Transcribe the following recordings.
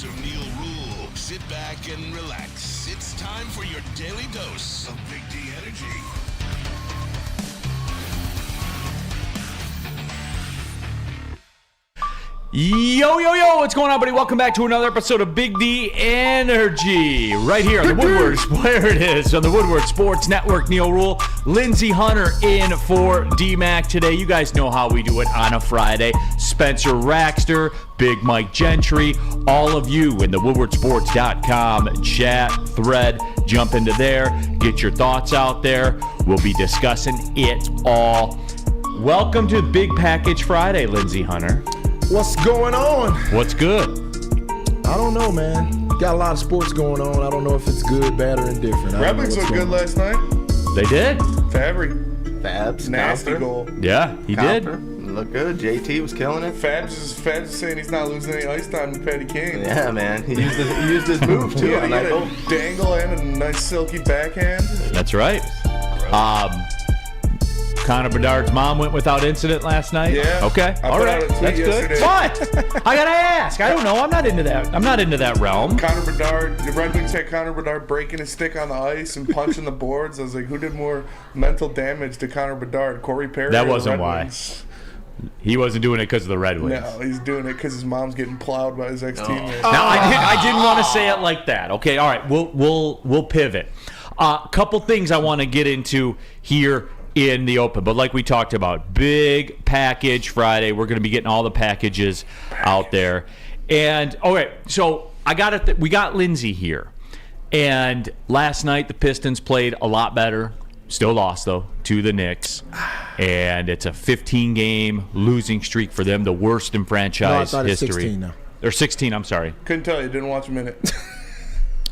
of Neal Ruhl. Sit back and relax. It's time for your daily dose of Big D energy. Yo, what's going on, buddy? Welcome back to another episode of Big D Energy. Right here on the Woodward, where it is, on the Woodward Sports Network. Neal Ruhl, Lindsey Hunter in for D-Mac today. You guys know how we do it on a Friday. Spencer Raxter, Big Mike Gentry, all of you in the woodwardsports.com chat thread. Jump into there, get your thoughts out there. We'll be discussing it all. Welcome to Big Package Friday, Lindsey Hunter. What's going on? What's good? I don't know, man. Got a lot of sports going on. I don't know if it's good, bad, or indifferent. Red Wings looked good last night. They did. Fabry. Nasty goal. Yeah, he did. Looked good. JT was killing it. Fabs is saying he's not losing any ice time with Patty Kane. Yeah, man. He used his move, too. Yeah, he had a dangle and a nice silky backhand. That's right. Connor Bedard's mom went without incident last night. Yeah. Okay. All right. That's good. What? I gotta ask. I don't know. I'm not into that realm. Connor Bedard. The Red Wings had Connor Bedard breaking his stick on the ice and punching the boards. I was like, who did more mental damage to Connor Bedard? Corey Perry. That wasn't Red why. Wings? He wasn't doing it because of the Red Wings. No, he's doing it because his mom's getting plowed by his ex-teammates. Now I didn't want to say it like that. Okay. All right. We'll pivot. Couple things I want to get into here in the open, but like we talked about, Big Package Friday. We're going to be getting all the packages out there. And okay, so we got Lindsey here, and last night the Pistons played a lot better. Still lost though to the Knicks, and it's a 15-game losing streak for them, the worst in franchise history. It's 16 now. They're 16. I'm sorry. Couldn't tell you. Didn't watch a minute.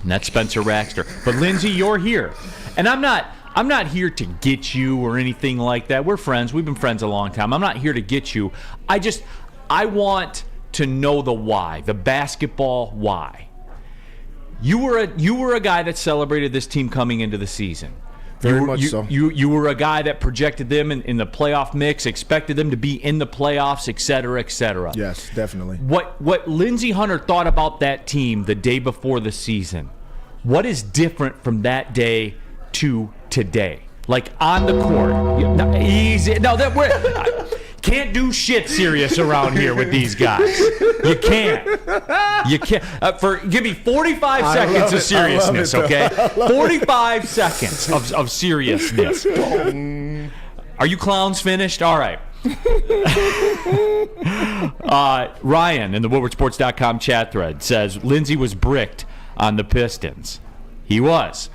And that's Spencer Raxter. But Lindsey, you're here, and I'm not here to get you or anything like that. We're friends. We've been friends a long time. I'm not here to get you. I want to know the why, the basketball why. You were a guy that celebrated this team coming into the season. Very much so. You were a guy that projected them in the playoff mix, expected them to be in the playoffs, et cetera, et cetera. Yes, definitely. What Lindsey Hunter thought about that team the day before the season, what is different from that day to today? Like on the court. Easy. No, can't do shit serious around here with these guys. You can't. Give me 45 seconds of seriousness, okay? 45 seconds of seriousness. Are you clowns finished? All right. Ryan in the WoodwardSports.com chat thread says Lindsey was bricked on the Pistons. He was.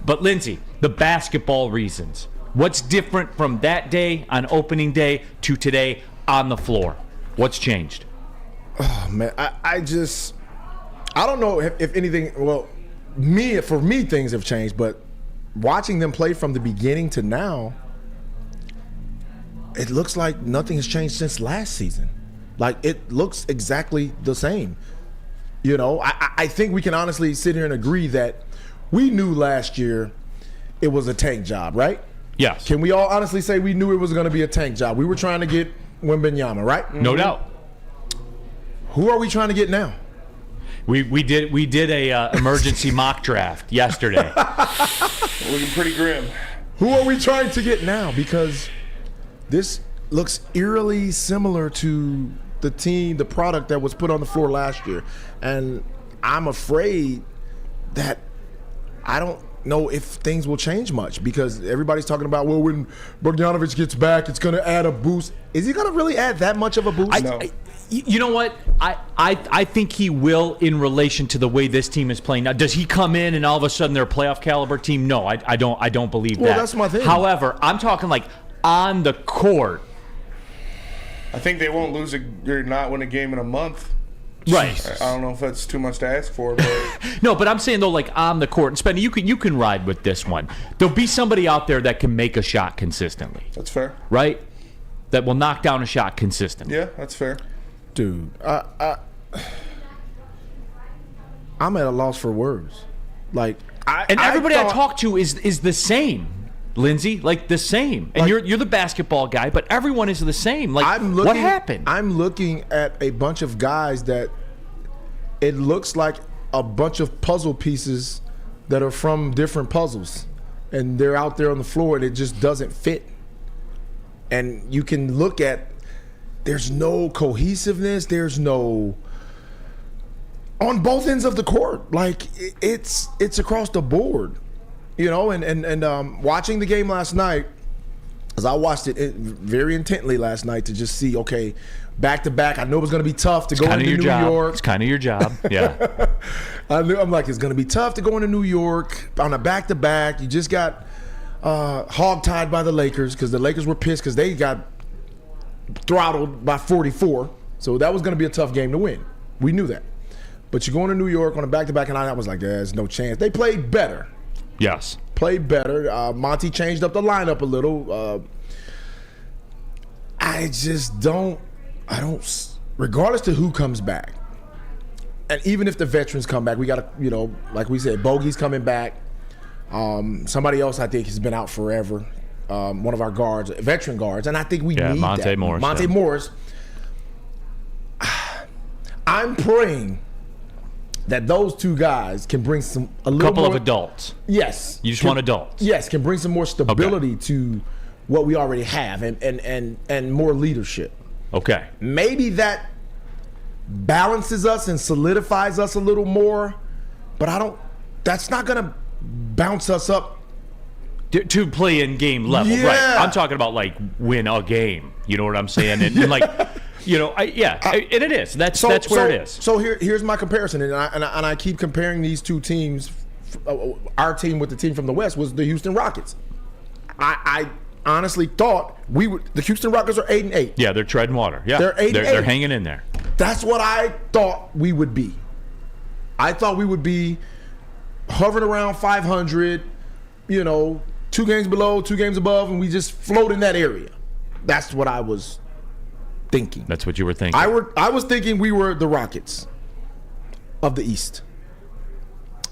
But Lindsey, the basketball reasons. What's different from that day on opening day to today on the floor? What's changed? Oh, man, I don't know if anything. Well, for me, things have changed. But watching them play from the beginning to now, it looks like nothing has changed since last season. Like, it looks exactly the same. You know, I think we can honestly sit here and agree that we knew last year it was a tank job, right? Yes. Can we all honestly say we knew it was going to be a tank job? We were trying to get Wembanyama, right? No doubt. Who are we trying to get now? We did a emergency mock draft yesterday. Looking pretty grim. Who are we trying to get now? Because this looks eerily similar to the product that was put on the floor last year. And I'm afraid that I don't know if things will change much, because everybody's talking about, well, when Bogdanović gets back, it's going to add a boost. Is he going to really add that much of a boost? No. You know what? I think he will in relation to the way this team is playing now. Does he come in and all of a sudden they're a playoff caliber team? No, I don't believe that. Well, that's my thing. However, I'm talking like on the court. I think they won't lose or not win a game in a month. Right. I don't know if that's too much to ask for, but No, but I'm saying though, like on the court, and Spenny, you can ride with this one. There'll be somebody out there that can make a shot consistently. that's fair. Right? That will knock down a shot consistently. Yeah, that's fair. Dude, I'm at a loss for words. Like, everybody I talk to is the same, Lindsey, like the same. And like, you're the basketball guy, but everyone is the same. Like, what happened? I'm looking at a bunch of guys that it looks like a bunch of puzzle pieces that are from different puzzles, and they're out there on the floor, and it just doesn't fit. And you can look at, there's no cohesiveness, there's no, on both ends of the court. Like, it's across the board, you know. And watching the game last night, as I watched it very intently last night to just see, okay, back to back. I know it was going to be tough to go into New York. It's kind of your job, yeah. I'm like, it's going to be tough to go into New York on a back to back. You just got hogtied by the Lakers because the Lakers were pissed because they got throttled by 44. So that was going to be a tough game to win. We knew that. But you're going to New York on a back to back, and I was like, there's no chance. They played better. Yes. Played better. Monty changed up the lineup a little. I don't, regardless to who comes back, and even if the veterans come back, we got to, you know, like we said, Bogey's coming back. Somebody else I think has been out forever. One of our guards, veteran guards, and I think we need Monte that. Morris. Monte Morris. I'm praying that those two guys can bring a little couple more, of adults. Yes. You just want adults. Yes, can bring some more stability to what we already have and more leadership. Okay. Maybe that balances us and solidifies us a little more, but that's not going to bounce us up To play in game level, Yeah. right? I'm talking about like win a game. You know what I'm saying? And like, you know, and it is. That's where it is. So here's my comparison, and I keep comparing these two teams. Our team with the team from the West was the Houston Rockets. I honestly thought the Houston Rockets are 8-8. Yeah, they're treading water. Yeah, They're 8-8. They're hanging in there. That's what I thought we would be. I thought we would be hovering around 500, you know, 2 games below, 2 games above, and we just float in that area. That's what I was thinking. That's what you were thinking. I was thinking we were the Rockets of the East.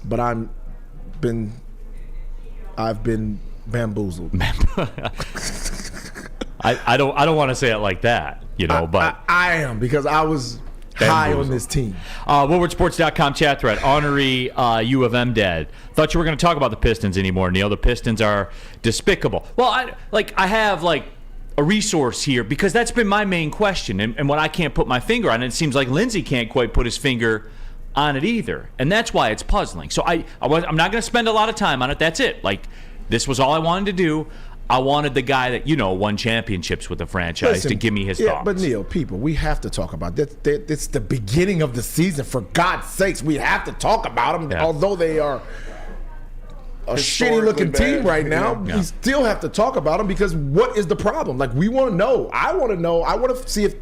But I've been bamboozled. I don't want to say it like that, you know, but I am, because I was high on this team. WoodwardSports.com chat thread. Honorary U of M dead. Thought you were going to talk about the Pistons anymore, Neal. The Pistons are despicable. Well, I have a resource here because that's been my main question, and what I can't put my finger on. It seems like Lindsey can't quite put his finger on it either, and that's why it's puzzling. So I'm not going to spend a lot of time on it. That's it. Like, this was all I wanted to do. I wanted the guy that, you know, won championships with the franchise to give me his thoughts. But Neal, people, we have to talk about that. It's the beginning of the season. For God's sakes, we have to talk about them. Yeah. Although they are a shitty-looking team right now, we still have to talk about them, because what is the problem? Like, we want to know. I want to know. I want to see if...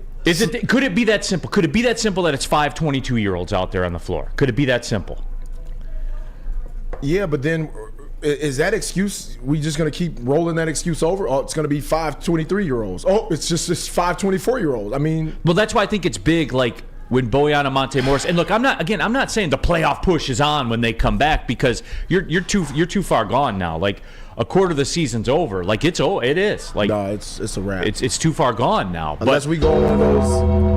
Could it be that simple? Could it be that simple that it's 5 22-year-olds out there on the floor? Could it be that simple? Yeah, but then... Is that excuse, we just going to keep rolling that excuse over? Oh, it's going to be 5 23-year-olds. Oh, it's just 5 24-year-olds. I mean... Well, that's why I think it's big, like, when Bojan and Monte Morris... And look, I'm not saying the playoff push is on when they come back, because you're too far gone now. Like, a quarter of the season's over. Like, it is. Like, no, it's a wrap. It's too far gone now. Unless we go on those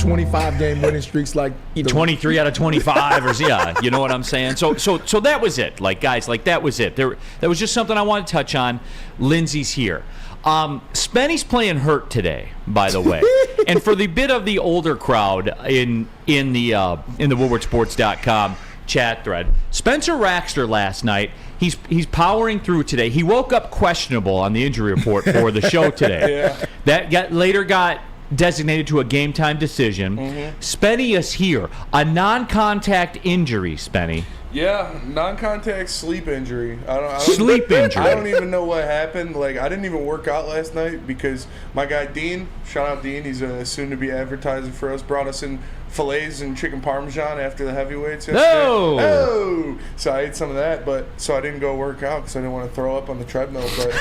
25-game winning streaks, like 23 out of 25, or yeah, you know what I'm saying. So that was it. Like, guys, like, that was it. That was just something I wanted to touch on. Lindsey's here. Spenny's playing hurt today, by the way. And for the bit of the older crowd in the WoodwardSports.com chat thread, Spencer Raxter last night, he's powering through today. He woke up questionable on the injury report for the show today. That later got designated to a game time decision. Spenny is here. A non-contact injury, Spenny. Yeah, non-contact sleep injury. Sleep injury. I don't even know what happened. Like, I didn't even work out last night because my guy Dean, shout out Dean, he's soon-to-be advertising for us, brought us in fillets and chicken parmesan after the heavyweights yesterday. Oh! So I ate some of that, so I didn't go work out because I didn't want to throw up on the treadmill. But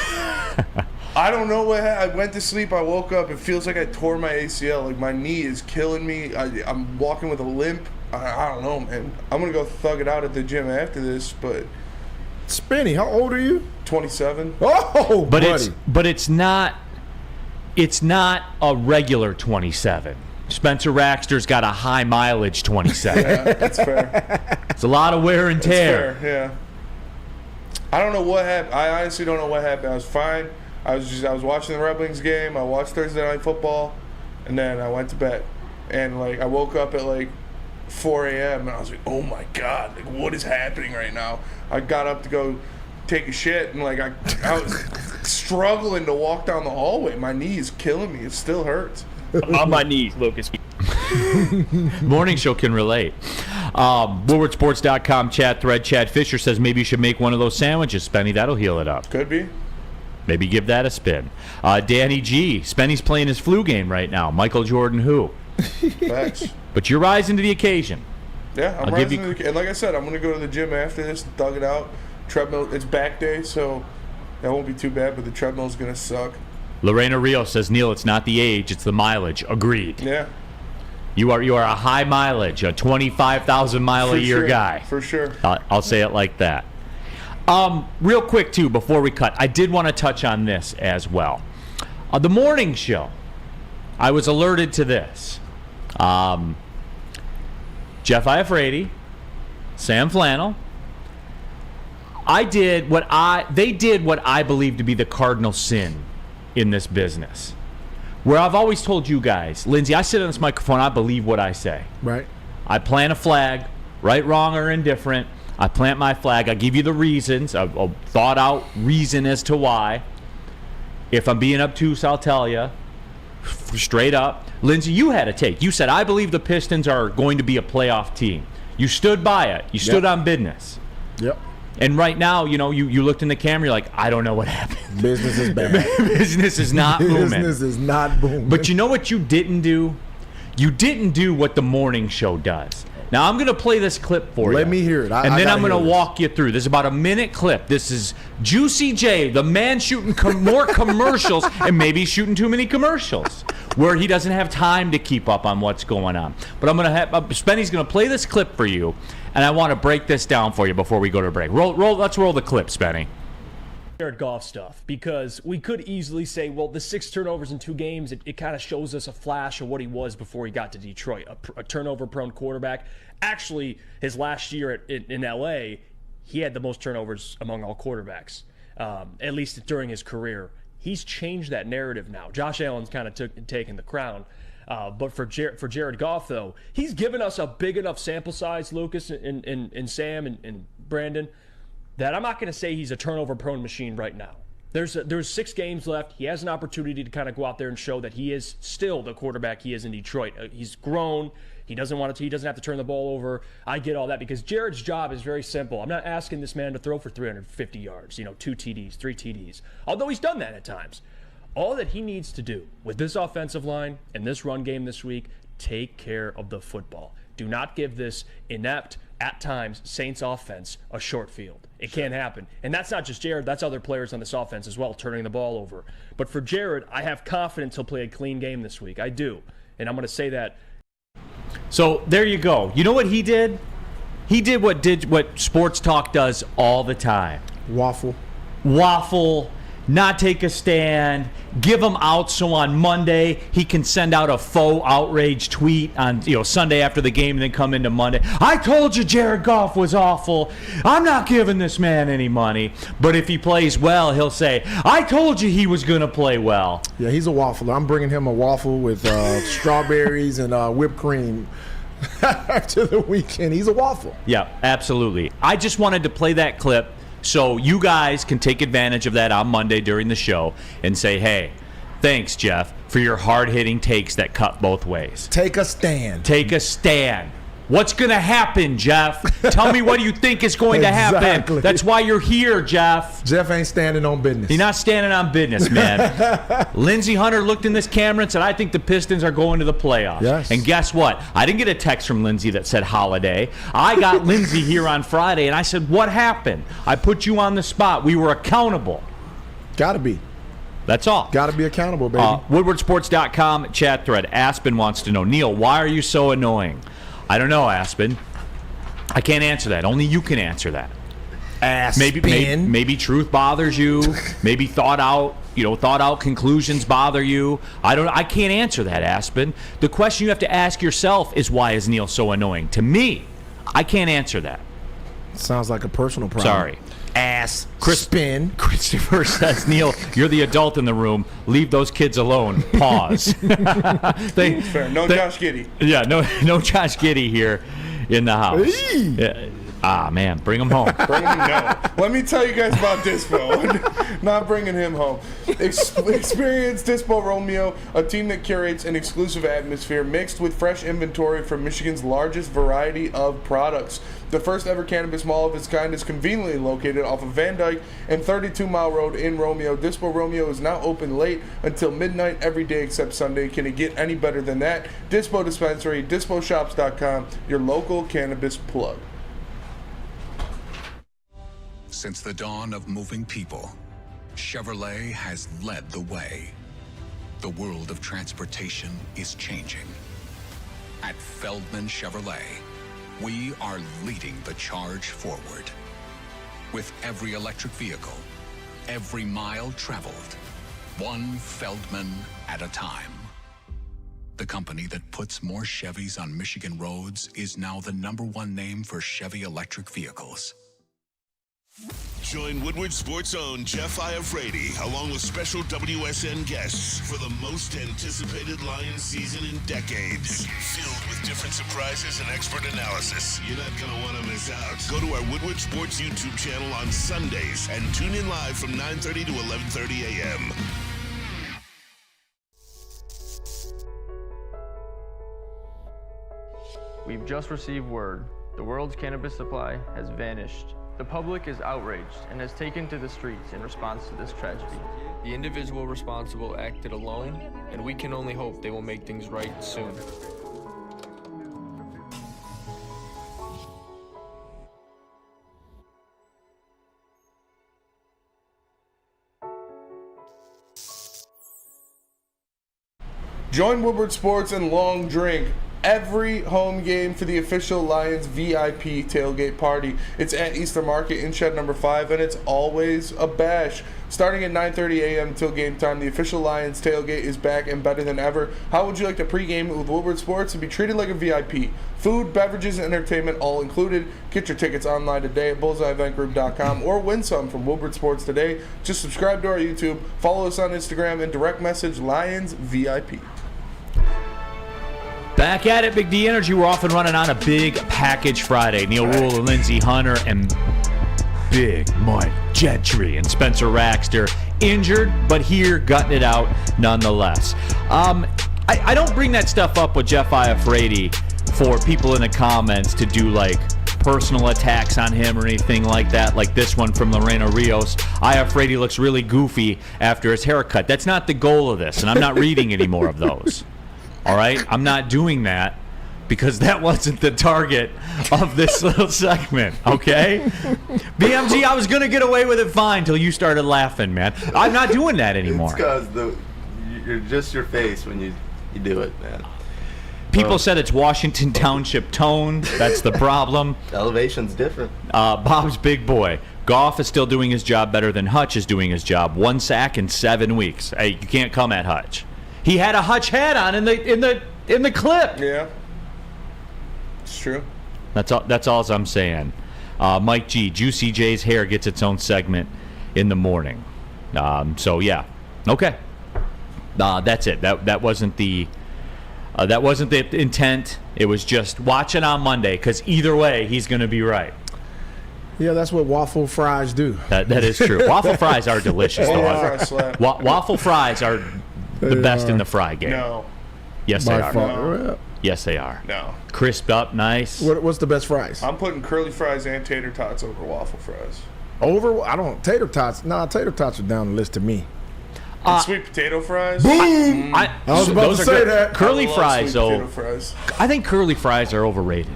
I don't know what happened. I went to sleep. I woke up. It feels like I tore my ACL. Like, my knee is killing me. I'm walking with a limp. I don't know, man. I'm going to go thug it out at the gym after this, but... Spenny, how old are you? 27. Oh, but buddy. It's not a regular 27. Spencer Raxter's got a high mileage 27. Yeah, that's fair. It's a lot of wear and tear. That's fair, yeah. I don't know what happened. I honestly don't know what happened. I was fine. I was watching the Red Wings game. I watched Thursday Night Football, and then I went to bed. And like I woke up at like 4 a.m. and I was like, oh my God, like what is happening right now? I got up to go take a shit, and like I was struggling to walk down the hallway. My knee is killing me. It still hurts. On my knees, Lucas. Morning show can relate. WoodwardSports.com chat thread. Chad Fisher says maybe you should make one of those sandwiches, Spenny. That'll heal it up. Could be. Maybe give that a spin. Danny G. Spenny's playing his flu game right now. Michael Jordan who? Facts. But you're rising to the occasion. Yeah, I'm rising to the, and like I said, I'm going to go to the gym after this, thug it out. Treadmill, it's back day, so that won't be too bad, but the treadmill's going to suck. Lorena Rio says, Neal, it's not the age, it's the mileage. Agreed. Yeah. You are a high mileage, a 25,000 mile a year guy. For sure. I'll say it like that. Real quick, too, before we cut, I did want to touch on this as well. The morning show, I was alerted to this. Jeff Iafrate, Sam Flannel. They did what I believe to be the cardinal sin in this business. Where I've always told you guys, Lindsey, I sit on this microphone, I believe what I say. Right. I plant a flag, right, wrong, or indifferent. I plant my flag. I give you the reasons, a thought out reason as to why. If I'm being obtuse, I'll tell you. Straight up. Lindsey, you had a take. You said, I believe the Pistons are going to be a playoff team. You stood by it. You stood on business. Yep. And right now, you looked in the camera, you're like, I don't know what happened. Business is bad. Business is not booming. Business is not booming. But you know what you didn't do? You didn't do what the morning show does. Now, I'm going to play this clip for you. Let me hear it. And then I'm going to walk you through. This is about a minute clip. This is Juicy J, the man shooting more commercials and maybe shooting too many commercials where he doesn't have time to keep up on what's going on. But I'm going to have Spenny's going to play this clip for you, and I want to break this down for you before we go to break. Let's roll the clip, Spenny. Jared Goff stuff, because we could easily say, well, the 6 turnovers in 2 games, it kind of shows us a flash of what he was before he got to Detroit, a turnover-prone quarterback. Actually, his last year in L.A., he had the most turnovers among all quarterbacks, at least during his career. He's changed that narrative now. Josh Allen's kind of taken the crown. But for Jared Goff, though, he's given us a big enough sample size, Lucas and Sam and Brandon, that I'm not going to say he's a turnover-prone machine right now. There's 6 games left. He has an opportunity to kind of go out there and show that he is still the quarterback he is in Detroit. He's grown. He doesn't want to. He doesn't have to turn the ball over. I get all that because Jared's job is very simple. I'm not asking this man to throw for 350 yards, 2 TDs, 3 TDs, although he's done that at times. All that he needs to do with this offensive line and this run game this week, take care of the football. Do not give this inept, at times, Saints offense a short field. It can't happen. And that's not just Jared. That's other players on this offense as well, turning the ball over. But for Jared, I have confidence he'll play a clean game this week. I do. And I'm going to say that. So there you go. You know what he did? He did what sports talk does all the time. Waffle, not take a stand, give him out so on Monday he can send out a faux outrage tweet on Sunday after the game and then come into Monday. I told you Jared Goff was awful. I'm not giving this man any money. But if he plays well, he'll say, I told you he was going to play well. Yeah, he's a waffler. I'm bringing him a waffle with strawberries and whipped cream after the weekend. He's a waffle. Yeah, absolutely. I just wanted to play that clip so you guys can take advantage of that on Monday during the show and say, hey, thanks, Jeff, for your hard-hitting takes that cut both ways. Take a stand. Take a stand. What's going to happen, Jeff? Tell me what you think is going to happen. Exactly. That's why you're here, Jeff. Jeff ain't standing on business. He's not standing on business, man. Lindsey Hunter looked in this camera and said, I think the Pistons are going to the playoffs. Yes. And guess what? I didn't get a text from Lindsey that said holiday. I got Lindsey here on Friday, and I said, what happened? I put you on the spot. We were accountable. Gotta be. That's all. Gotta be accountable, baby. WoodwardSports.com chat thread. Aspen wants to know, Neal, why are you so annoying? I don't know, Aspen. I can't answer that. Only you can answer that. Aspen. Maybe truth bothers you. Maybe thought out thought out conclusions bother you? I can't answer that, Aspen. The question you have to ask yourself is, why is Neal so annoying? To me, I can't answer that. Sounds like a personal problem. Sorry. Ass. Christopher says, Neal, you're the adult in the room. Leave those kids alone. Pause. Fair. No Josh Giddey. Yeah, no Josh Giddey here in the house. Yeah. Man, bring him home. No. Let me tell you guys about Dispo. Not bringing him home. Experience Dispo Romeo, a team that curates an exclusive atmosphere mixed with fresh inventory from Michigan's largest variety of products. The first ever cannabis mall of its kind is conveniently located off of Van Dyke and 32 Mile Road in Romeo. Dispo Romeo is now open late until midnight every day except Sunday. Can it get any better than that? Dispo Dispensary, disposhops.com, your local cannabis plug. Since the dawn of moving people, Chevrolet has led the way. The world of transportation is changing. At Feldman Chevrolet, we are leading the charge forward. With every electric vehicle, every mile traveled, one Feldman at a time. The company that puts more Chevys on Michigan roads is now the #1 name for Chevy electric vehicles. Join Woodward Sports' own Jeff Iafrate, along with special WSN guests for the most anticipated Lions season in decades. Filled with different surprises and expert analysis. You're not going to want to miss out. Go to our Woodward Sports YouTube channel on Sundays and tune in live from 9:30 to 11:30 a.m. We've just received word. The world's cannabis supply has vanished. The public is outraged and has taken to the streets in response to this tragedy. The individual responsible acted alone, and we can only hope they will make things right soon. Join Woodward Sports and Long Drink every home game for the official Lions VIP tailgate party. It's at Easter Market in shed number 5, and it's always a bash. Starting at 9:30 a.m. until game time, the official Lions tailgate is back and better than ever. How would you like to pregame with Woodward Sports and be treated like a VIP? Food, beverages, and entertainment all included. Get your tickets online today at bullseyeeventgroup.com or win some from Woodward Sports today. Just subscribe to our YouTube, follow us on Instagram, and direct message Lions VIP. Back at it, Big D Energy. We're off and running on a big package Friday. Neal Ruhl and Lindsey Hunter and Big Mike Gentry and Spencer Raxter injured, but here gutting it out nonetheless. I don't bring that stuff up with Jeff Iafrate for people in the comments to do like personal attacks on him or anything like that, like this one from Lorena Rios. Iafrate looks really goofy after his haircut. That's not the goal of this, and I'm not reading any more of those. All right? I'm not doing that because that wasn't the target of this little segment, okay? BMG, I was going to get away with it fine until you started laughing, man. I'm not doing that anymore. It's because you're just your face when you do it, man. People said it's Washington Township tone. That's the problem. Elevation's different. Bob's big boy. Goff is still doing his job better than Hutch is doing his job. 1 sack in 7 weeks. Hey, you can't come at Hutch. He had a Hutch hat on in the clip. Yeah, it's true. That's all I'm saying. Mike G, Juicy J's hair gets its own segment in the morning. So yeah, okay. That's it. That wasn't the intent. It was just watch it on Monday because either way he's going to be right. Yeah, that's what waffle fries do. That is true. Waffle fries are delicious. Waffle fries are the best in the fry game. No. Yes, they are. No. Yes, they are. No. Crisped up, nice. What's the best fries? I'm putting curly fries and tater tots over waffle fries. Tater tots. Nah, tater tots are down the list to me. And sweet potato fries. Boom! I was about to say that. Curly fries, though. Fries. I think curly fries are overrated.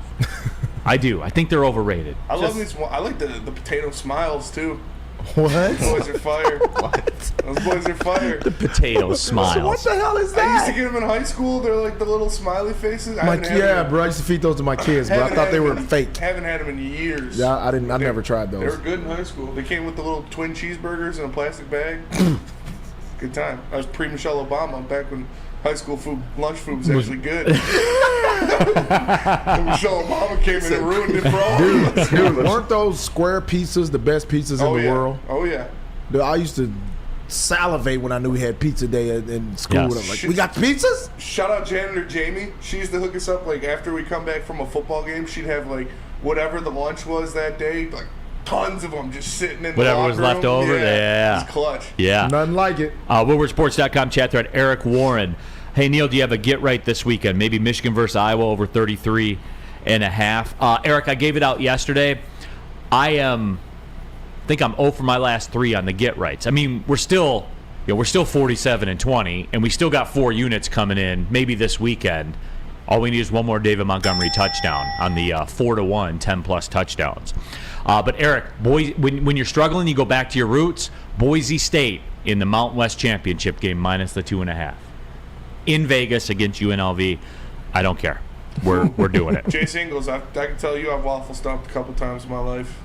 I do. I think they're overrated. I love these. I like the potato smiles too. What? Those boys are fire. What? Those boys are fire. The potato smiles. What the hell is that? I used to get them in high school. They're like the little smiley faces. Bro. I used to feed those to my kids, but I thought they were fake. Haven't had them in years. Yeah, I never tried those. They were good in high school. They came with the little twin cheeseburgers in a plastic bag. Good time. I was pre-Michelle Obama back when high school lunch food was actually good. And Michelle Obama came in and ruined it for all of us. Dude, weren't those square pizzas the best pizzas in the world? Oh, yeah. Dude, I used to salivate when I knew we had pizza day in school. Yes. I'm like, we got pizzas? Shout out janitor Jamie. She used to hook us up, like, after we come back from a football game, she'd have, like, whatever the lunch was that day, like, tons of them just sitting in Whatever the was locker left room. over, yeah. It was clutch. Yeah. Nothing like it. WoodwardSports.com chat thread. Eric Warren. Hey, Neal, do you have a get right this weekend? Maybe Michigan versus Iowa over 33.5. Eric, I gave it out yesterday. I think I'm 0 for my last 3 on the get rights. I mean, we're still 47-20, and we still got 4 units coming in. Maybe this weekend. All we need is one more David Montgomery touchdown on the 4-1, 10-plus touchdowns. But Eric, when you're struggling, you go back to your roots. Boise State in the Mountain West Championship game minus the 2.5. In Vegas against UNLV. I don't care. We're doing it. Jay Singles, I can tell you I've waffle stomped a couple times in my life.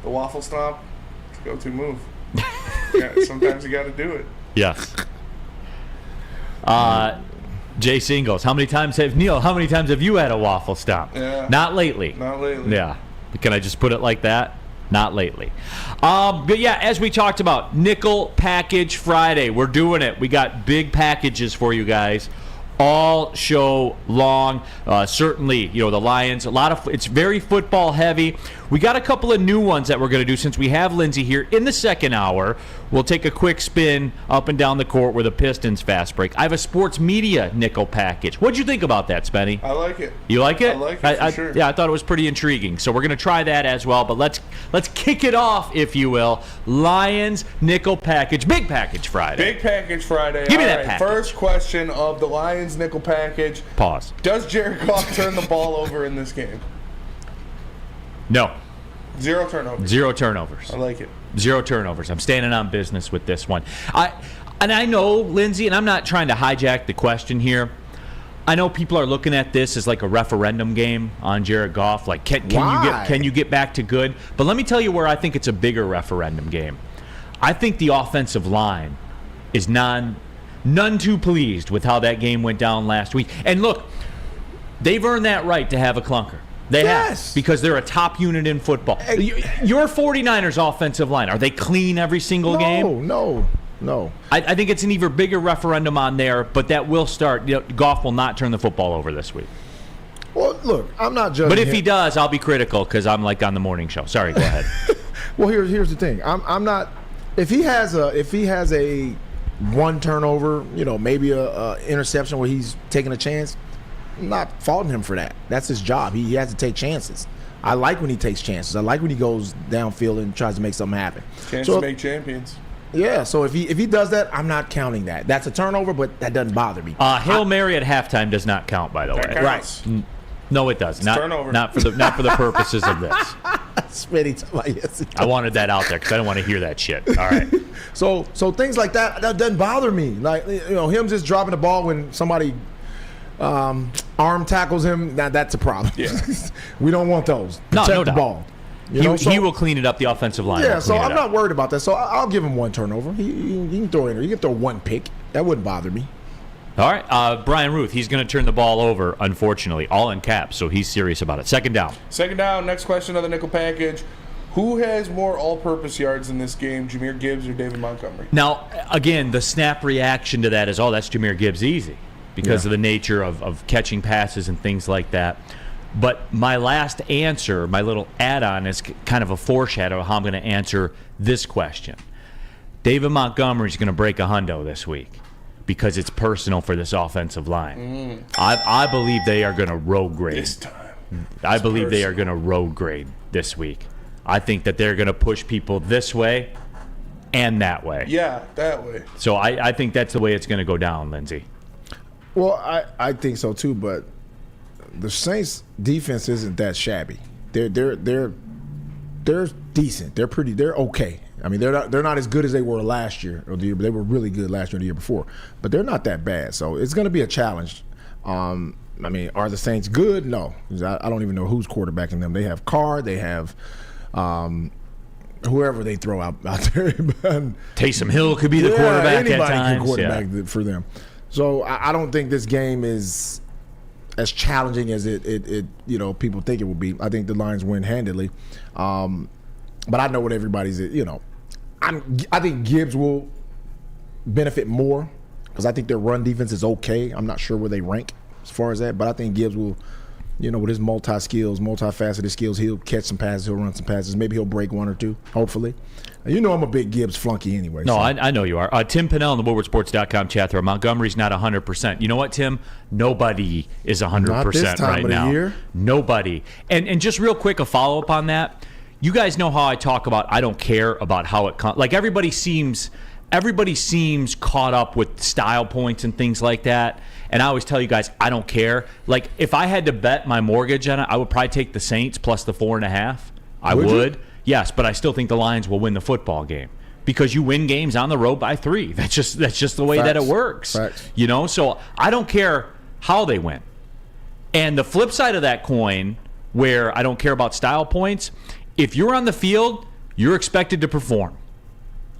The waffle stomp, it's a go-to move. Yeah, sometimes you got to do it. Yes. Jay Singles, how many times have you had a waffle stomp? Yeah. Not lately. Not lately. Yeah. Can I just put it like that? Not lately. But yeah, as we talked about, Nickel Package Friday. We're doing it. We got big packages for you guys all show long. Certainly, the Lions, it's very football heavy. We got a couple of new ones that we're going to do since we have Lindsey here in the second hour. We'll take a quick spin up and down the court with a Pistons fast break. I have a sports media nickel package. What'd you think about that, Spenny? I like it. You like it? I like it for sure. Yeah, I thought it was pretty intriguing. So we're going to try that as well. But let's kick it off, if you will. Lions nickel package, big package Friday. Big package Friday. Give me that package. First question of the Lions nickel package. Pause. Does Jared Goff turn the ball over in this game? No. 0 turnovers. 0 turnovers. I like it. 0 turnovers. I'm standing on business with this one. I know, Lindsey, and I'm not trying to hijack the question here. I know people are looking at this as like a referendum game on Jared Goff. Like, can you get back to good? But let me tell you where I think it's a bigger referendum game. I think the offensive line is none too pleased with how that game went down last week. And look, they've earned that right to have a clunker. They have, because they're a top unit in football. Your 49ers offensive line, are they clean every single game? No. I think it's an even bigger referendum on there, but that will start. Goff will not turn the football over this week. Well, look, I'm not judging. But if he does, I'll be critical because I'm like on the morning show. Sorry, go ahead. Well, here's the thing. I'm not. If he has a one turnover, maybe a interception where he's taking a chance, I'm not faulting him for that. That's his job. He has to take chances. I like when he takes chances. I like when he goes downfield and tries to make something happen. Chance to make champions. Yeah, so if he does that, I'm not counting that. That's a turnover, but that doesn't bother me. Hail Mary at halftime does not count, by the way. Right. No, it does. Turnover. Not for the purposes of this. I wanted that out there because I don't want to hear that shit. All right. So things like that doesn't bother me. Like him just dropping the ball when somebody arm tackles him. That's a problem. Yeah. We don't want those. Protect no the doubt. ball. He will clean it up. The offensive line. Yeah. So I'm not worried about that. So I'll give him one turnover. He can throw in there. He can throw one pick. That wouldn't bother me. All right, Brian Ruth, he's going to turn the ball over, unfortunately, all in caps, so he's serious about it. Second down. Next question of the nickel package. Who has more all-purpose yards in this game, Jahmyr Gibbs or David Montgomery? Now, again, the snap reaction to that is, that's Jahmyr Gibbs easy because of the nature of catching passes and things like that. But my last answer, my little add-on, is kind of a foreshadow of how I'm going to answer this question. David Montgomery's going to break a hundo this week, because it's personal for this offensive line. I believe they are going to road grade. This time. I believe they are going to road grade this week. I think that they're going to push people this way and that way. Yeah, that way. So I think that's the way it's going to go down, Lindsey. Well, I think so too, but the Saints' defense isn't that shabby. They're decent. They're okay. I mean, they're not as good as they were last year or the year, but they were really good last year and the year before. But they're not that bad, so it's going to be a challenge. I mean, are the Saints good? No, I don't even know who's quarterbacking them. They have Carr. They have whoever they throw out there. Taysom Hill could be the quarterback anybody at times. can quarterback for them. So I don't think this game is as challenging as it people think it will be. I think the Lions win handedly, but I know what everybody's. I think Gibbs will benefit more because I think their run defense is okay. I'm not sure where they rank as far as that, but I think Gibbs will. With his multifaceted skills, he'll catch some passes, he'll run some passes. Maybe he'll break one or two, hopefully. I'm a big Gibbs flunky anyway. No, so. I know you are. Tim Pinnell on the WoodwardSports.com chat thread. Montgomery's not 100%. You know what, Tim? Nobody is 100% not this time right of the now. Year. Nobody. And just real quick, a follow-up on that. You guys know how I talk about I don't care about how it comes. Like everybody seems caught up with style points and things like that. And I always tell you guys, I don't care. Like, if I had to bet my mortgage on it, I would probably take the Saints plus the 4.5. I would. Yes, but I still think the Lions will win the football game because you win games on the road by 3. That's just the way that it works. Facts. So I don't care how they win. And the flip side of that coin, where I don't care about style points, if you're on the field, you're expected to perform.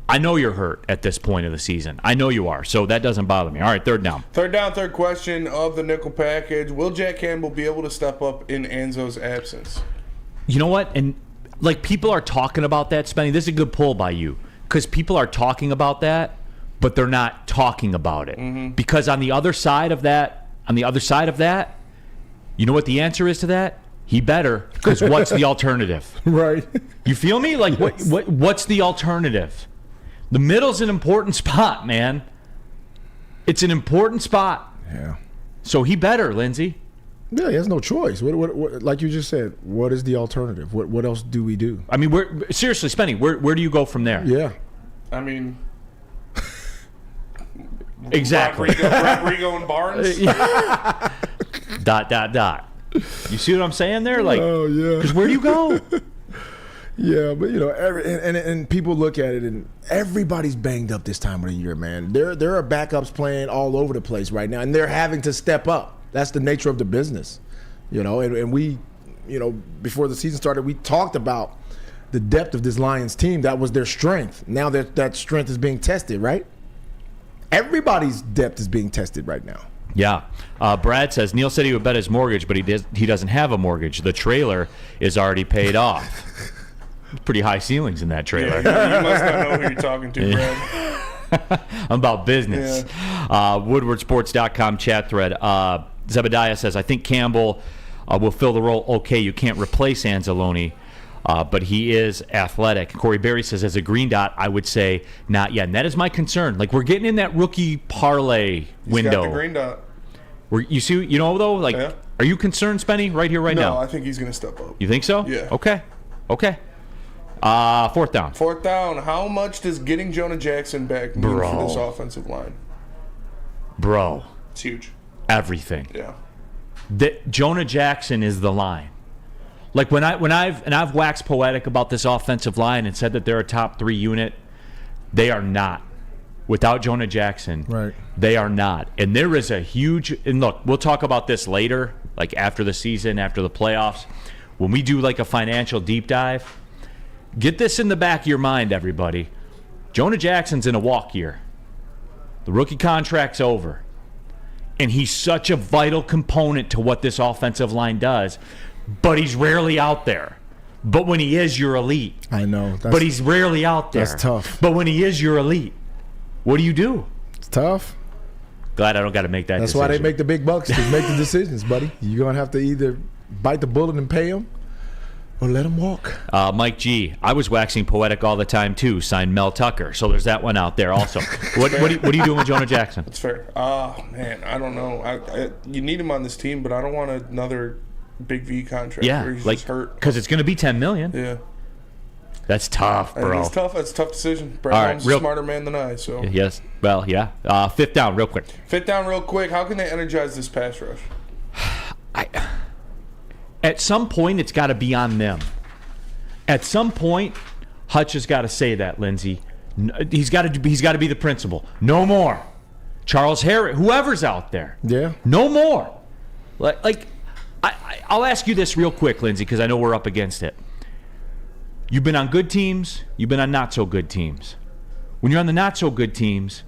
I know you're hurt at this point of the season. I know you are, so that doesn't bother me. All right, third down. Third question of the nickel package. Will Jack Campbell be able to step up in Anzo's absence? You know what? And, people are talking about that, Spenny. This is a good pull by you because people are talking about that, but they're not talking about it. Mm-hmm. Because on the other side of that, you know what the answer is to that? He better, because what's the alternative? Right. You feel me? Like, what's the alternative? The middle's an important spot, man. It's an important spot. Yeah. So he better, Lindsey. Yeah, he has no choice. What, like you just said, what is the alternative? What else do we do? I mean, seriously, Spenny, where do you go from there? Yeah. I mean, exactly. Rodrigo and Barnes. Dot. You see what I'm saying there? Like, oh yeah. Because where do you go? Yeah, but and people look at it, and everybody's banged up this time of the year, man. There are backups playing all over the place right now, and they're having to step up. That's the nature of the business, And we, before the season started, we talked about the depth of this Lions team. That was their strength. Now that strength is being tested, right? Everybody's depth is being tested right now. Yeah. Brad says, Neal said he would bet his mortgage, but he doesn't have a mortgage. The trailer is already paid off. Pretty high ceilings in that trailer. Yeah, you must not know who you're talking to, Brad. I'm about business. Yeah. WoodwardSports.com chat thread. Zebediah says, I think Campbell will fill the role okay. You can't replace Anzalone, but he is athletic. Corey Berry says, as a green dot, I would say not yet. And that is my concern. Like, we're getting in that rookie parlay window. He's got the green dot. You see, though, like, yeah. Are you concerned, Spenny, right here, right now? No, I think he's going to step up. You think so? Yeah. Okay. Fourth down. Fourth down. How much does getting Jonah Jackson back mean for this offensive line? Bro. It's huge. Everything. Yeah. Jonah Jackson is the line. Like I've waxed poetic about this offensive line and said that they're a top 3 unit. They are not. Without Jonah Jackson, right? They are not. And there is a huge. And look, we'll talk about this later, like after the season, after the playoffs, when we do like a financial deep dive. Get this in the back of your mind, everybody. Jonah Jackson's in a walk year. The rookie contract's over. And he's such a vital component to what this offensive line does. But he's rarely out there. But when he is, you're elite. I know. But he's rarely out there. That's tough. But when he is, you're elite. What do? It's tough. Glad I don't got to make that That's decision. why they make the big bucks to make the decisions, buddy. You're going to have to either bite the bullet and pay them or let him walk. Mike G. I was waxing poetic all the time, too. Signed Mel Tucker. So there's that one out there also. What are you doing with Jonah Jackson? That's fair. Man, I don't know. You need him on this team, but I don't want another big V contract where he's just hurt. Because it's going to be $10 million. Yeah. That's tough, bro. It's tough. It's a tough decision. Brad Holmes is a smarter man than I. So yes. Well, yeah. Fifth down, real quick. How can they energize this pass rush? At some point, it's got to be on them. At some point, Hutch has got to say that, Lindsey. He's got to be the principal. No more. Charles Harris, whoever's out there. Yeah. No more. I'll ask you this real quick, Lindsey, because I know we're up against it. You've been on good teams. You've been on not so good teams. When you're on the not so good teams,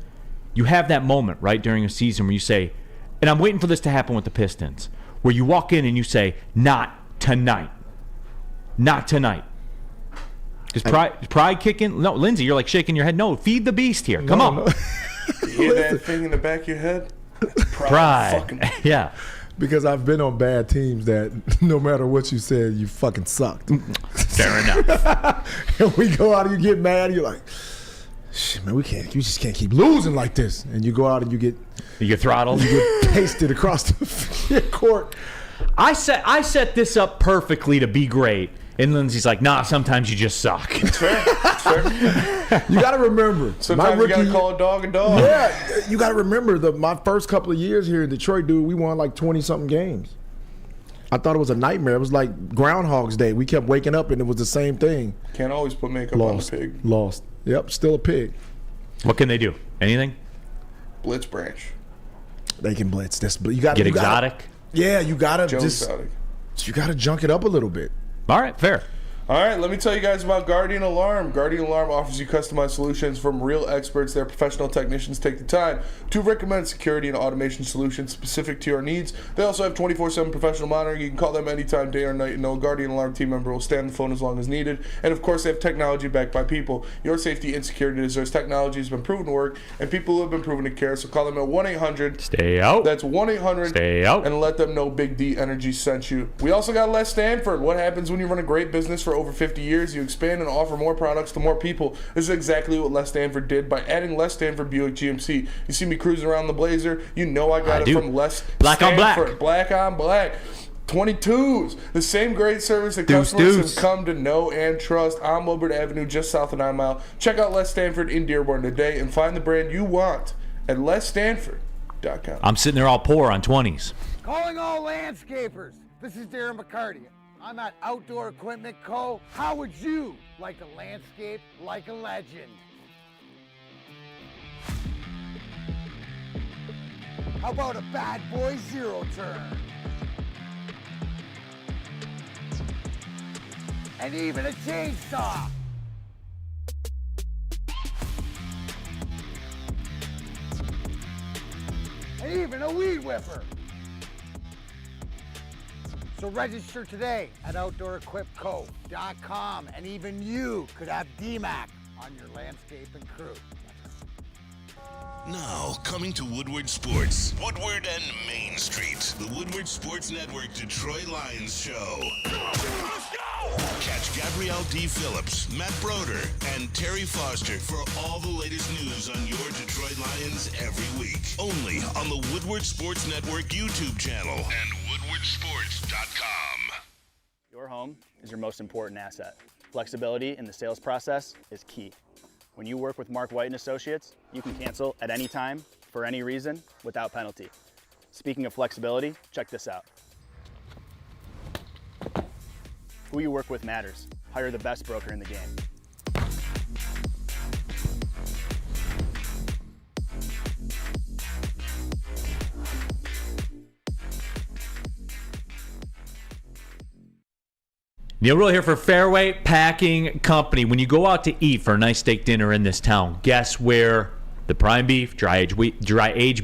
you have that moment, right, during a season where you say, and I'm waiting for this to happen with the Pistons, where you walk in and you say, not tonight. Not tonight. Is pride kicking? No, Lindsey, you're like shaking your head. No, feed the beast here. Come on. No. You hear that thing in the back of your head? Pride. Yeah. Because I've been on bad teams that no matter what you said, you fucking sucked. Fair enough. And we go out and you get mad. You're like, shit, man, you just can't keep losing like this. And you go out and you get throttled. You get pasted across the court. I set this up perfectly to be great. And Lindsey's like, nah, sometimes you just suck. It's fair. It's fair. You got to remember. Sometimes you got to call a dog a dog. Yeah, you got to remember my first couple of years here in Detroit, dude, we won like 20-something games. I thought it was a nightmare. It was like Groundhog's Day. We kept waking up and it was the same thing. Can't always put makeup on the pig. Lost. Yep, still a pig. What can they do? Anything? Blitz branch. They can blitz. You got get exotic. Yeah, you got to exotic. You got to junk it up a little bit. All right, fair. All right, let me tell you guys about Guardian Alarm. Guardian Alarm offers you customized solutions from real experts. Their professional technicians take the time to recommend security and automation solutions specific to your needs. They also have 24/7 professional monitoring. You can call them anytime, day or night, and no Guardian Alarm team member will stay on the phone as long as needed. And of course, they have technology backed by people. Your safety and security deserves technology has been proven to work, and people who have been proven to care. So call them at 1-800. Stay out. That's 1-800. Stay out. And let them know Big D Energy sent you. We also got Les Stanford. What happens when you run a great business for over 50 years? You expand and offer more products to more people. This is exactly what Les Stanford did by adding Les Stanford Buick GMC. You see me cruising around the Blazer, you know I got it from Les Black Stanford. on black. Black on black. 22s. The same great service that customers have come to know and trust on Woodward Avenue just south of 9 Mile. Check out Les Stanford in Dearborn today and find the brand you want at lesstanford.com. I'm sitting there all poor on 20s. Calling all landscapers. This is Darren McCarty. I'm at Outdoor Equipment Co. How would you like to landscape like a legend? How about a bad boy zero turn? And even a chainsaw. And even a weed whipper. So register today at OutdoorEquipCo.com, and even you could have DMAC on your landscaping crew. Now, coming to Woodward Sports, Woodward and Main Street, the Woodward Sports Network Detroit Lions Show. Let's go! Catch Gabrielle D. Phillips, Matt Broder, and Terry Foster for all the latest news on your Detroit Lions every week. Only on the Woodward Sports Network YouTube channel and woodwardsports.com. Your home is your most important asset. Flexibility in the sales process is key. When you work with Mark White & Associates, you can cancel at any time, for any reason, without penalty. Speaking of flexibility, check this out. Who you work with matters. Hire the best broker in the game. Neal Ruhl here for Fairway Packing Company. When you go out to eat for a nice steak dinner in this town, guess where the prime beef, dry age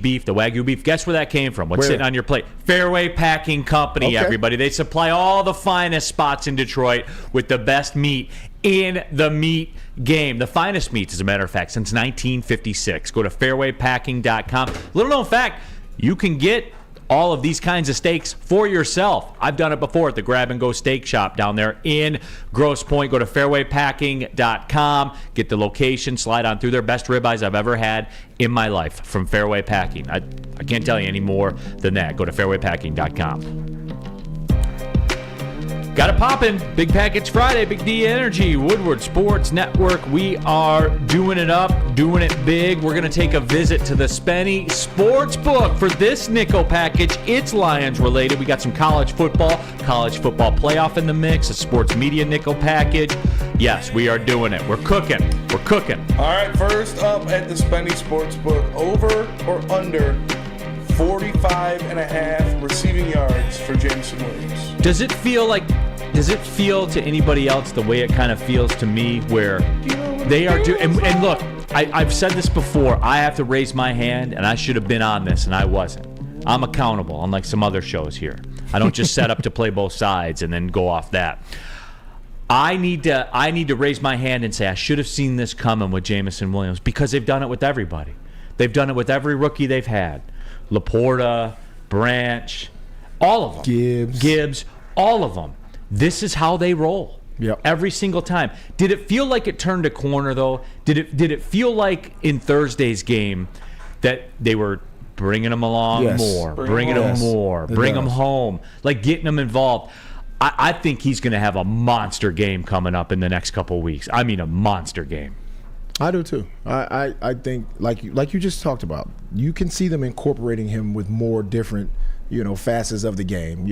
beef, the Wagyu beef, guess where that came from? What's sitting on your plate? Fairway Packing Company, everybody. They supply all the finest spots in Detroit with the best meat in the meat game. The finest meats, as a matter of fact, since 1956. Go to fairwaypacking.com. Little known fact, you can get all of these kinds of steaks for yourself. I've done it before at the Grab and Go Steak Shop down there in Grosse Pointe. Go to fairwaypacking.com. Get the location. Slide on through there. Best ribeyes I've ever had in my life from Fairway Packing. I can't tell you any more than that. Go to fairwaypacking.com. Got it poppin'. Big Package Friday, Big D Energy, Woodward Sports Network. We are doing it up, doing it big. We're going to take a visit to the Spenny Sportsbook for this nickel package. It's Lions related. We got some college football playoff in the mix, a sports media nickel package. Yes, we are doing it. We're cooking. We're cooking. All right, first up at the Spenny Sportsbook, over or under 45.5 receiving yards for Jameson Williams. Does it feel like does it feel to anybody else the way it kind of feels to me, where they are doing? And look, I've said this before. I have to raise my hand, and I should have been on this, and I wasn't. I'm accountable, unlike some other shows here. I don't just set up to play both sides and then go off that. I need to raise my hand and say I should have seen this coming with Jamison Williams, because they've done it with everybody. They've done it with every rookie they've had. Laporta, Branch, all of them. Gibbs, all of them. This is how they roll. Yep. Every single time. Did it feel like it turned a corner, though? Did it feel like in Thursday's game that they were bringing them along more, bringing them more, bring them home, like getting them involved? I think he's going to have a monster game coming up in the next couple of weeks. I mean, a monster game. I do too. I think like you just talked about, you can see them incorporating him with more different, facets of the game.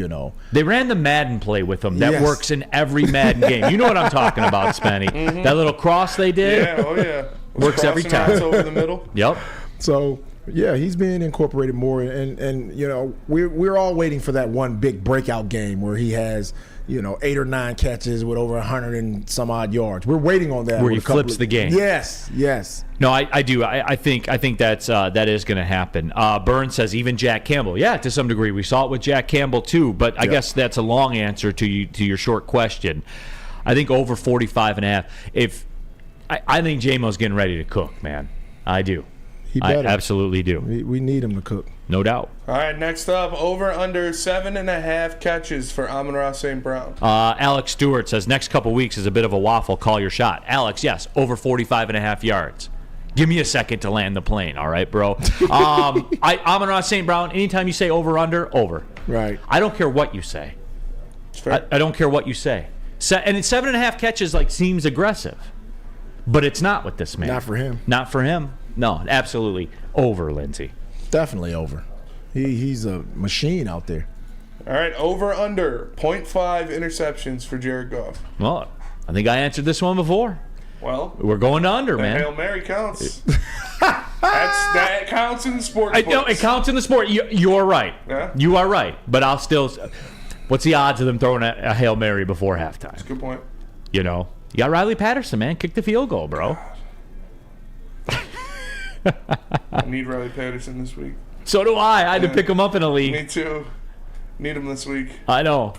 They ran the Madden play with him. That works in every Madden game. You know what I'm talking about, Spenny? Mm-hmm. That little cross they did. Yeah, oh yeah, works every time. Over the middle. Yep. So yeah, he's being incorporated more, and we're all waiting for that one big breakout game where he has 8 or 9 catches with over 100 and some odd yards. We're waiting on that. Where he flips the game. Yes. No, I do. I think that's that is going to happen. Burns says even Jack Campbell. Yeah, to some degree, we saw it with Jack Campbell too. But I guess that's a long answer to your short question. I think over 45.5. I think J-Mo's getting ready to cook, man. I do. I absolutely do. We need him to cook. No doubt. All right, next up, over under 7.5 catches for Amon-Ra St. Brown. Alex Stewart says next couple weeks is a bit of a waffle. Call your shot. Alex, yes, over 45.5 yards. Give me a second to land the plane, all right, bro? Amon-Ra St. Brown, anytime you say over, over. Right. I don't care what you say. I don't care what you say. And 7.5 catches seems aggressive, but it's not with this man. Not for him. Not for him. No, absolutely over, Lindsey. Definitely over. He's a machine out there. All right, over under 0.5 interceptions for Jared Goff. Well, I think I answered this one before. Well, we're going to under, man. Hail Mary counts. That counts in the sport. No, it counts in the sport. You're right. Yeah? You are right. But I'll still. What's the odds of them throwing a Hail Mary before halftime? That's a good point. You got Riley Patterson, man. Kick the field goal, bro. I need Riley Patterson this week. So do I. I had to pick him up in a league. Me too. Need him this week. I know.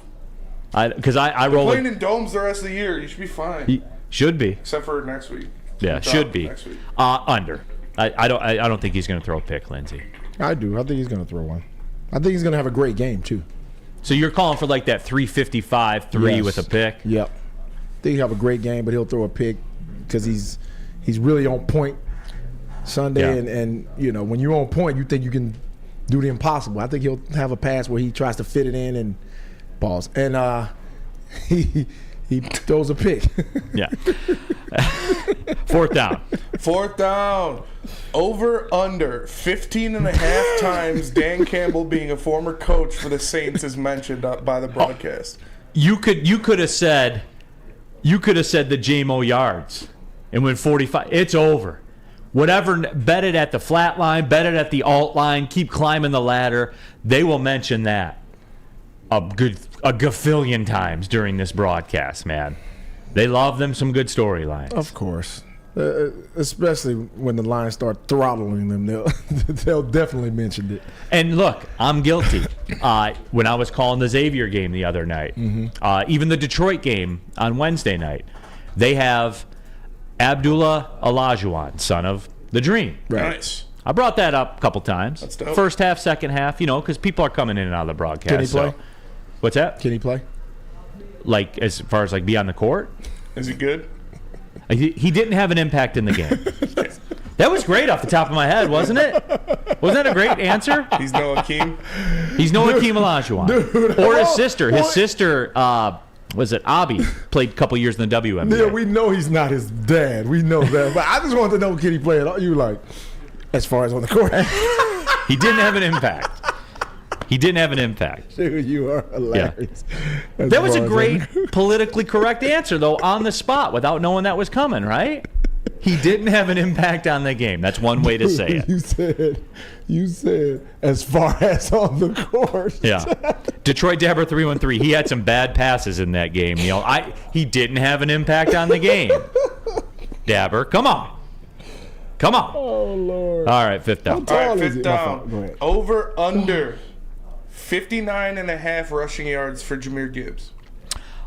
Because I roll. Playing in domes the rest of the year. You should be fine. He should be. Except for next week. Yeah, should be. Next week. Under. I don't think he's going to throw a pick, Lindsey. I do. I think he's going to throw one. I think he's going to have a great game too. So you're calling for that 355 3 with a pick? Yep. I think he'll have a great game, but he'll throw a pick because he's really on point Sunday. Yeah. And when you're on point, you think you can do the impossible. I think he'll have a pass where he tries to fit it in and balls. And he throws a pick. Yeah. Fourth down. Over under 15.5 times Dan Campbell being a former coach for the Saints is mentioned by the broadcast. You could have said the J-Mo yards and went 45. It's over. Whatever, bet it at the flat line, bet it at the alt line, keep climbing the ladder. They will mention that a gazillion times during this broadcast, man. They love them some good storylines. Of course. Especially when the Lions start throttling them, they'll definitely mention it. And look, I'm guilty. When I was calling the Xavier game the other night, even the Detroit game on Wednesday night, they have Abdullah Olajuwon, son of the Dream. Right. Nice. I brought that up a couple times. That's dope. First half, second half, because people are coming in and out of the broadcast. Can he play? So. What's that? Can he play? As far as be on the court? Is he good? He didn't have an impact in the game. That was great off the top of my head, wasn't it? Wasn't that a great answer? He's no Akeem. He's no Akeem Olajuwon. Or his sister. His sister, was it Abi, played a couple years in the WNBA. Yeah, we know he's not his dad. We know that. But I just wanted to know, can he play it? You as far as on the court? He didn't have an impact. Dude, you are hilarious. Yeah. That was a great politically correct answer, though, on the spot without knowing that was coming, right? He didn't have an impact on the game. That's one way to say it. You said as far as on the court. Yeah. Detroit Dabber 313. He had some bad passes in that game. He didn't have an impact on the game. Dabber, come on. Oh, Lord. All right, fifth down. All right, fifth down. Over under 59.5 rushing yards for Jahmyr Gibbs.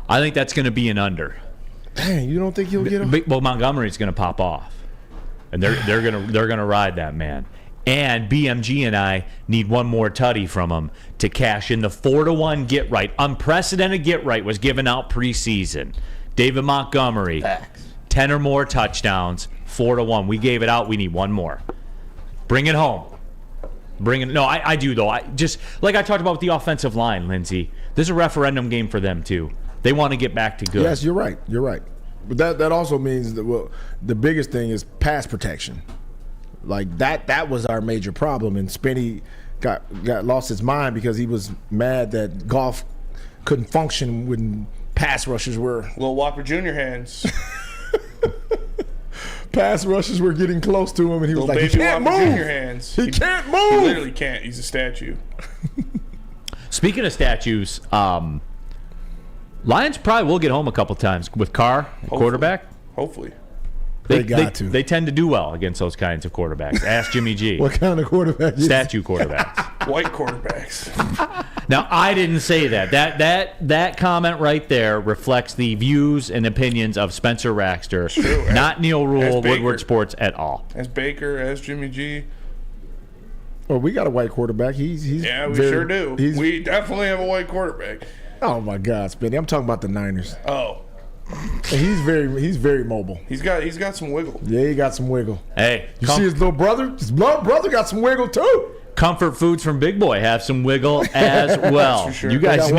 I think that's going to be an under. Dang, you don't think he'll get him? Well, Montgomery's going to pop off, and they're going to ride that man. And BMG and I need one more tutty from him to cash in the 4-1 get right. Unprecedented get right was given out preseason. David Montgomery, 10 or more touchdowns, 4-1. We gave it out. We need one more. Bring it home. No, I do though. Just like I talked about with the offensive line, Lindsey. This is a referendum game for them too. They want to get back to good. Yes, you're right. But that also means that the biggest thing is pass protection. Like that was our major problem, and Spenny got lost his mind because he was mad that Goff couldn't function when pass rushers were Little Whopper Jr. hands. Pass rushers were getting close to him, and he was like, "He can't move." Hands. He can't move. He literally can't. He's a statue. Speaking of statues, Lions probably will get home a couple times with Carr, quarterback. Hopefully. They got to. They tend to do well against those kinds of quarterbacks. Ask Jimmy G. What kind of quarterback? Statue quarterbacks. White quarterbacks. Now, I didn't say that. That comment right there reflects the views and opinions of Spencer Raxter, true, not Neal Ruhl, Woodward Sports at all. As Baker, as Jimmy G. Well, we got a white quarterback. He's yeah, we sure do. We definitely have a white quarterback. Oh my God, Spenny! I'm talking about the Niners. Oh. He's very mobile. He's got some wiggle. Yeah, he got some wiggle. Hey, you see his little brother? His little brother got some wiggle too. Comfort foods from Big Boy have some wiggle as well. For sure. You guys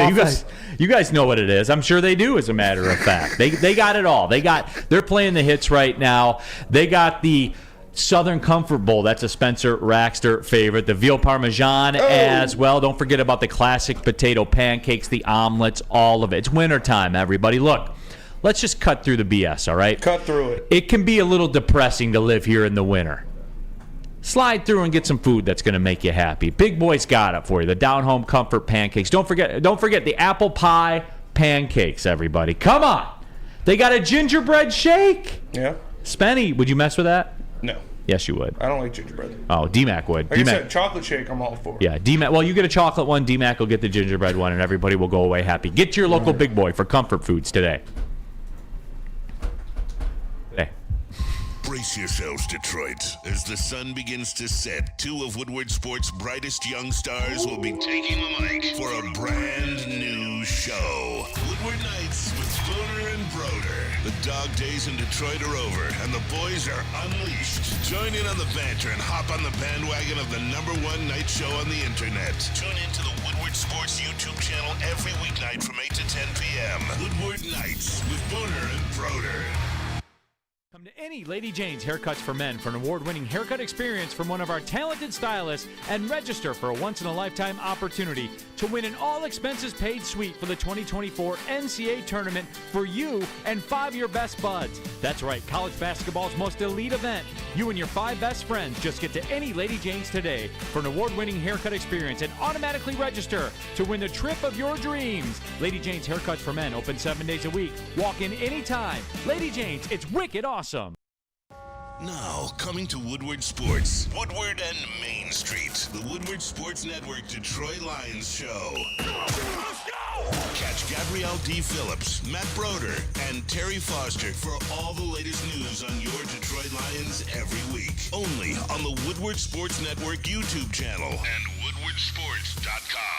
know what it is. I'm sure they do. As a matter of fact, they got it all. They're playing the hits right now. They got the Southern Comfort Bowl. That's a Spencer Raxter favorite. The veal parmesan as well. Don't forget about the classic potato pancakes, the omelets, all of it. It's wintertime, everybody. Look. Let's just cut through the BS, all right? Cut through it. It can be a little depressing to live here in the winter. Slide through and get some food that's going to make you happy. Big Boy's got it for you. The down-home comfort pancakes. Don't forget the apple pie pancakes, everybody. Come on. They got a gingerbread shake. Yeah. Spenny, would you mess with that? No. Yes, you would. I don't like gingerbread. Oh, D-Mac would. Like I said, chocolate shake I'm all for. Yeah, D-Mac. Well, you get a chocolate one, D-Mac will get the gingerbread one, and everybody will go away happy. Get to your local Big Boy for comfort foods today. Brace yourselves, Detroit. As the sun begins to set, two of Woodward Sports' brightest young stars will be taking the mic for a brand new show. Woodward Nights with Booner and Broder. The dog days in Detroit are over, and the boys are unleashed. Join in on the banter and hop on the bandwagon of the #1 night show on the internet. Tune in to the Woodward Sports YouTube channel every weeknight from 8 to 10 p.m. Woodward Nights with Booner and Broder. Come to any Lady Jane's Haircuts for Men for an award-winning haircut experience from one of our talented stylists and register for a once-in-a-lifetime opportunity to win an all-expenses-paid suite for the 2024 NCAA tournament for you and 5 of your best buds. That's right, college basketball's most elite event. You and your 5 best friends just get to any Lady Jane's today for an award-winning haircut experience and automatically register to win the trip of your dreams. Lady Jane's Haircuts for Men open 7 days a week. Walk in anytime. Lady Jane's, it's wicked awesome. Now, coming to Woodward Sports, Woodward and Main Street, the Woodward Sports Network Detroit Lions show. Let's go! Catch Gabrielle D. Phillips, Matt Broder, and Terry Foster for all the latest news on your Detroit Lions every week. Only on the Woodward Sports Network YouTube channel and woodwardsports.com.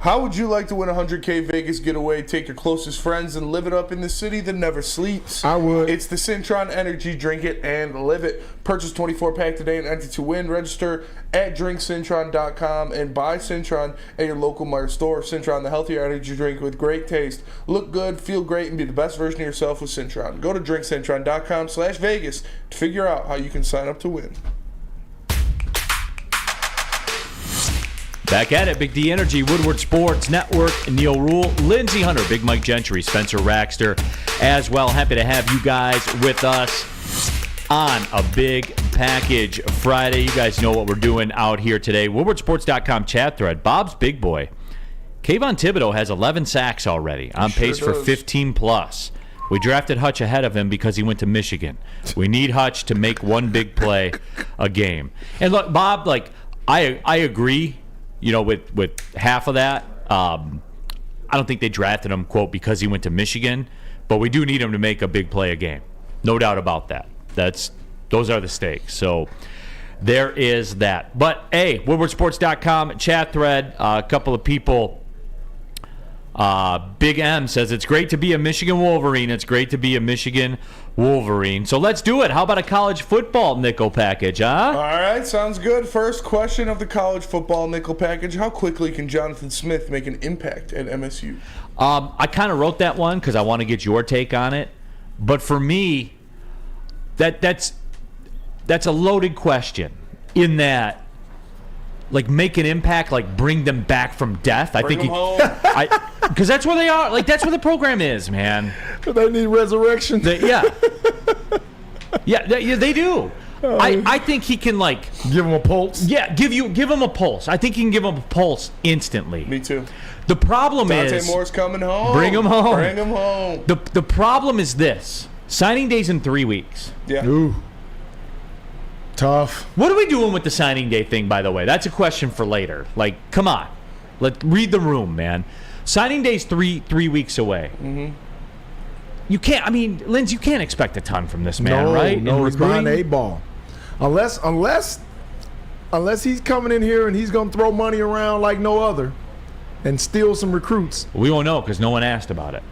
How would you like to win a $100K Vegas getaway? Take your closest friends and live it up in the city that never sleeps. I would. It's the Cintron Energy. Drink it and live it. Purchase 24-pack today and enter to win. Register at drinkcintron.com and buy Cintron at your local Meijer store. Cintron, the healthier energy drink with great taste. Look good, feel great, and be the best version of yourself with Cintron. Go to drinkcintron.com/Vegas to figure out how you can sign up to win. Back at it, Big D Energy, Woodward Sports Network, Neal Ruhl, Lindsey Hunter, Big Mike Gentry, Spencer Raxter as well. Happy to have you guys with us on a big package Friday. You guys know what we're doing out here today. WoodwardSports.com chat thread. Bob's big boy. Kayvon Thibodeau has 11 sacks already, on pace for 15 plus. We drafted Hutch ahead of him because he went to Michigan. We need Hutch to make one big play a game. And look, Bob, like I agree, with half of that. I don't think they drafted him, quote, because he went to Michigan, but we do need him to make a big play a game. No doubt about that. Those are the stakes. So there is that. But hey, WoodwardSports.com chat thread. A couple of people. Big M says it's great to be a Michigan Wolverine. It's great to be a Michigan Wolverine. So let's do it. How about a college football nickel package, huh? All right, sounds good. First question of the college football nickel package. How quickly can Jonathan Smith make an impact at MSU? I kind of wrote that one because I want to get your take on it. But for me, that's a loaded question in that, like, make an impact, like bring them back from death. I think because that's where they are. Like, that's where the program is, man. They need resurrection. Yeah, they do. I think he can, like, give him a pulse. Yeah, give him a pulse. I think he can give him a pulse instantly. Me too. The problem Dante is Moore's coming home. Bring him home. Bring him home. The problem is this: signing day's in 3 weeks. Yeah. Ooh. Tough. What are we doing with the signing day thing, by the way? That's a question for later. Like, come on. Let's read the room, man. Signing day's three weeks away. Mm-hmm. You can't, Lindsey, you can't expect a ton from this man, right? No, he's behind the 8-ball. Unless he's coming in here and he's going to throw money around like no other and steal some recruits. We won't know because no one asked about it.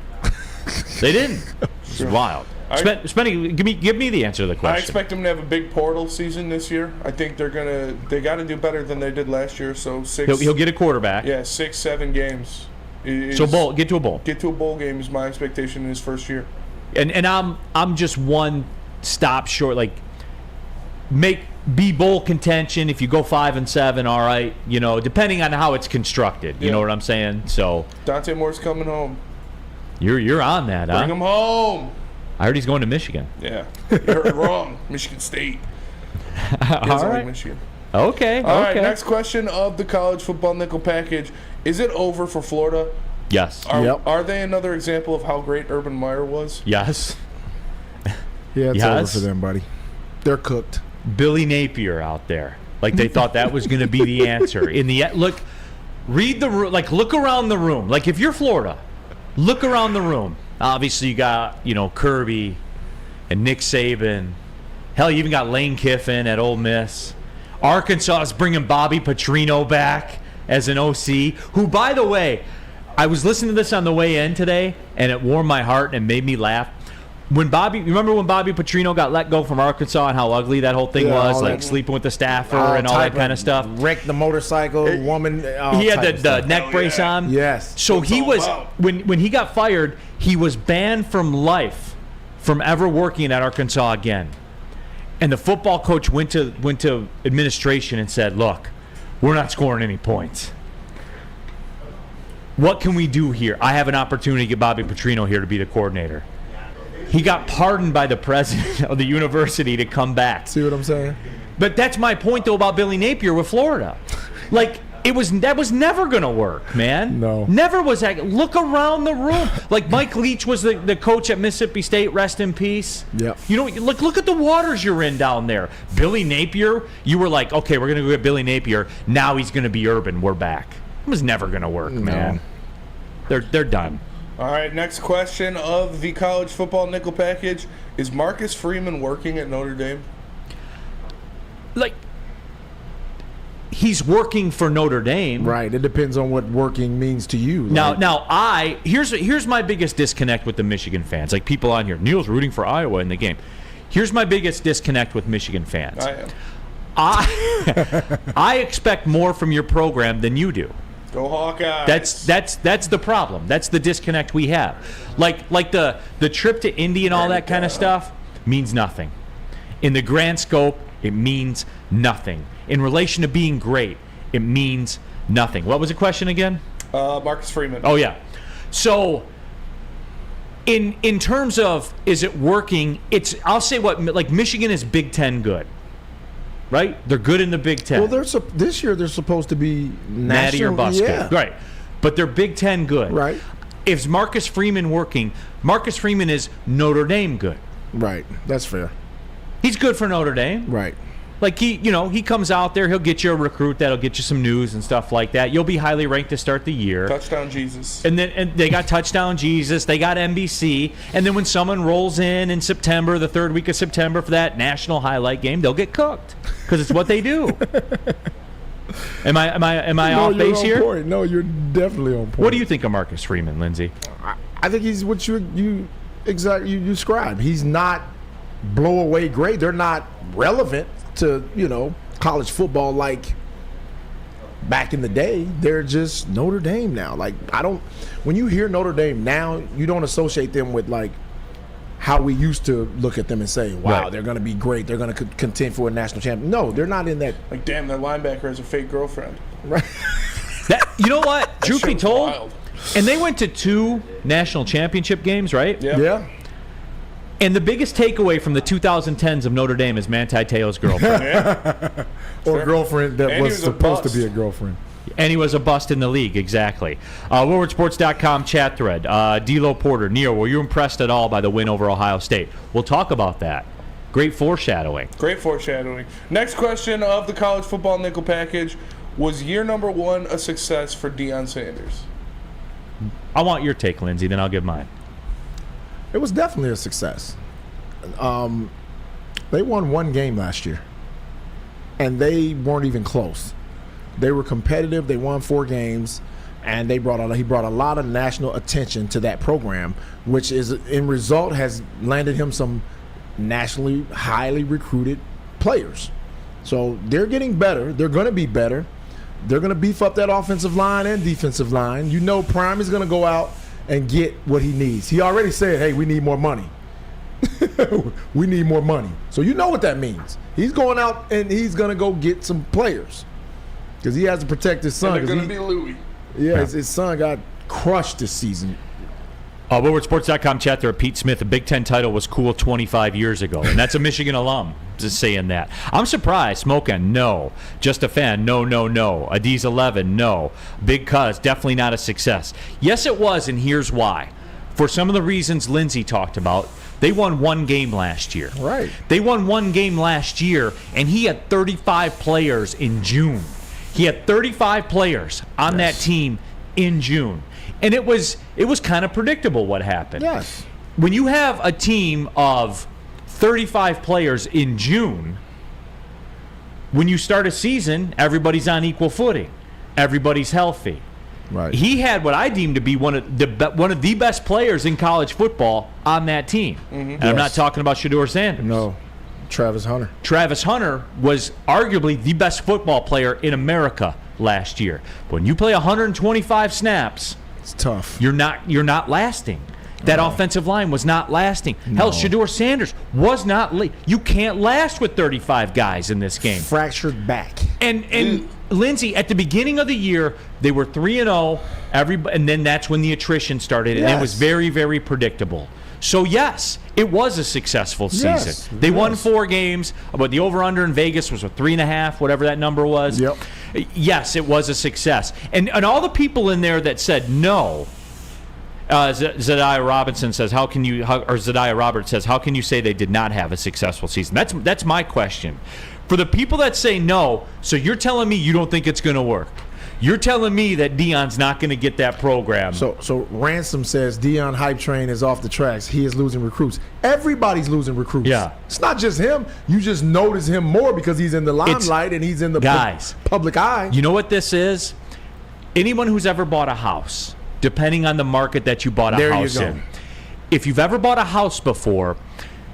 They didn't. It's wild. Spenny, give me the answer to the question. I expect them to have a big portal season this year. I think they got to do better than they did last year. So he'll get a quarterback. Yeah, 6-7 games. So get to a bowl. Get to a bowl game is my expectation in his first year. And I'm just one stop short. Like, be bowl contention. If you go 5-7, all right. Depending on how it's constructed. You know what I'm saying? So Dante Moore's coming home. You're on that, huh? Bring him home. I heard he's going to Michigan. Yeah, you heard wrong. Michigan State. All right. Michigan. Okay. All right. Next question of the college football nickel package: is it over for Florida? Yes. Are they another example of how great Urban Meyer was? Yes. Yeah, it's over for them, buddy. They're cooked. Billy Napier out there, like they thought that was going to be the answer. In the look, read the room. Like, look around the room. Like, if you're Florida, look around the room. Obviously, you got, Kirby and Nick Saban. Hell, you even got Lane Kiffin at Ole Miss. Arkansas is bringing Bobby Petrino back as an OC, who, by the way, I was listening to this on the way in today, and it warmed my heart and made me laugh. Remember when Bobby Petrino got let go from Arkansas and how ugly that whole thing was, like sleeping with the staffer and all that kind of stuff? Wrecked the motorcycle, woman. He had the neck brace on. Yes. So he was, when he got fired, he was banned from life from ever working at Arkansas again. And the football coach went to administration and said, look, we're not scoring any points. What can we do here? I have an opportunity to get Bobby Petrino here to be the coordinator. He got pardoned by the president of the university to come back. See what I'm saying? But that's my point, though, about Billy Napier with Florida. Like, that was never going to work, man. No. Never was that. Look around the room. Like, Mike Leach was the coach at Mississippi State, rest in peace. Yep. Look at the waters you're in down there. Billy Napier, you were like, okay, we're going to go get Billy Napier. Now he's going to be Urban. We're back. It was never going to work, man. They're done. All right, next question of the college football nickel package. Is Marcus Freeman working at Notre Dame? Like, he's working for Notre Dame. Right. It depends on what working means to you. Here's my biggest disconnect with the Michigan fans. Like, people on here, Neal's rooting for Iowa in the game. Here's my biggest disconnect with Michigan fans. I expect more from your program than you do. Go Hawkeyes. That's the problem. That's the disconnect we have. Like the trip to Indy and all that kind of stuff means nothing. In the grand scope, it means nothing. In relation to being great, it means Nothing. What was the question again? Marcus Freeman. Oh, yeah. So in terms of is it working, I'll say like Michigan is Big Ten good. Right? They're good in the Big Ten. Well, this year they're supposed to be natty or bust good. Right. But they're Big Ten good. Right. Is Marcus Freeman working? Marcus Freeman is Notre Dame good. Right. That's fair. He's good for Notre Dame. Right. Like he comes out there, he'll get you a recruit that'll get you some news and stuff like that. You'll be highly ranked to start the year. Touchdown Jesus. And they got Touchdown Jesus, they got NBC, and then when someone rolls in September, the third week of September for that national highlight game, they'll get cooked because it's what they do. Am I off base here? Point. No, you're definitely on point. What do you think of Marcus Freeman, Lindsey? I think he's what you described. He's not blow away great. They're not relevant to college football like back in the day. They're just Notre Dame now. Like when you hear Notre Dame now, you don't associate them with like how we used to look at them and say, wow, right, they're going to be great, they're going to contend for a national champion. No, they're not in that. Like, damn, that linebacker has a fake girlfriend. Right. You know what? Truth be told, wild. And they went to 2 national championship games, right? Yeah. And the biggest takeaway from the 2010s of Notre Dame is Manti Te'o's girlfriend. Or a girlfriend that was supposed to bust. be a girlfriend. And he was a bust in the league, exactly. WoodwardSports.com chat thread. D'Lo Porter, Neal, were you impressed at all by the win over Ohio State? We'll talk about that. Great foreshadowing. Great foreshadowing. Next question of the college football nickel package. Was year number 1 a success for Deion Sanders? I want your take, Lindsey, then I'll give mine. It was definitely a success. They won 1 game last year, and they weren't even close. They were competitive. They won 4 games, and he brought a lot of national attention to that program, which is in result has landed him some nationally highly recruited players. So they're getting better. They're going to be better. They're going to beef up that offensive line and defensive line. Prime is going to go out and get what he needs. He already said, hey, we need more money. We need more money. So you know what that means. He's going out and he's going to go get some players because he has to protect his son. And they're going to be Louis. Yeah, his son got crushed this season. WoodwardSports.com chat there. Pete Smith, a Big Ten title was cool 25 years ago. And that's a Michigan alum just saying that. I'm surprised. Smoking, no. Just a fan, no. Adiz 11, no. Big Cuz, definitely not a success. Yes, it was, and here's why. For some of the reasons Lindsey talked about, they won 1 game last year. Right. They won 1 game last year, and he had 35 players in June. He had 35 players on that team in June. And it was kind of predictable what happened. Yes. When you have a team of 35 players in June, when you start a season, everybody's on equal footing. Everybody's healthy. Right. He had what I deem to be one of the best players in college football on that team. Mm-hmm. And I'm not talking about Shedeur Sanders. No. Travis Hunter. Travis Hunter was arguably the best football player in America last year. When you play 125 snaps, it's tough. You're not lasting. That offensive line was not lasting. No. Hell, Shedeur Sanders was not. You can't last with 35 guys in this game. Fractured back. And Lindsey, at the beginning of the year, they were 3-0. And then that's when the attrition started, and it was very, very predictable. So yes, it was a successful season. Yes, they won 4 games, but the over/under in Vegas was 3.5, whatever that number was. Yep. Yes, it was a success. And all the people in there that said no. Zediah Roberts says, how can you say they did not have a successful season? That's my question. For the people that say no, so you're telling me you don't think it's going to work. You're telling me that Deion's not going to get that program. So Ransom says Deion hype train is off the tracks. He is losing recruits. Everybody's losing recruits. Yeah. It's not just him. You just notice him more because he's in the limelight and he's in the public eye. You know what this is? Anyone who's ever bought a house, depending on the market that you bought a house in. If you've ever bought a house before,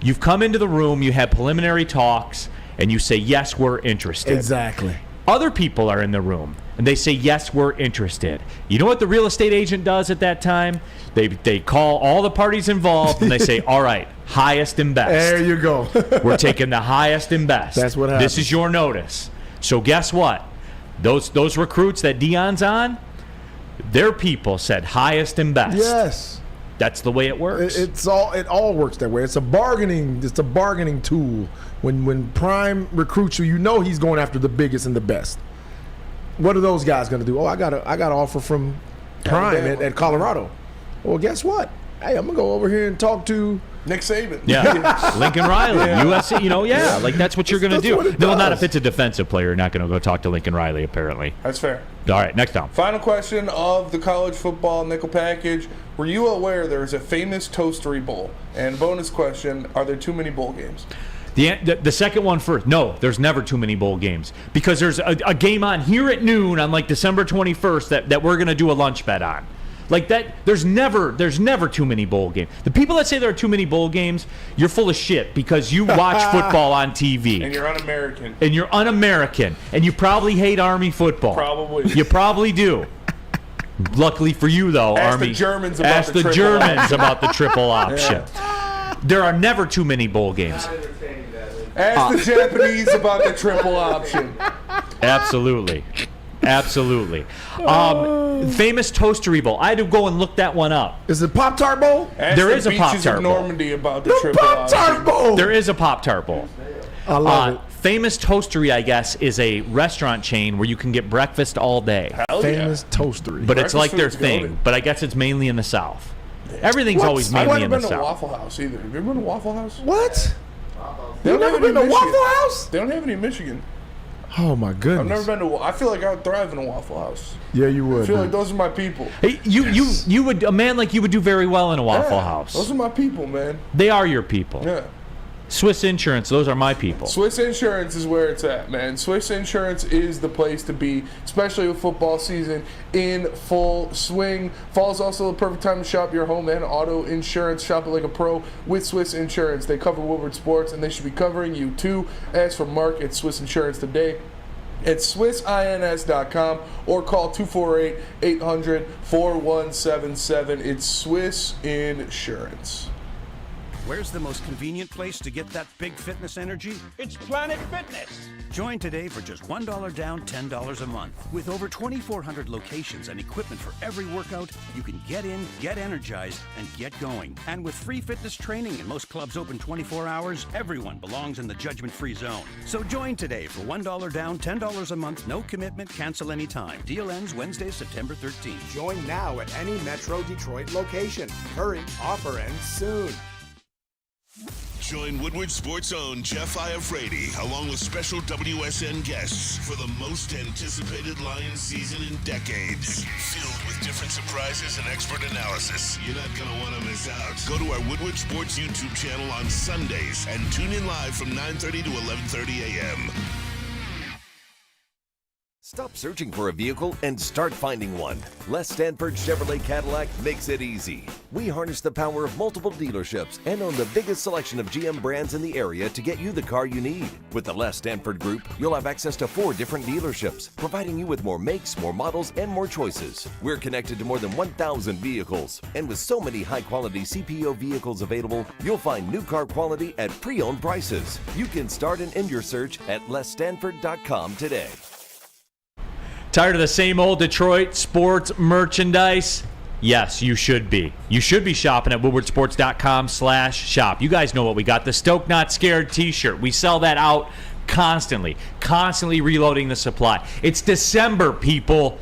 you've come into the room, you had preliminary talks, and you say, yes, we're interested. Exactly. Other people are in the room, and they say, yes, we're interested. You know what the real estate agent does at that time? They call all the parties involved, and they say, all right, highest and best. There you go. We're taking the highest and best. That's what happens. This is your notice. So guess what? Those recruits that Deion's on, their people said highest and best. Yes. That's the way it works. It all works that way. It's a bargaining tool. When Prime recruits you, you know he's going after the biggest and the best. What are those guys going to do? Oh, I got an offer from Prime at Colorado. Well, guess what? Hey, I'm gonna go over here and talk to Nick Saban. Yeah, Lincoln Riley, USC. Like that's what you're gonna do. No, not if it's a defensive player. You're not gonna go talk to Lincoln Riley. Apparently, that's fair. All right, next down. Final question of the college football nickel package: were you aware there is a famous Toastery Bowl? And bonus question: are there too many bowl games? The second one first. No, there's never too many bowl games because there's a game on here at noon on like December 21st that we're gonna do a lunch bet on. Like that, there's never too many bowl games. The people that say there are too many bowl games, you're full of shit because you watch football on TV. And you're un-American. And you're un-American. And you probably hate Army football. Probably. You probably do. Luckily for you, though, Ask Army. The Germans about ask the Germans about the triple option. Yeah. There are never too many bowl games. Ask the Japanese about the triple option. Absolutely. Absolutely. Famous Toastery Bowl. I had to go and look that one up. Is it Pop-Tart Bowl? There is a Pop-Tart Bowl. Normandy about the triple Pop-Tart Bowl. There is a Pop-Tart Bowl. I love it. Famous Toastery, I guess, is a restaurant chain where you can get breakfast all day. Famous Toastery. But it's like their food's thing. golden. But I guess it's mainly in the South. Everything's always mainly in the I've never been to South. Waffle House either. Have you ever been to Waffle House? What? They You've don't never have been any to in Waffle Michigan. House? They don't have any in Michigan. Oh my goodness. I've never been to. I feel like I would thrive in a Waffle House. Yeah, you would. I feel like those are my people. Hey, you would, a man like you would do very well in a Waffle House. Those are my people, man. They are your people. Yeah. Swiss Insurance, those are my people. Swiss Insurance is where it's at, man. Swiss Insurance is the place to be, especially with football season in full swing. Fall is also the perfect time to shop your home and auto insurance. Shop it like a pro with Swiss Insurance. They cover Woodward sports, and they should be covering you too. Ask for Mark at Swiss Insurance today at SwissINS.com or call 248-800-4177. It's Swiss Insurance. Where's the most convenient place to get that big fitness energy? It's Planet Fitness. Join today for just $1 down, $10 a month. With over 2,400 locations and equipment for every workout, you can get in, get energized, and get going. And with free fitness training and most clubs open 24 hours, everyone belongs in the judgment-free zone. So join today for $1 down, $10 a month, no commitment, cancel anytime. Deal ends Wednesday, September 13th. Join now at any Metro Detroit location. Hurry, offer ends soon. Join Woodward Sports' own Jeff Iafrate, along with special WSN guests for the most anticipated Lions season in decades. Filled with different surprises and expert analysis. You're not going to want to miss out. Go to our Woodward Sports YouTube channel on Sundays and tune in live from 9:30 to 11:30 a.m. Stop searching for a vehicle and start finding one. Les Stanford Chevrolet Cadillac makes it easy. We harness the power of multiple dealerships and own the biggest selection of GM brands in the area to get you the car you need. With the Les Stanford Group, you'll have access to 4 different dealerships, providing you with more makes, more models, and more choices. We're connected to more than 1,000 vehicles. And with so many high-quality CPO vehicles available, you'll find new car quality at pre-owned prices. You can start and end your search at lesstanford.com today. Tired of the same old Detroit sports merchandise? Yes, you should be. You should be shopping at woodwardsports.com/shop. You guys know what we got. The Stoke Not Scared t-shirt. We sell that out constantly reloading the supply. It's December, people.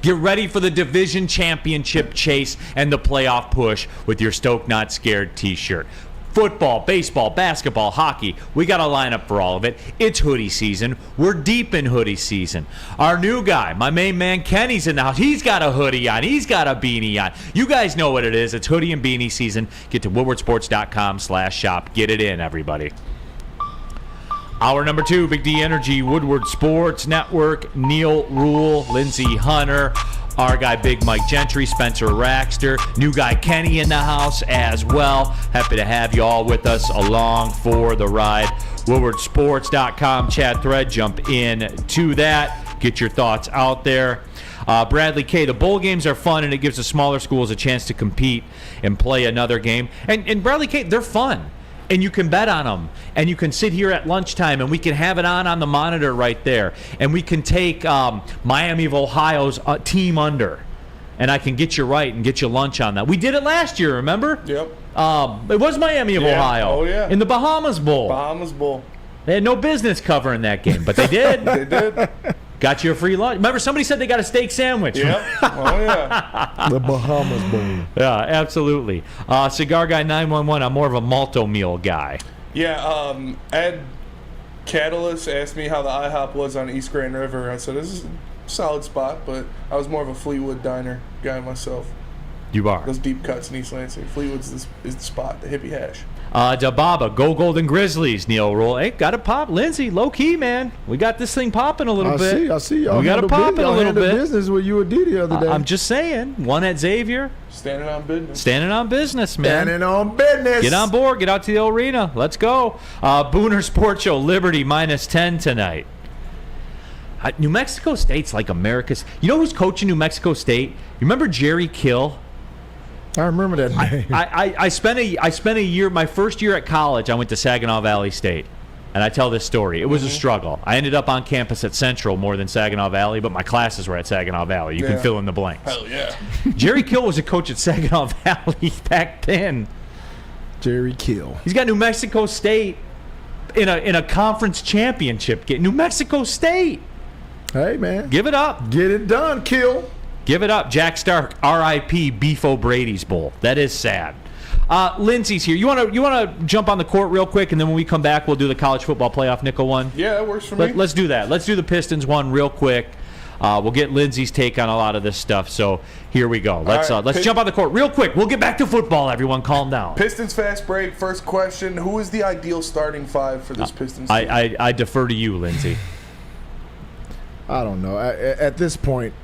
Get ready for the division championship chase and the playoff push with your Stoke Not Scared t-shirt. Football, baseball, basketball, hockey. We got a lineup for all of it. It's hoodie season. We're deep in hoodie season. Our new guy, my main man Kenny's in the house. He's got a hoodie on. He's got a beanie on. You guys know what it is. It's hoodie and beanie season. Get to woodwardsports.com/shop. Get it in, everybody. Hour number 2, Big D Energy, Woodward Sports Network, Neal, Ruhl, Lindsey, Hunter, our guy Big Mike Gentry, Spencer Raxter, new guy Kenny in the house as well. Happy to have you all with us along for the ride. WoodwardSports.com chat thread, jump in to that. Get your thoughts out there. Bradley K., the bowl games are fun, and it gives the smaller schools a chance to compete and play another game. And Bradley K., they're fun. and you can bet on them, and you can sit here at lunchtime, and we can have it on the monitor right there, and we can take Miami of Ohio's team under, and I can get you right and get you lunch on that. We did it last year, remember? Yep. It was Miami of Ohio. Oh, yeah. In the Bahamas Bowl. Bahamas Bowl. They had no business covering that game, but they did. They did. Got you a free lunch. Remember, somebody said they got a steak sandwich. Yep. Oh, yeah. The Bahamas Bowl. Yeah, absolutely. Cigar Guy 911, I'm more of a malto meal guy. Yeah, Ed Catalyst asked me how the IHOP was on East Grand River. I said, this is a solid spot, but I was more of a Fleetwood diner guy myself. You are. Those deep cuts in East Lansing. Fleetwood's is the spot, the hippie hash. Dababa, go Golden Grizzlies, Neal Ruhl. Hey, got to pop. Lindsey, low key, man. We got this thing popping a little bit. I see. Y'all we got to pop it a little bit. Business with you and D the other day. I'm just saying. One at Xavier. Standing on business. Standing on business, man. Standing on business. Get on board. Get out to the arena. Let's go. Booner Sports Show, Liberty -10 tonight. New Mexico State's like America's. You know who's coaching New Mexico State? You remember Jerry Kill? I remember that name. I spent a year, my first year at college, I went to Saginaw Valley State. And I tell this story. It was a struggle. I ended up on campus at Central more than Saginaw Valley, but my classes were at Saginaw Valley. You can fill in the blanks. Hell yeah. Jerry Kill was a coach at Saginaw Valley back then. Jerry Kill. He's got New Mexico State in a conference championship game. New Mexico State. Hey, man. Give it up. Get it done, Kill. Give it up. Jack Stark, R.I.P. Beef O'Brady's Bowl. That is sad. Lindsey's here. You want to jump on the court real quick, and then when we come back, we'll do the college football playoff nickel one? Yeah, that works for me. Let's do that. Let's do the Pistons one real quick. We'll get Lindsey's take on a lot of this stuff. So here we go. Let's jump on the court real quick. We'll get back to football, everyone. Calm down. Pistons fast break. First question. Who is the ideal starting five for this Pistons team? I defer to you, Lindsey. I don't know. At this point,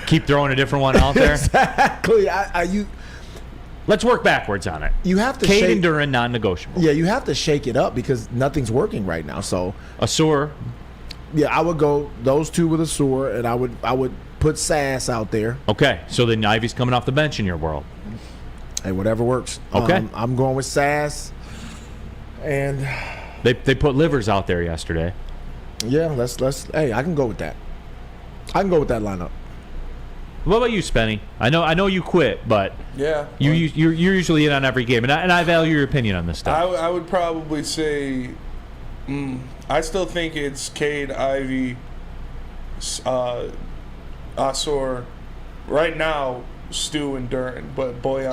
keep throwing a different one out there. Exactly. Let's work backwards on it. You have to Caden Duran, non-negotiable. Yeah, you have to shake it up because nothing's working right now. So Asur. Yeah, I would go those two with Asur, and I would put Sass out there. Okay, so then Ivy's coming off the bench in your world. Hey, whatever works. Okay, I'm going with Sass, and they put Livers out there yesterday. Yeah, let's. Hey, I can go with that. I can go with that lineup. What about you, Spenny? I know you quit, but yeah, you're usually in on every game, and I value your opinion on this stuff. I would probably say, I still think it's Cade, Ivy, Asor. Right now, Stu and Duran, but Boyan.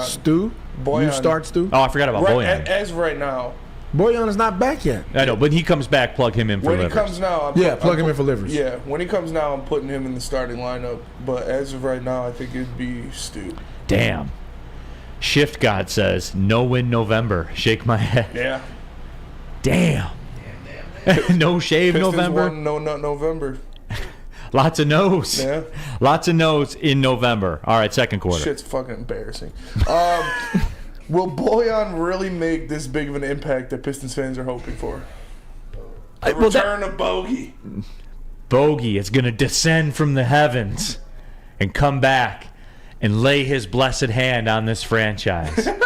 You start Stu? Oh, I forgot about Boyan. As right now. Boyan is not back yet. I know, but he comes back, plug him in for Livers. When he comes now, plug him in for Livers. Yeah, when he comes now, I'm putting him in the starting lineup. But as of right now, I think it'd be Stu. Damn. Shift God says, no win November. Shake my head. Yeah. Damn. No shave Pistons November. Won no nut November. Lots of no's. Yeah. Lots of no's in November. All right, second quarter. Shit's fucking embarrassing. Will Boyan really make this big of an impact that Pistons fans are hoping for? The return of Bogey. Bogey is going to descend from the heavens and come back and lay his blessed hand on this franchise. Not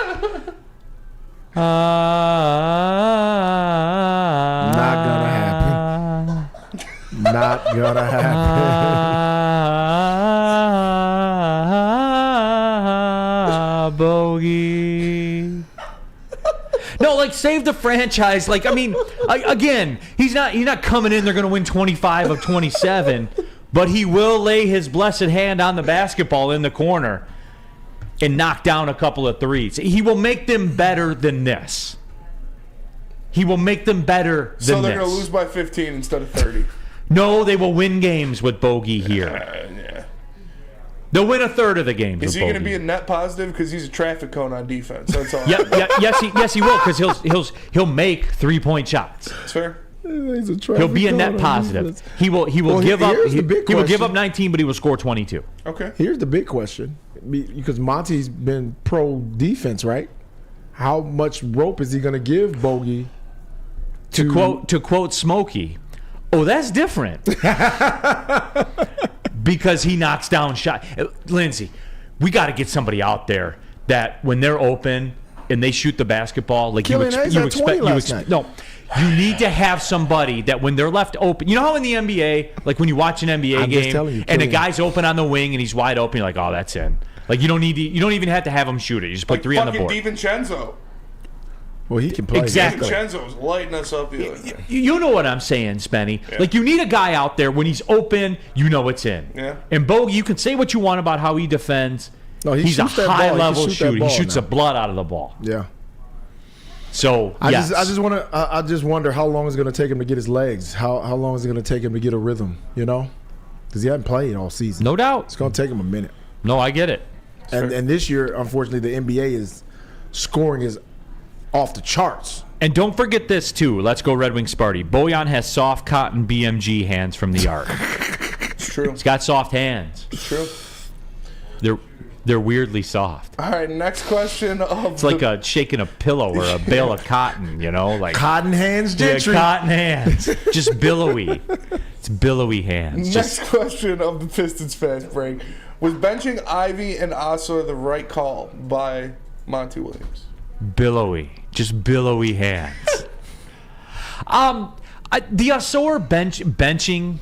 gonna happen. Not gonna happen. Bogey. No, like save the franchise. Like, I mean, again, he's not coming in. They're going to win 25 of 27, but he will lay his blessed hand on the basketball in the corner and knock down a couple of threes. He will make them better than this. He will make them better than this. So they're going to lose by 15 instead of 30. No, they will win games with Bogey here. Yeah. They'll win a third of the games. Is he going to be a net positive because he's a traffic cone on defense? That's all. Yes, he will because he'll make 3-point shots. That's fair. He'll be a net positive. He will give up. He will give up 19, but he will score 22. Okay. Here's the big question, because Monty's been pro defense, right? How much rope is he going to give Bogey? To quote Smokey, oh, that's different. Because he knocks down shots. Lindsey, we got to get somebody out there that when they're open, and they shoot the basketball, like Killian Hayes had 20 last night. No, you need to have somebody that when they're left open, you know how in the NBA, like when you watch an NBA game and the guy's open on the wing and he's wide open, you're like, oh, that's in. Like you don't even have to have him shoot it. You just put 3 on the board. DiVincenzo. Well, he can play. Exactly. DiVincenzo was lighting us up the other day. You know what I'm saying, Spenny. Yeah. Like, you need a guy out there, when he's open, you know it's in. Yeah. And Bogey, you can say what you want about how he defends. No, he's a high-level shooter. He shoots the blood out of the ball. Yeah. So, I just wonder how long it's going to take him to get his legs. How long is it going to take him to get a rhythm, you know? Because he hasn't played all season. No doubt. It's going to take him a minute. No, I get it. And this year, unfortunately, the NBA is scoring is off the charts. And don't forget this, too. Let's go Red Wing Sparty. Bojan has soft cotton BMG hands from the arc. It's true. He's got soft hands. It's true. They're weirdly soft. All right, next question. It's like shaking a pillow or a bale of cotton, you know? Like cotton hands, Gentry. Yeah, cotton hands. Just billowy. It's billowy hands. Next question of the Pistons fast break. Was benching Ivy and Osor the right call by Monty Williams? Billowy. Just billowy hands. The Osor benching,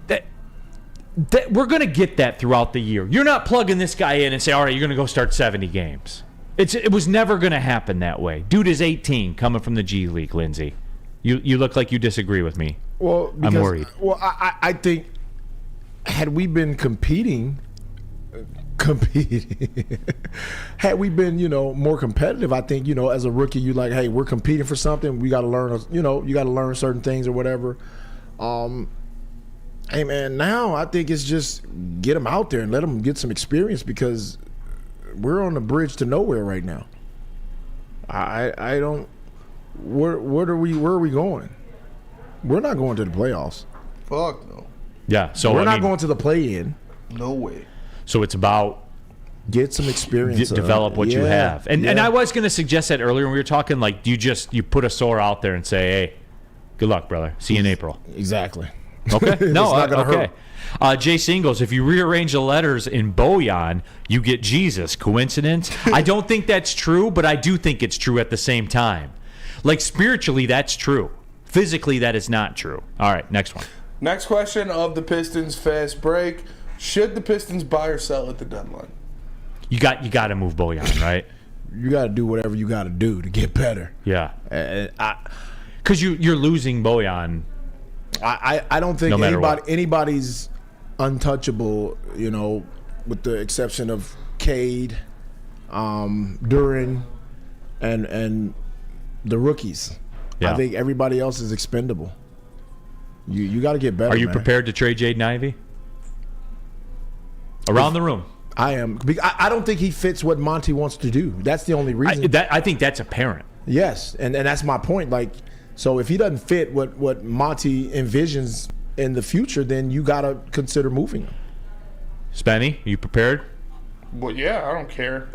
that we're going to get that throughout the year. You're not plugging this guy in and say, all right, you're going to go start 70 games. It was never going to happen that way. Dude is 18 coming from the G League, Lindsey. You look like you disagree with me. Well, because, I'm worried. Well, I think had we been competing, had we been, more competitive, I think, as a rookie, you like, hey, we're competing for something. We got to learn, you got to learn certain things or whatever. Hey, man, now I think it's just get them out there and let them get some experience because we're on the bridge to nowhere right now. I don't. Where are we going? We're not going to the playoffs. Fuck no. Yeah, so we're not going to the play-in. No way. So it's about get some experience, develop what you have. And I was going to suggest that earlier when we were talking. Like, you put Osor out there and say, hey, good luck, brother. See you in April. Exactly. Okay. No, not gonna okay. Jay Singles, if you rearrange the letters in Bojan, you get Jesus. Coincidence? I don't think that's true, but I do think it's true at the same time. Like, spiritually, that's true. Physically, that is not true. All right, next one. Next question of the Pistons fast break. Should the Pistons buy or sell at the deadline? You got to move Bojan, right? You got to do whatever you got to do to get better. Yeah. Because you're losing Bojan. I don't think anybody's untouchable, with the exception of Cade, Duran, and the rookies. Yeah. I think everybody else is expendable. You got to get better. Are you prepared to trade Jaden Ivey? Around the room. I am. I don't think he fits what Monty wants to do. That's the only reason. I think that's apparent. Yes, and that's my point. Like, so if he doesn't fit what Monty envisions in the future, then you got to consider moving him. Spenny, are you prepared? Well, yeah, I don't care.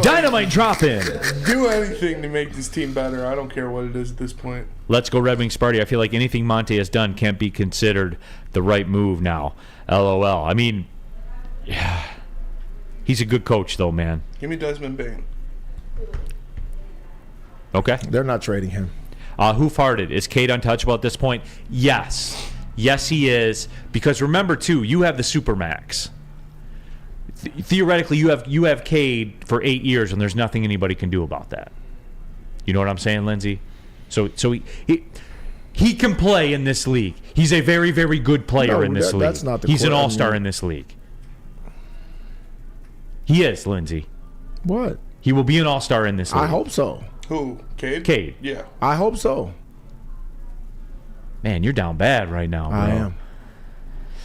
Dynamite drop in. Do anything to make this team better. I don't care what it is at this point. Let's go Red Wing Sparty. I feel like anything Monty has done can't be considered the right move now. LOL. I mean, yeah. He's a good coach, though, man. Give me Desmond Bain. Okay. They're not trading him. Who farted? Is Cade untouchable at this point? Yes. Yes, he is. Because remember, too, you have the Supermax. Theoretically, you have Cade for 8 years, and there's nothing anybody can do about that. You know what I'm saying, Lindsey? So he can play in this league. He's a very, very good player in this league. That's not the He's an all-star in this league. He is, Lindsey. What? He will be an all-star in this league. I hope so. Who? Cade? Cade. Yeah. I hope so. Man, you're down bad right now, bro. I am.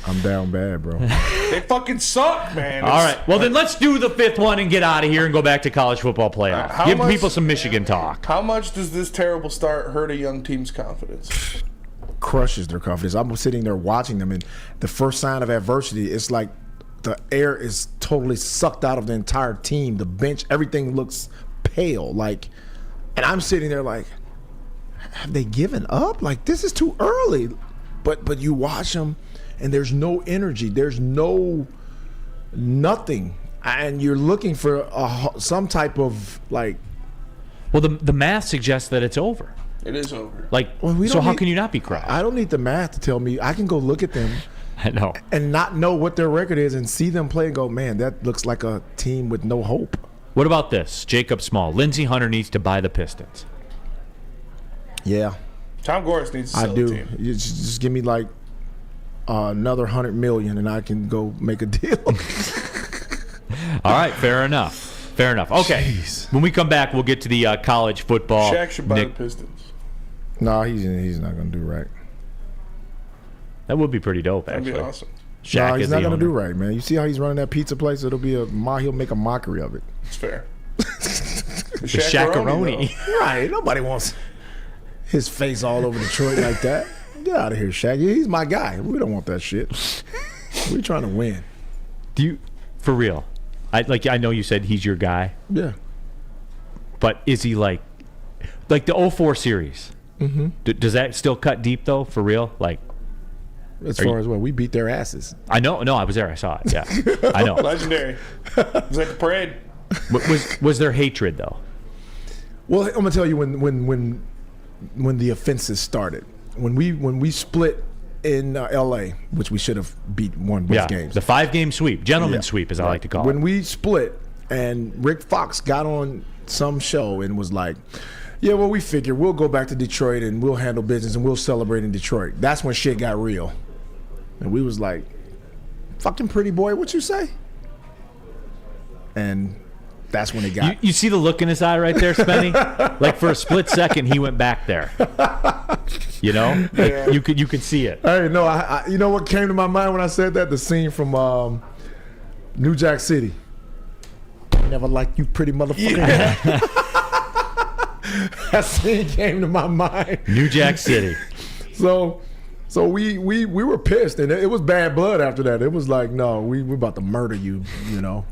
I'm down bad, bro. They fucking suck, man. All right. Well, then let's do the fifth one and get out of here and go back to college football playoff. Give people some Michigan talk. How much does this terrible start hurt a young team's confidence? Crushes their confidence. I'm sitting there watching them, and the first sign of adversity, it's like the air is totally sucked out of the entire team. The bench, everything looks pale. And I'm sitting there like, have they given up? Like, this is too early. But you watch them, and there's no energy. There's nothing. and you're looking for some type of like. Well, the math suggests that it's over. It is over. Like, so how can you not be crushed? I don't need the math to tell me. I can go look at them. I know. And not know what their record is and see them play and go, man, that looks like a team with no hope. What about this? Jacob Small. Lindsey Hunter needs to buy the Pistons. Yeah. Tom Gores needs to sell the team. You just give me like another $100 million and I can go make a deal. All right, fair enough. Fair enough. Okay. Jeez. When we come back, we'll get to the college football. Shaq should buy the Pistons. No, he's not going to do right. That would be pretty dope, actually. That'd be awesome. Shaq no, he's is not the going to owner. do right, man. You see how he's running that pizza place? He'll make a mockery of it. It's fair. The Shaq-a-roni. Right. Nobody wants his face all over Detroit like that. Get out of here, Shaq. He's my guy. We don't want that shit. We're trying to win. Do you, for real? I know you said he's your guy. Yeah. But is he like the 04 series? Mm-hmm. Does that still cut deep though? For real? Like, as far as what we beat their asses. I know. No, I was there. I saw it. Yeah, I know. Legendary. It was at the parade. Was there hatred though? Well, I'm gonna tell you when the offenses started. When we split in L.A., which we should have won both games. The 5-game sweep, gentleman's sweep, as I like to call it. When we split, and Rick Fox got on some show and was like, "Yeah, well, we figure we'll go back to Detroit and we'll handle business and we'll celebrate in Detroit." That's when shit got real, and we was like, "Fucking pretty boy, what you say?" And that's when it got. You see the look in his eye right there, Spenny? Like for a split second, he went back there. You know, like you could see it. Hey, no, I you know what came to my mind when I said that? The scene from New Jack City. Never liked you, pretty motherfucker. Yeah. That scene came to my mind. New Jack City. So we were pissed, and it was bad blood after that. It was like, no, we're about to murder you, you know.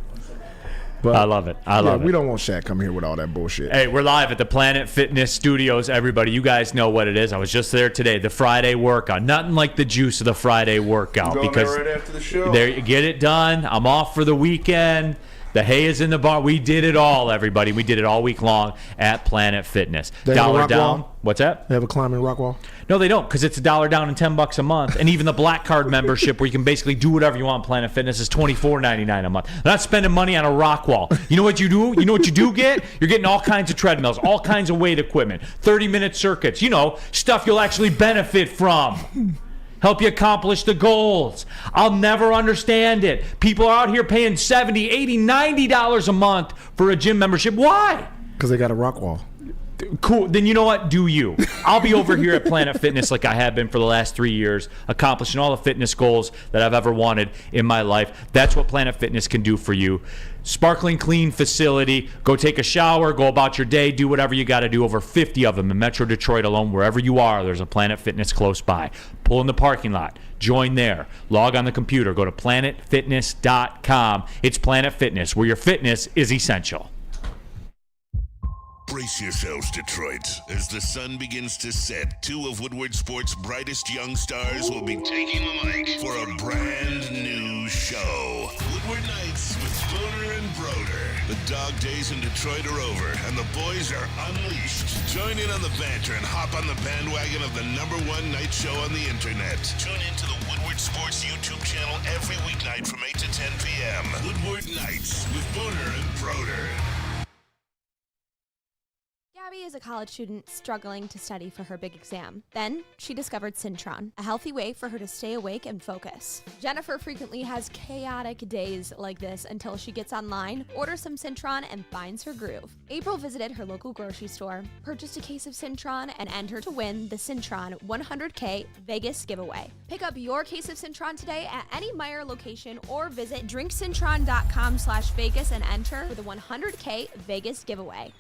But I love it. I love it. We don't want Shaq come here with all that bullshit. Hey, we're live at the Planet Fitness Studios, everybody. You guys know what it is. I was just there today. The Friday workout. Nothing like the juice of the Friday workout. Going because there right after the show. There, get it done. I'm off for the weekend. The hay is in the barn. We did it all, everybody. We did it all week long at Planet Fitness. $1 down. Wall? What's that? They have a climbing rock wall? No, they don't, because it's $1 down and $10 a month. And even the Black Card membership, where you can basically do whatever you want, Planet Fitness, is $24.99 a month. They're not spending money on a rock wall. You know what you do? You know what you do get? You're getting all kinds of treadmills, all kinds of weight equipment, 30-minute circuits. You know, stuff you'll actually benefit from. Help you accomplish the goals. I'll never understand it. People are out here paying $70, $80, $90 a month for a gym membership. Why? Because they got a rock wall. Cool. Then you know what? Do you. I'll be over here at Planet Fitness like I have been for the last 3 years, accomplishing all the fitness goals that I've ever wanted in my life. That's what Planet Fitness can do for you. Sparkling clean facility. Go take a shower, go about your day, do whatever you got to do. Over 50 of them in Metro Detroit alone. Wherever you are, there's a Planet Fitness close by. Pull in the parking lot. Join there. Log on the computer. Go to planetfitness.com. It's Planet Fitness, where your fitness is essential. Brace yourselves, Detroit. As the sun begins to set, two of Woodward Sports' brightest young stars will be taking the mic for a brand new show. Woodward Nights with Boner and Broder. The dog days in Detroit are over, and the boys are unleashed. Join in on the banter and hop on the bandwagon of the #1 night show on the internet. Tune into the Woodward Sports YouTube channel every weeknight from 8 to 10 p.m. Woodward Nights with Boner and Broder. Gabby is a college student struggling to study for her big exam. Then she discovered Syntron, a healthy way for her to stay awake and focus. Jennifer frequently has chaotic days like this until she gets online, orders some Syntron, and finds her groove. April visited her local grocery store, purchased a case of Syntron, and entered to win the Syntron 100K Vegas giveaway. Pick up your case of Syntron today at any Meijer location or visit drinksyntron.com/Vegas and enter for the 100K Vegas giveaway.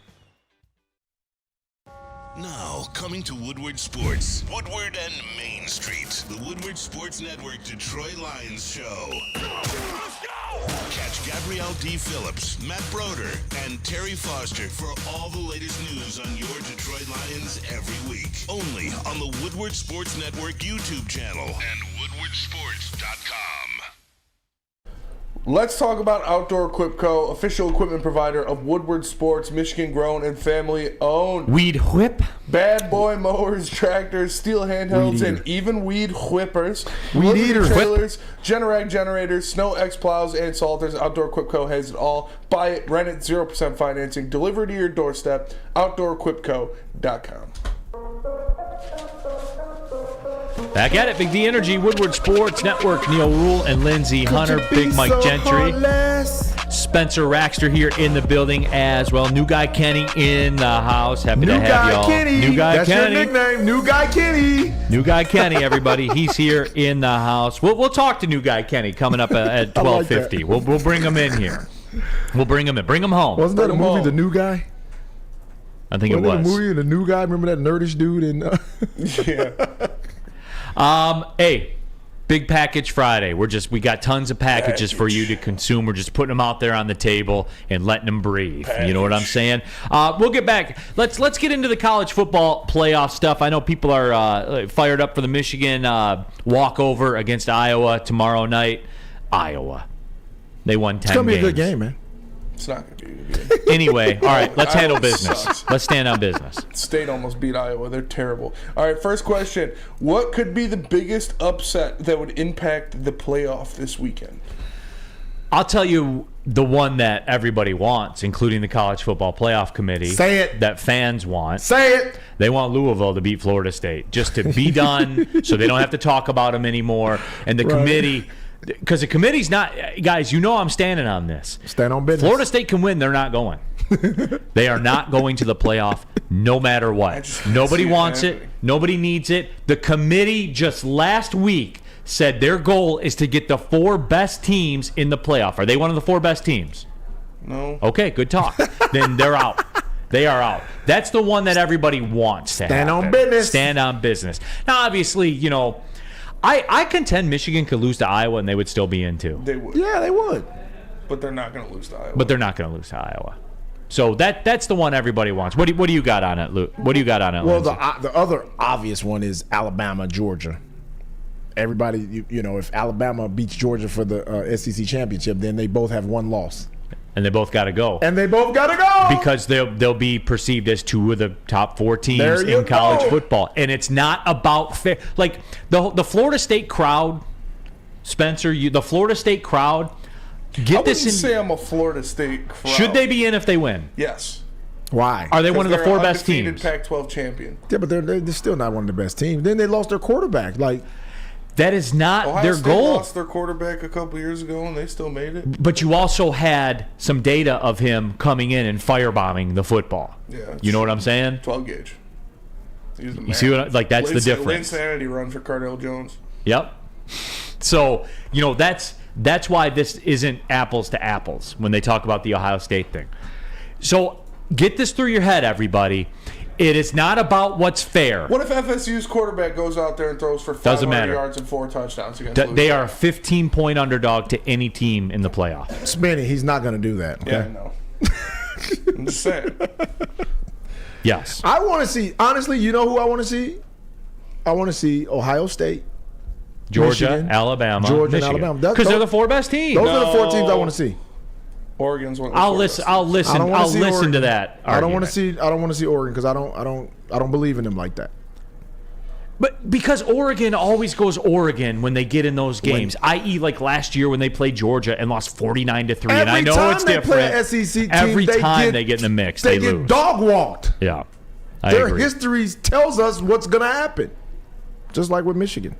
Now, coming to Woodward Sports, Woodward and Main Street, the Woodward Sports Network Detroit Lions show. Let's go! Catch Gabrielle D. Phillips, Matt Broder, and Terry Foster for all the latest news on your Detroit Lions every week. Only on the Woodward Sports Network YouTube channel and woodwardsports.com. Let's talk about Outdoor Equip Co., official equipment provider of Woodward Sports, Michigan grown and family owned. Weed whip. Bad boy mowers, tractors, steel handhelds, and even weed whippers. Weed eaters. Trailers, Generac generators, Snow X plows, and salters. Outdoor Equip Co. has it all. Buy it, rent it, 0% financing, delivered to your doorstep. OutdoorEquipCo.com. Back at it, Big D Energy, Woodward Sports Network, Neal Ruhl and Lindsey Hunter, Big Mike Gentry. Spencer Raxter here in the building as well. New guy Kenny in the house. Happy to have y'all. New guy That's Kenny. your nickname, New Guy Kenny. New guy Kenny, everybody. He's here in the house. We'll talk to new guy Kenny coming up at 12:50. We'll bring him in here. We'll bring him in. Bring him home. Wasn't that a movie, The New Guy? I think it was. Wasn't that a movie, The New Guy? Remember that nerdish dude? Hey, Big Package Friday. We got tons of packages for you to consume. We're just putting them out there on the table and letting them breathe. You know what I'm saying? We'll get back. Let's get into the college football playoff stuff. I know people are fired up for the Michigan walkover against Iowa tomorrow night. Iowa. They won 10 games. It's going to be a good game, man. It's not going to be a good game. Anyway, all right, let's handle business. Sucks. Let's stand on business. State almost beat Iowa. They're terrible. All right, first question. What could be the biggest upset that would impact the playoff this weekend? I'll tell you the one that everybody wants, including the College Football Playoff Committee. Say it. That fans want. Say it. They want Louisville to beat Florida State, just to be done so they don't have to talk about them anymore. And the committee... Because the committee's not, guys, you know I'm standing on this. Stand on business. Florida State can win. They're not going. They are not going to the playoff no matter what. Nobody wants it. Nobody needs it. The committee just last week said their goal is to get the 4 best teams in the playoff. Are they one of the 4 best teams? No. Okay, good talk. Then they're out. They are out. That's the one that everybody wants to Stand happen. on business. Stand on business. Now, obviously, you know, I contend Michigan could lose to Iowa and they would still be in too. They would. Yeah, they would. But they're not going to lose to Iowa. But they're not going to lose to Iowa. So that's the one everybody wants. What do you got on it, Luke? What do you got on it? Well, Lindsey? the other obvious one is Alabama, Georgia. Everybody, you know, if Alabama beats Georgia for the SEC championship, then they both have 1 loss. And they both got to go. And they both got to go. Because they'll be perceived as 2 of the top 4 teams in college football. And it's not about fair. Like, the Florida State crowd, Spencer, the Florida State crowd, I wouldn't say I'm a Florida State crowd. Should they be in if they win? Yes. Why? Are they one of the 4 best teams? Pac-12 champion. Yeah, but they're still not one of the best teams. Then they lost their quarterback. Like, that is not Ohio their State goal. Lost their quarterback a couple years ago, and they still made it. But you also had some data of him coming in and firebombing the football. Yeah, you know what I'm saying? 12 gauge. You see what that's the difference. Insanity run for Cardell Jones. Yep. So you know that's why this isn't apples to apples when they talk about the Ohio State thing. So get this through your head, everybody. It is not about what's fair. What if FSU's quarterback goes out there and throws for 500 yards and 4 touchdowns against Louisville? They are a 15-point underdog to any team in the playoff. Smitty, he's not going to do that. Okay? Yeah, I know. I'm just saying. Yes. I want to see, honestly, you know who I want to see? I want to see Ohio State, Georgia, Michigan, Alabama, Georgia, Michigan. and Alabama. Because they're the 4 best teams. Those are the 4 teams I want to see. Oregon's one of the I'll 4 listen. best I'll teams. listen. I'll listen to that. I don't want to see. I don't want to see Oregon because I don't believe in them like that. But because Oregon always goes Oregon when they get in those games, i.e., like last year when they played Georgia and lost 49-3, and I know it's different. Play an SEC team, every time they get in the mix, they lose. Get dog walked. Yeah, Their agree. history tells us what's going to happen, just like with Michigan.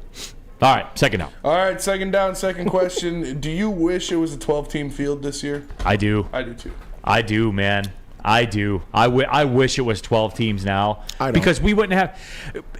All right, second down. All right, second down, second question. Do you wish it was a 12-team field this year? I do. I do too. I do, man. I do. I wish it was 12 teams now. I don't. Because we wouldn't have.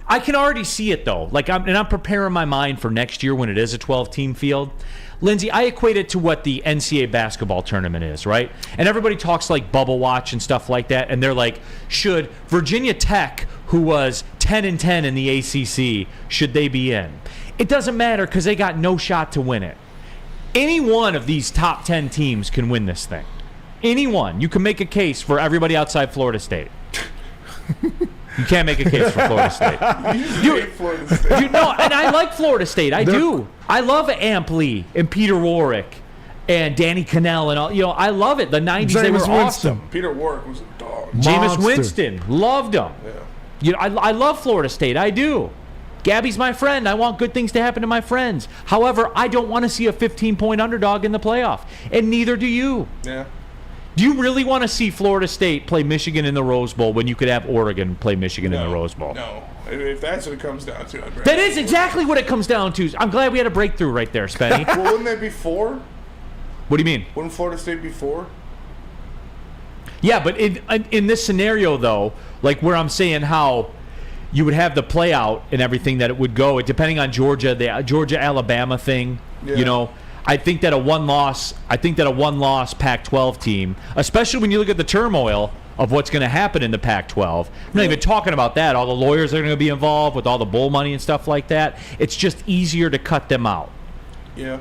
I can already see it though. Like I'm preparing my mind for next year when it is a 12-team field. Lindsey, I equate it to what the NCAA basketball tournament is, right? And everybody talks like bubble watch and stuff like that, and they're like, should Virginia Tech, who was 10-10 in the ACC, should they be in? It doesn't matter because they got no shot to win it. Any one of these top 10 teams can win this thing. Anyone. You can make a case for everybody outside Florida State. You can't make a case for Florida State. You hate Florida State. And I like Florida State. I do. I love Ampley and Peter Warwick and Danny Cannell and all. I love it. The 90s, they were awesome. Peter Warwick was a dog. Jameis Winston, loved him. Yeah. I love Florida State. I do. Gabby's my friend. I want good things to happen to my friends. However, I don't want to see a 15-point underdog in the playoff, and neither do you. Yeah. Do you really want to see Florida State play Michigan in the Rose Bowl when you could have Oregon play Michigan in the Rose Bowl? No. If that's what it comes down to, I'd that is exactly what it comes down to. I'm glad we had a breakthrough right there, Spenny. Well, wouldn't that be 4? What do you mean? Wouldn't Florida State be 4? Yeah, but in this scenario, though, like where I'm saying how you would have the play out and everything that it would go, depending on Georgia, the Georgia-Alabama thing, I think that a one-loss Pac-12 team, especially when you look at the turmoil of what's going to happen in the Pac-12. I'm not even talking about that. All the lawyers are going to be involved with all the bowl money and stuff like that. It's just easier to cut them out. Yeah.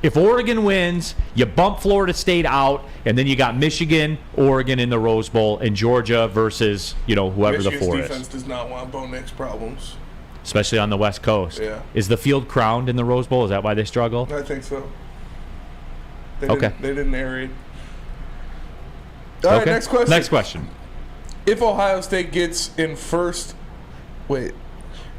If Oregon wins, you bump Florida State out, and then you got Michigan, Oregon in the Rose Bowl, and Georgia versus, whoever Michigan's the 4 is. defense does not want Bo Nix problems. Especially on the West Coast. Yeah. Is the field crowned in the Rose Bowl? Is that why they struggle? I think so. They didn't aerate. All right, next question. Next question. If Ohio State gets in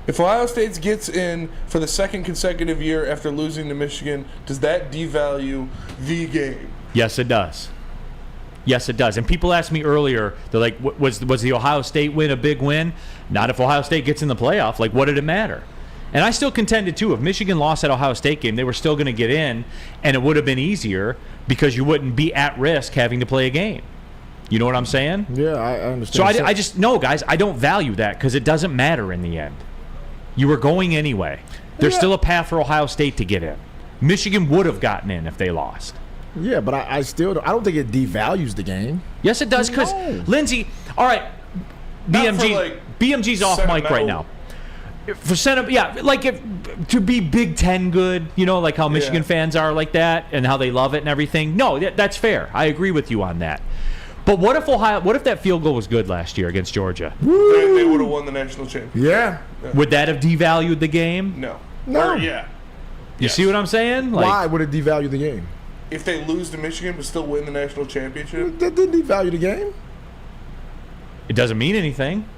if Ohio State gets in for the second consecutive year after losing to Michigan, does that devalue the game? Yes, it does. Yes, it does. And people asked me earlier, they're like, was the Ohio State win a big win? Not if Ohio State gets in the playoff. Like, what did it matter? And I still contended, too, if Michigan lost that Ohio State game, they were still going to get in, and it would have been easier because you wouldn't be at risk having to play a game. You know what I'm saying? Yeah, I understand. So I just, no, guys, I don't value that because it doesn't matter in the end. You were going anyway. There's still a path for Ohio State to get in. Michigan would have gotten in if they lost. Yeah, but I don't think it devalues the game. Yes, it does, because Lindsey, all right, BMG's off mic right now. For to be Big Ten good, like how Michigan fans are like that and how they love it and everything. No, that's fair. I agree with you on that. But what if that field goal was good last year against Georgia? They would have won the national championship. Yeah. Would that have devalued the game? No. You see what I'm saying? Why would it devalue the game? If they lose to Michigan but still win the national championship? That didn't devalue the game. It doesn't mean anything.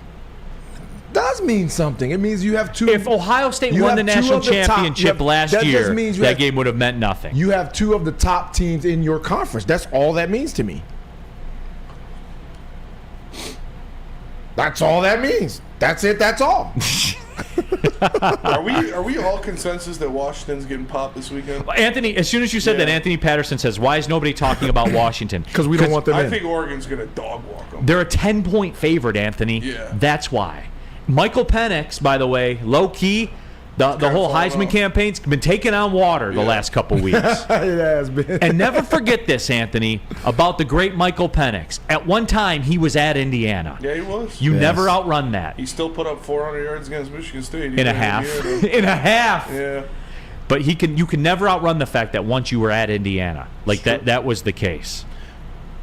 It does mean something. It means you have two. If Ohio State won the national championship last year, that game would have meant nothing. You have two of the top teams in your conference. That's all that means to me. That's all that means. That's it. That's all. Are we all consensus that Washington's getting popped this weekend? Anthony, as soon as you said that, Anthony Patterson says, "Why is nobody talking about Washington?" Because we don't want them in. I think Oregon's going to dog walk them. They're a 10-point favorite, Anthony. Yeah. That's why. Michael Penix, by the way, low key. The whole Heisman campaign's been taking on water the last couple weeks. It has been. And never forget this, Anthony, about the great Michael Penix. At one time, he was at Indiana. Yeah, he was. You never outrun that. He still put up 400 yards against Michigan State. In a half. In a half. Yeah. But you can never outrun the fact that once you were at Indiana. Like that was the case.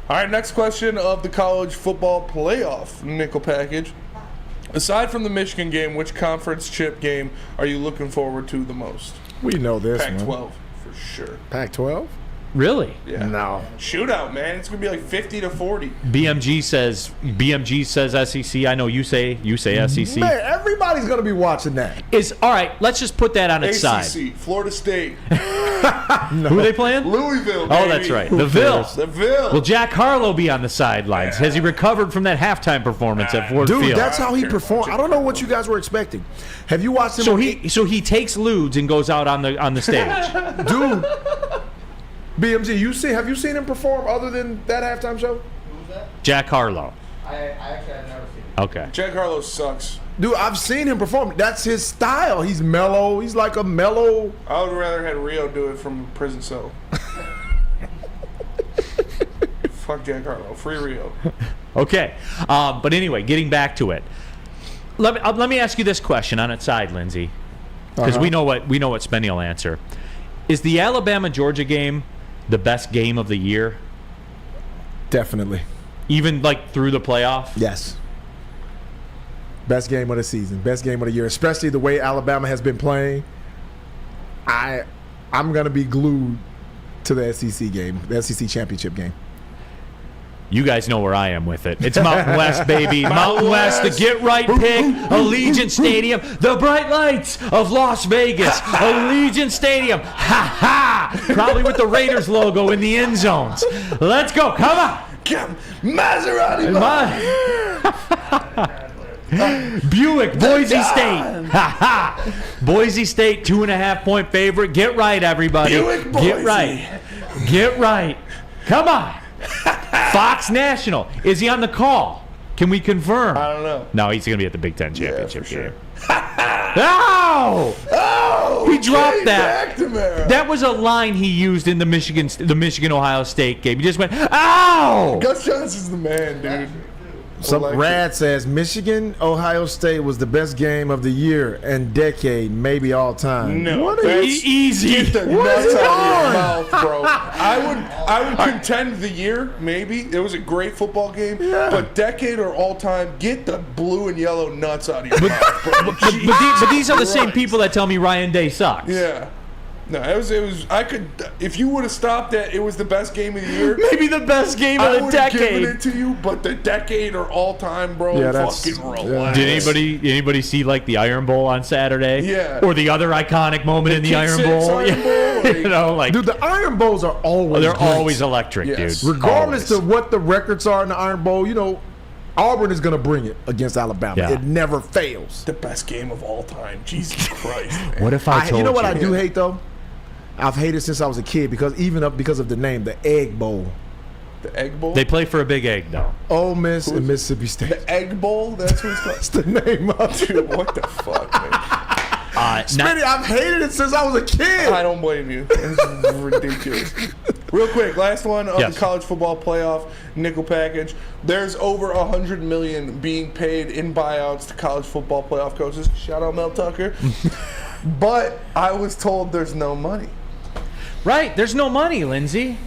All right, next question of the college football playoff nickel package. Aside from the Michigan game, which conference chip game are you looking forward to the most? We know this Pac-12, one. for sure. Pac-12? Really? Yeah. No. Shootout, man. It's going to be like 50-40. BMG says SEC. I know you say SEC. Man, everybody's going to be watching that. All right, let's just put that on its side. ACC, Florida State. Who are they playing? Louisville, baby. Oh, that's right. The Ville. Will Jack Harlow be on the sidelines? Has he recovered from that halftime performance at Ford Field? Dude, that's how he performed. I don't know what you guys were expecting. Have you watched him? So he takes lewds and goes out on the stage. Dude. BMG, have you seen him perform other than that halftime show? Who was that? Jack Harlow. I actually have never seen him. Okay. Jack Harlow sucks. Dude, I've seen him perform. That's his style. He's mellow. He's like a mellow. I would rather have Rio do it from a prison cell. Fuck Jack Harlow. Free Rio. Okay. But anyway, getting back to it. Let me ask you this question on its side, Lindsey, because we know what Spenny will answer. Is the Alabama-Georgia game the best game of the year? Definitely. Even through the playoff? Yes. Best game of the season. Best game of the year. Especially the way Alabama has been playing. I'm going to be glued to the SEC game, the SEC championship game. You guys know where I am with it. It's Mountain West, baby. Mountain West, the Get Right pick, Allegiant Stadium, the bright lights of Las Vegas, Allegiant Stadium. Ha ha! Probably with the Raiders logo in the end zones. Let's go. Come on. Come, Maserati. Buick, Boise State. Ha ha! Boise State, 2.5-point favorite. Get right, everybody. Buick, Boise. Get right. Get right. Come on. Fox National. Is he on the call? Can we confirm? I don't know. No, he's going to be at the Big Ten championship game. Ow! Oh! He dropped that. McNamara. That was a line he used in the Michigan-Ohio State game. He just went, ow! Gus Johnson's the man, dude. Some Rad says Michigan, Ohio State was the best game of the year and decade, maybe all time. No, what that's easy. Get the nuts out of your mouth, bro. I would contend the year, maybe. It was a great football game, but decade or all time, get the blue and yellow nuts out of your mouth, bro. But these are the same people that tell me Ryan Day sucks. Yeah. No, it was. I could. If you would have stopped at, it was the best game of the year. Maybe the best game of the decade. I would have given it to you, but the decade or all time, bro. Yeah, fucking relax. Did anybody see like the Iron Bowl on Saturday? Yeah. Or the other iconic moment in the Iron Bowl? You know, like, dude, the Iron Bowls are always they're great. always electric, Yes. dude. Regardless of what the records are in the Iron Bowl, you know, Auburn is going to bring it against Alabama. Yeah. It never fails. The best game of all time. Jesus Christ. Man. What if I told you? You know what I do hate though? I've hated since I was a kid because because of the name, the Egg Bowl. The Egg Bowl? They play for a big egg, though. Ole Miss and Mississippi State. The Egg Bowl? That's what it's called. That's the name of it. Dude, what the fuck, man? I've hated it since I was a kid. I don't blame you. It's ridiculous. Real quick, last one of the college football playoff nickel package. There's over $100 million being paid in buyouts to college football playoff coaches. Shout out Mel Tucker. But I was told there's no money. Right, there's no money, Lindsey.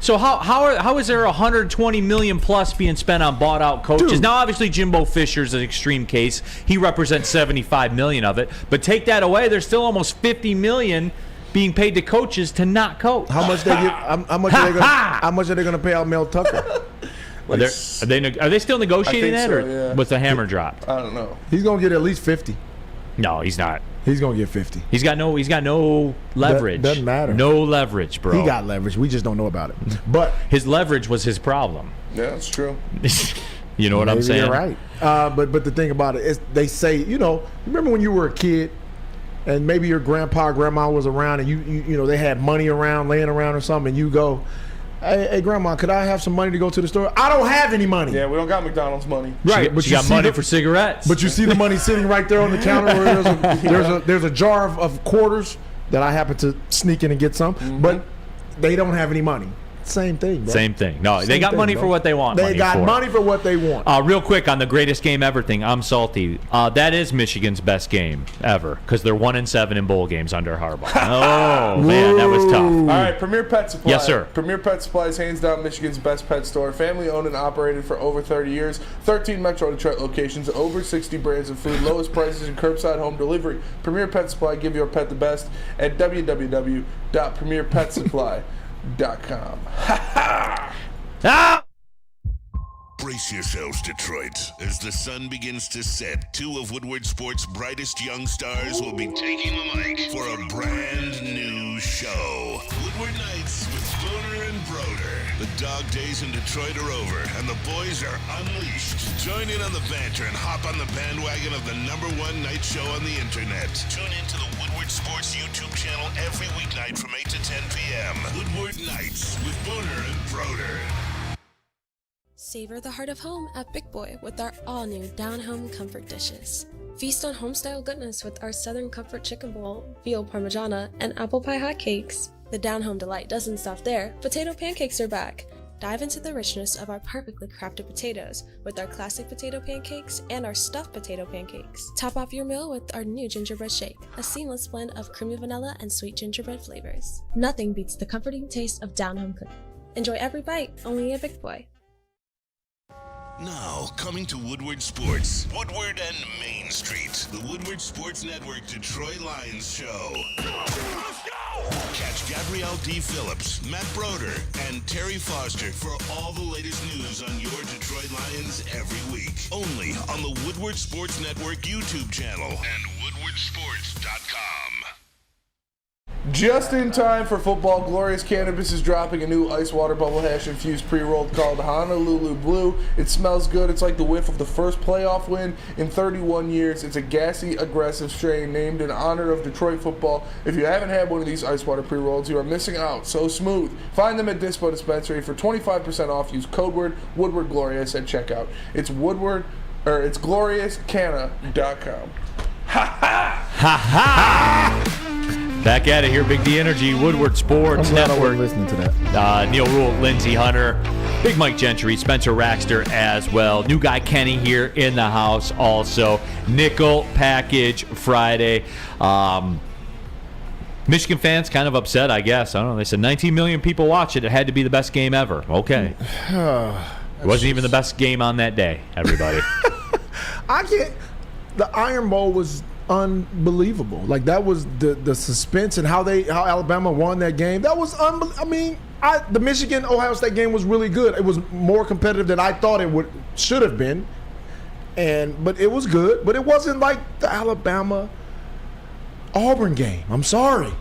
So how is there 120 million plus being spent on bought out coaches? Dude. Now, obviously, Jimbo Fisher's an extreme case. He represents 75 million of it. But take that away, there's still almost 50 million being paid to coaches to not coach. How much how much are they going to pay out Mel Tucker? Are they still negotiating that, or was the hammer dropped? I don't know. He's going to get at least 50. No, he's not. He's going to get 50. He's got no leverage. Doesn't matter. No leverage, bro. He got leverage. We just don't know about it. But his leverage was his problem. Yeah, that's true. You know what I'm saying? You're right. But the thing about it is, they say, you know, remember when you were a kid, and maybe your grandpa or grandma was around, and you know they had money around, laying around or something, and you go, Hey, grandma, could I have some money to go to the store? I don't have any money. Yeah, we don't got McDonald's money. Right, but you got money for cigarettes. But you see the money sitting right there on the counter where there's a jar of quarters that I happen to sneak in and get some, but they don't have any money. Same thing, bro. Same thing. No, they got money for what they want. They got money for what they want. Real quick on the greatest game ever thing, I'm salty. That is Michigan's best game ever because they're 1-7 in bowl games under Harbaugh. Oh man, that was tough. All right, Premier Pet Supply. Yes, sir. Premier Pet Supply is hands down Michigan's best pet store. Family owned and operated for over 30 years. 13 Metro Detroit locations, over 60 brands of food, lowest prices, and curbside home delivery. Premier Pet Supply, give your pet the best at www.premierpetsupply.com. Brace yourselves, Detroit. As the sun begins to set, two of Woodward Sports' brightest young stars will be taking the mic for a brand new show. Woodward Nights with Booner and Broder. The dog days in Detroit are over, and the boys are unleashed. Join in on the banter and hop on the bandwagon of the #1 night show on the internet. Tune into the Woodward Sports YouTube channel every weeknight from 8 to 10 p.m. Woodward Nights with Booner and Broder. Savor the heart of home at Big Boy with our all-new Down Home Comfort dishes. Feast on home-style goodness with our Southern Comfort Chicken Bowl, veal parmigiana, and apple pie hotcakes. The Down Home delight doesn't stop there. Potato pancakes are back. Dive into the richness of our perfectly crafted potatoes with our classic potato pancakes and our stuffed potato pancakes. Top off your meal with our new gingerbread shake, a seamless blend of creamy vanilla and sweet gingerbread flavors. Nothing beats the comforting taste of Down Home cooking. Enjoy every bite, only at Big Boy. Now, coming to Woodward Sports, Woodward and Main Street, the Woodward Sports Network Detroit Lions Show. Let's go! Catch Gabrielle D. Phillips, Matt Broder, and Terry Foster for all the latest news on your Detroit Lions every week. Only on the Woodward Sports Network YouTube channel and woodwardsports.com. Just in time for football, Glorious Cannabis is dropping a new ice water bubble hash infused pre-rolled called Honolulu Blue. It smells good. It's like the whiff of the first playoff win in 31 years. It's a gassy, aggressive strain named in honor of Detroit football. If you haven't had one of these ice water pre-rolls, you are missing out. So smooth. Find them at Dispo Dispensary for 25% off. Use code word Woodward Glorious at checkout. It's gloriouscanna.com. Ha ha! Ha ha! Back at it here, Big D Energy, Woodward Sports Network. Listening to that. Neal, Ruhl, Lindsey, Hunter, Big Mike Gentry, Spencer Raxter as well. New guy Kenny here in the house also. Nickel Package Friday. Michigan fans kind of upset, I guess. I don't know. They said 19 million people watch it. It had to be the best game ever. Okay. It wasn't even the best game on that day, everybody. The Iron Bowl was unbelievable. Like, that was the suspense and how Alabama won that game. That was the Michigan-Ohio State game was really good. It was more competitive than I thought it should have been. But it was good. But it wasn't like the Alabama-Auburn game. I'm sorry.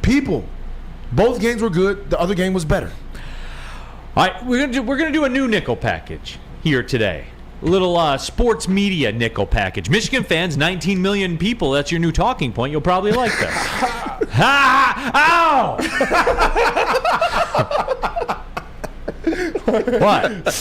People, both games were good. The other game was better. All right, we're gonna do a new nickel package here today. A little sports media nickel package. Michigan fans, 19 million people. That's your new talking point. You'll probably like this. Ow! What?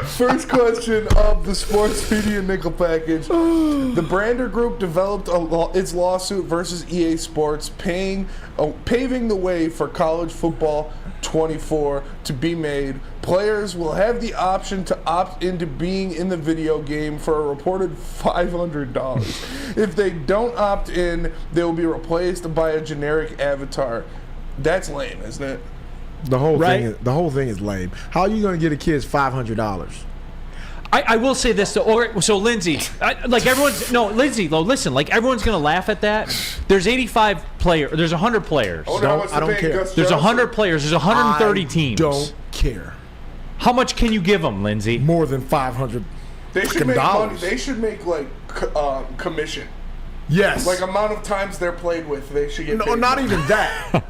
First question of the sports media nickel package. The Brander Group developed its lawsuit versus EA Sports, paving the way for college football 24 to be made. Players will have the option to opt into being in the video game for a reported $500. If they don't opt in, they will be replaced by a generic avatar. That's lame, isn't it? The whole thing is lame. How are you going to get a kid $500? I will say this though. So Lindsey, Lindsey, listen. Like, everyone's gonna laugh at that. There's 85 players. There's 100 players. I don't care. There's 100 players. There's 130 teams. Don't care. How much can you give them, Lindsey? More than $500. They should make money. They should make like commission. Yes. Like amount of times they're played with. They should get. No, not even that.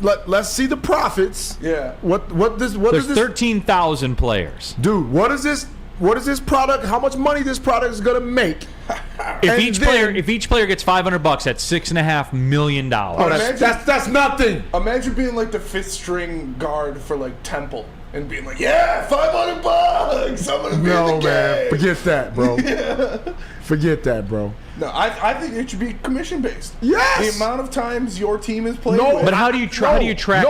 Let's see the profits. Yeah. There's 13,000 players. Dude, what is this product? How much money this product is going to make? If each player gets $500, that's $6.5 million. Oh, that's nothing. Imagine being like the fifth string guard for like Temple and being like, yeah, $500. I'm gonna be in the game. Man, forget that, bro. Yeah. Forget that, bro. No, I think it should be commission based. Yes. The amount of times your team is played. No, but how do you track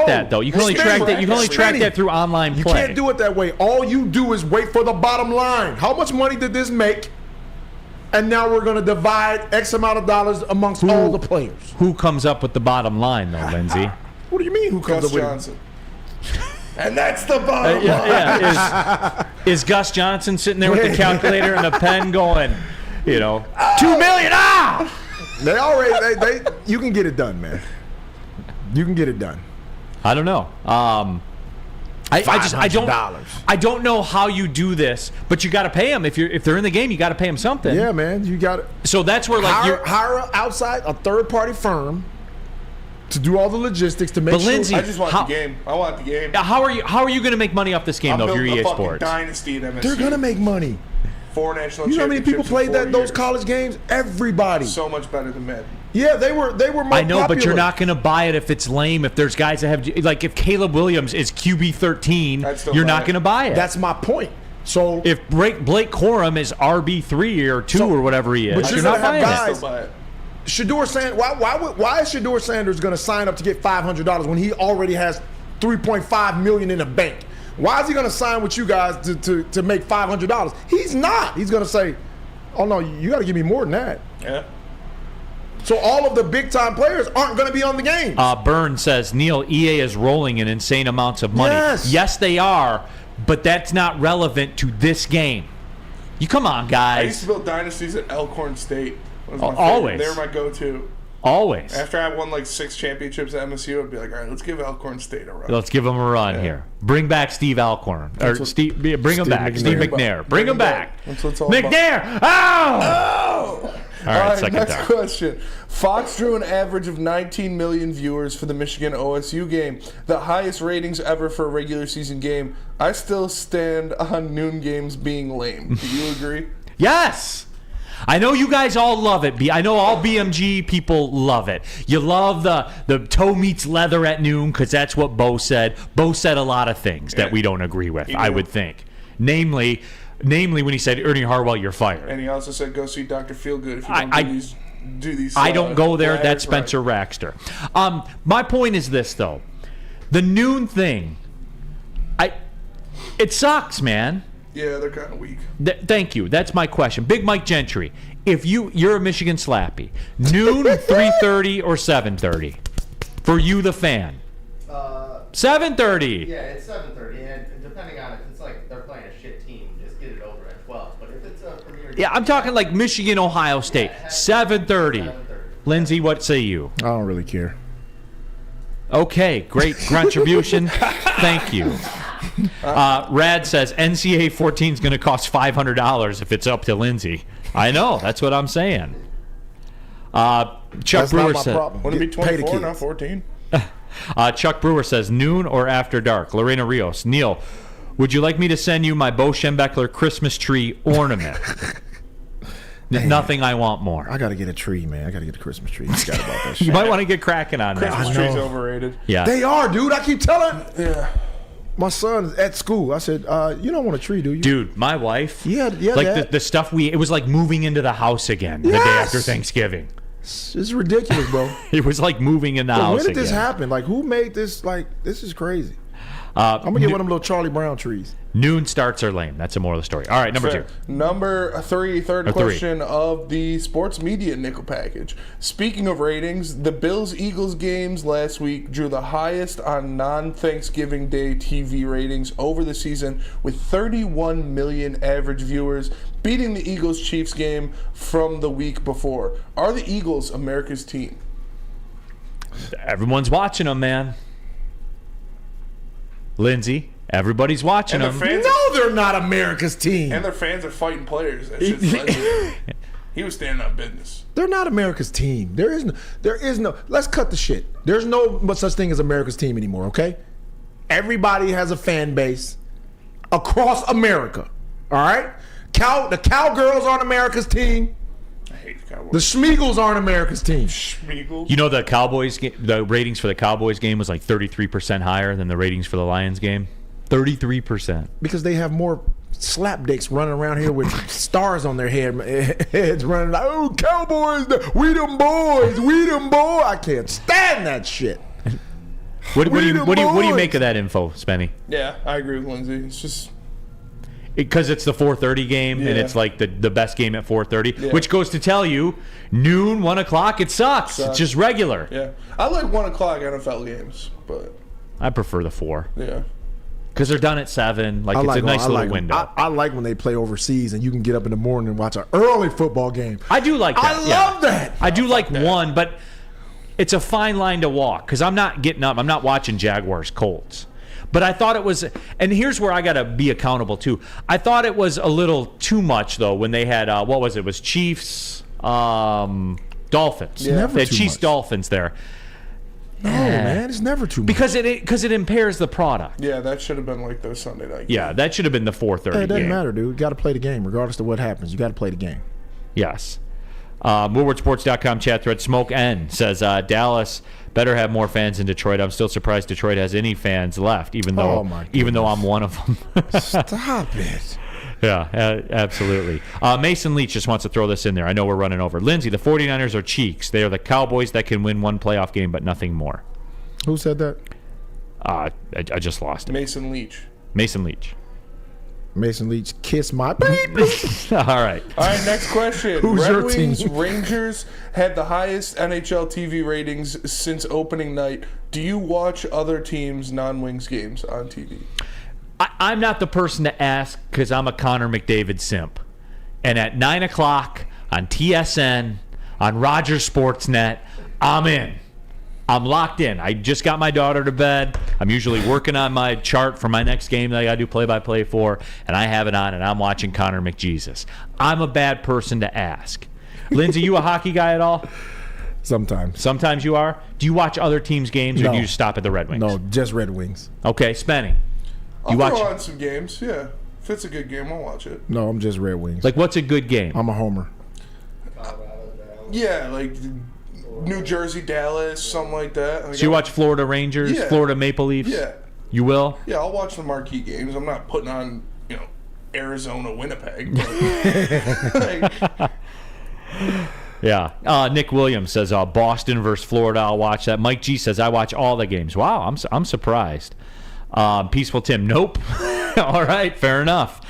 that though? You can only track that. You can only track that through online play. You can't do it that way. All you do is wait for the bottom line. How much money did this make? And now we're going to divide X amount of dollars amongst all the players. Who comes up with the bottom line, though, Lindsey? What do you mean? Who comes up with Johnson? And that's the bottom line. Is Gus Johnson sitting there with the calculator and a pen going, $2 million? They already. You can get it done, man. You can get it done. I don't know. I don't know how you do this, but you got to pay them if they're in the game. You got to pay them something. Yeah, man, you got it. So that's where hire a third party firm to do all the logistics to make sure. Lindsey, I just want the game. I want the game. How are you going to make money off this game though? If you're EA Sports, dynasty at MSU. They're going to make money. 4 national. You know how many people played those college games? Everybody. So much better than Madden. Yeah, they were more I know, popular. but you're not going to buy it if it's lame. If there's guys that have, like, if Caleb Williams is QB 13, you're not going to buy it. That's my point. So if Blake Corum is RB 3 or 2 or whatever he is, but you're not buying it. Shedeur Sanders. Why is Shedeur Sanders going to sign up to get $500 when he already has $3.5 million in the bank? Why is he going to sign with you guys to make $500? He's not. He's going to say, "Oh no, you got to give me more than that." Yeah. So all of the big-time players aren't going to be on the game. Burns says, Neal, EA is rolling in insane amounts of money. Yes, they are, but that's not relevant to this game. You come on, I used guys. to build dynasties at Elkhorn State. Was my Always. favorite. They were my go-to. Always. After I won like 6 championships at MSU, I'd be like, all right, let's give Elkhorn State a run. Let's give them a run here. Bring back Steve Alcorn. Or bring him back. Steve McNair. Bring him back. That's what it's all McNair! Oh! All right, second next time. question. Fox drew an average of 19 million viewers for the Michigan OSU game, the highest ratings ever for a regular season game. I still stand on noon games being lame. Do you agree? Yes! I know you guys all love it. I know all BMG people love it. You love the toe meets leather at noon because that's what Bo said. Bo said a lot of things that we don't agree with, I would think. Namely when he said, Ernie Harwell, you're fired. And he also said, go see Dr. Feelgood if you don't do these. I don't go there. That's Spencer Raxter. My point is this, though. The noon thing, it sucks, man. Yeah, they're kind of weak. Thank you. That's my question. Big Mike Gentry, if you're a Michigan Slappy, noon, 3:30, or 7:30? For you, the fan. 7:30. Yeah, it's 7:30, and depending on it, it's like they're playing a shit team. Just get it over at 12. But if it's a premier, Yeah, I'm talking like Michigan, Ohio State, 7:30. Lindsey, what say you? I don't really care. Okay, great contribution. Thank you. Rad says NCAA 14 is going to cost $500 if it's up to Lindsey. I know. That's what I'm saying. Chuck That's Brewer not my said, problem. Wouldn't it be Pay the 24, not kids. 14? Chuck Brewer says noon or after dark. Lorena Rios. Neal, would you like me to send you my Bo Schembechler Christmas tree ornament? Nothing I want more. I got to get a tree, man. I got to get a Christmas tree. You forgot about that shit. You might want to get cracking on that. Christmas tree's overrated. Yeah. They are, dude. I keep telling. Yeah. My son's at school. I said, you don't want a tree, do you? Dude, my wife. Yeah, like Dad. the stuff it was like moving into the house again the day after Thanksgiving. It's ridiculous, bro. It was like moving in the house When did this again. happen? Like, who made this? Like, this is crazy. I'm going to get one of them little Charlie Brown trees. Noon starts are lame. That's the moral of the story. All right, number Fair. 2. Number 3, third Or 3. question of the sports media nickel package. Speaking of ratings, the Bills-Eagles games last week drew the highest on non-Thanksgiving Day TV ratings over the season with 31 million average viewers, beating the Eagles-Chiefs game from the week before. Are the Eagles America's team? Everyone's watching them, man. Lindsey, everybody's watching And them. No, they're not America's team. And their fans are fighting players. That shit's legendary. He was standing on business. They're not America's team. There is no. Let's cut the shit. There's no such thing as America's team anymore. Okay, everybody has a fan base across America. All right, the Cowgirls aren't America's team. I hate the Cowboys. The Schmeagles aren't America's team. Schmeagles. You know the Cowboys the ratings for the Cowboys game was like 33% higher than the ratings for the Lions game. 33%. Because they have more slap dicks running around here with stars on their heads running like, oh, Cowboys, we them boys. I can't stand that shit. What do you make of that info, Spenny? Yeah, I agree with Lindsey. It's just Because it's the 4:30 game and it's like the best game at 4:30, which goes to tell you noon, 1 o'clock, it sucks. It's just regular. Yeah, I like 1 o'clock NFL games, but I prefer the 4. Yeah. Because they're done at 7. Like, it's a nice little window. I like when they play overseas and you can get up in the morning and watch an early football game. I do like that. I love that. I do like one, but it's a fine line to walk because I'm not getting up. I'm not watching Jaguars Colts. But I thought it was, and here's where I got to be accountable too. I thought it was a little too much though when they had what was it? It was Chiefs, Dolphins. Yeah. They had Chiefs Dolphins there. No, man, it's never too much. Because it impairs the product. Yeah, that should have been like those Sunday night games. Yeah, that should have been the 4:30 It doesn't game. matter, dude. You got to play the game regardless of what happens. You got to play the game. Yes. WoodwardSports.com chat thread. Smoke N says Dallas better have more fans in Detroit. I'm still surprised Detroit has any fans left, even though I'm one of them. Stop it. Yeah, absolutely. Mason Leach just wants to throw this in there. I know we're running over. Lindsey, the 49ers are cheeks. They are the Cowboys that can win one playoff game, but nothing more. Who said that? I just lost it. Mason Leach. Mason Leach. Mason Leach, kiss my baby. All right. All right, next question. Who's Red your Wings team? Rangers had the highest NHL TV ratings since opening night. Do you watch other teams' non-Wings games on TV? I'm not the person to ask because I'm a Connor McDavid simp. And at 9 o'clock on TSN, on Rogers Sportsnet, I'm in. I'm locked in. I just got my daughter to bed. I'm usually working on my chart for my next game that I got to do play-by-play for, and I have it on, and I'm watching Connor McJesus. I'm a bad person to ask. Lindsey, you a hockey guy at all? Sometimes. Sometimes you are? Do you watch other teams' games, or do you just stop at the Red Wings? No, just Red Wings. Okay, Spenny. I'll throw on some games, yeah. If it's a good game, I'll watch it. No, I'm just Red Wings. Like, what's a good game? I'm a homer. Yeah, like New Jersey, Dallas, something like that. Like, So you watch Florida Rangers, Yeah. Florida Maple Leafs? Yeah. You will? Yeah, I'll watch the marquee games. I'm not putting on, Arizona, Winnipeg. But, Yeah. Nick Williams says Boston versus Florida. I'll watch that. Mike G says I watch all the games. Wow, I'm surprised. Peaceful Tim, nope. All right, fair enough.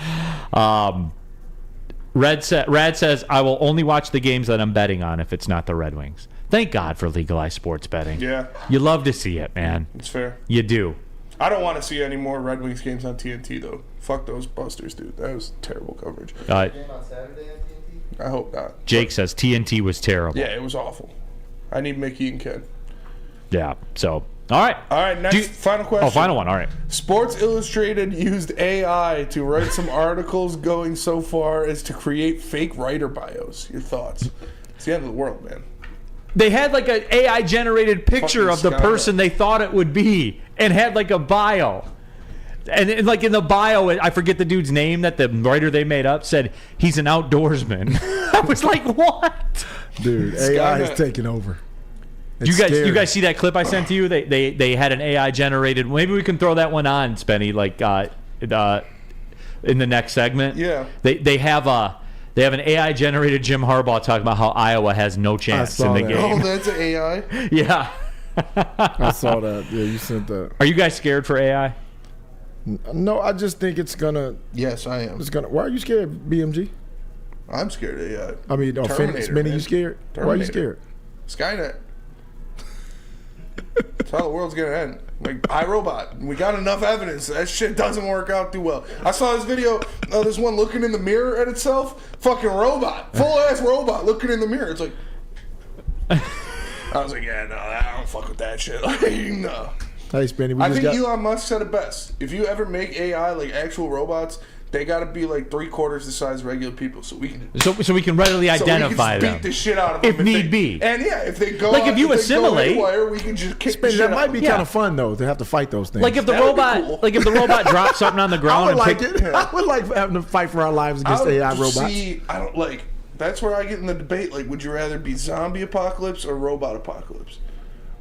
Rad says I will only watch the games that I'm betting on if it's not the Red Wings. Thank God for legalized sports betting. Yeah. You love to see it, man. It's fair. You do. I don't want to see any more Red Wings games on TNT, though. Fuck those busters, dude. That was terrible coverage. Game on Saturday on TNT? I hope not. Jake says TNT was terrible. Yeah, it was awful. I need Mickey and Ken. Yeah. So, all right. All right, next, final question. Oh, final one. All right. Sports Illustrated used AI to write some articles going so far as to create fake writer bios. Your thoughts? It's the end of the world, man. They had like an AI-generated picture of the person they thought it would be and had like a bio. And like in the bio, I forget the dude's name that the writer they made up said he's an outdoorsman. I was like, what? Dude, AI is taking over. Do you guys see that clip I sent to you? They had an AI generated. Maybe we can throw that one on, Spenny, like in the next segment. Yeah. They have an AI generated Jim Harbaugh talking about how Iowa has no chance in the game. Oh, that's an AI? Yeah. I saw that. Yeah, you sent that. Are you guys scared for AI? No, I just think it's gonna. Yes, I am. It's gonna. Why are you scared, BMG? I'm scared of AI. I mean, Terminator, Minnie, man. you scared? Terminator. Why are you scared? Skynet. That's how the world's gonna end. Like iRobot. We got enough evidence. That shit doesn't work out too well. I saw this video of this one looking in the mirror at itself. Fucking robot. Full ass robot looking in the mirror. It's like I was like, yeah, no, I don't fuck with that shit. Like, no. Hey, Spenny, I think Elon Musk said it best. If you ever make AI like actual robots, they got to be like 3/4 the size of regular people, so we can so we can readily identify so we can them beat the shit out of them if need be. And yeah, if they go Like, if you assimilate- we can just kick the Spenny, shit that out might of be them. kind of fun though to have to fight those things. Like if the That would be robot, cool. like if the robot drops something on the I ground would and like pick, it. I would like having to fight for our lives against AI robots. See, I don't like. That's where I get in the debate. Like, would you rather be zombie apocalypse or robot apocalypse?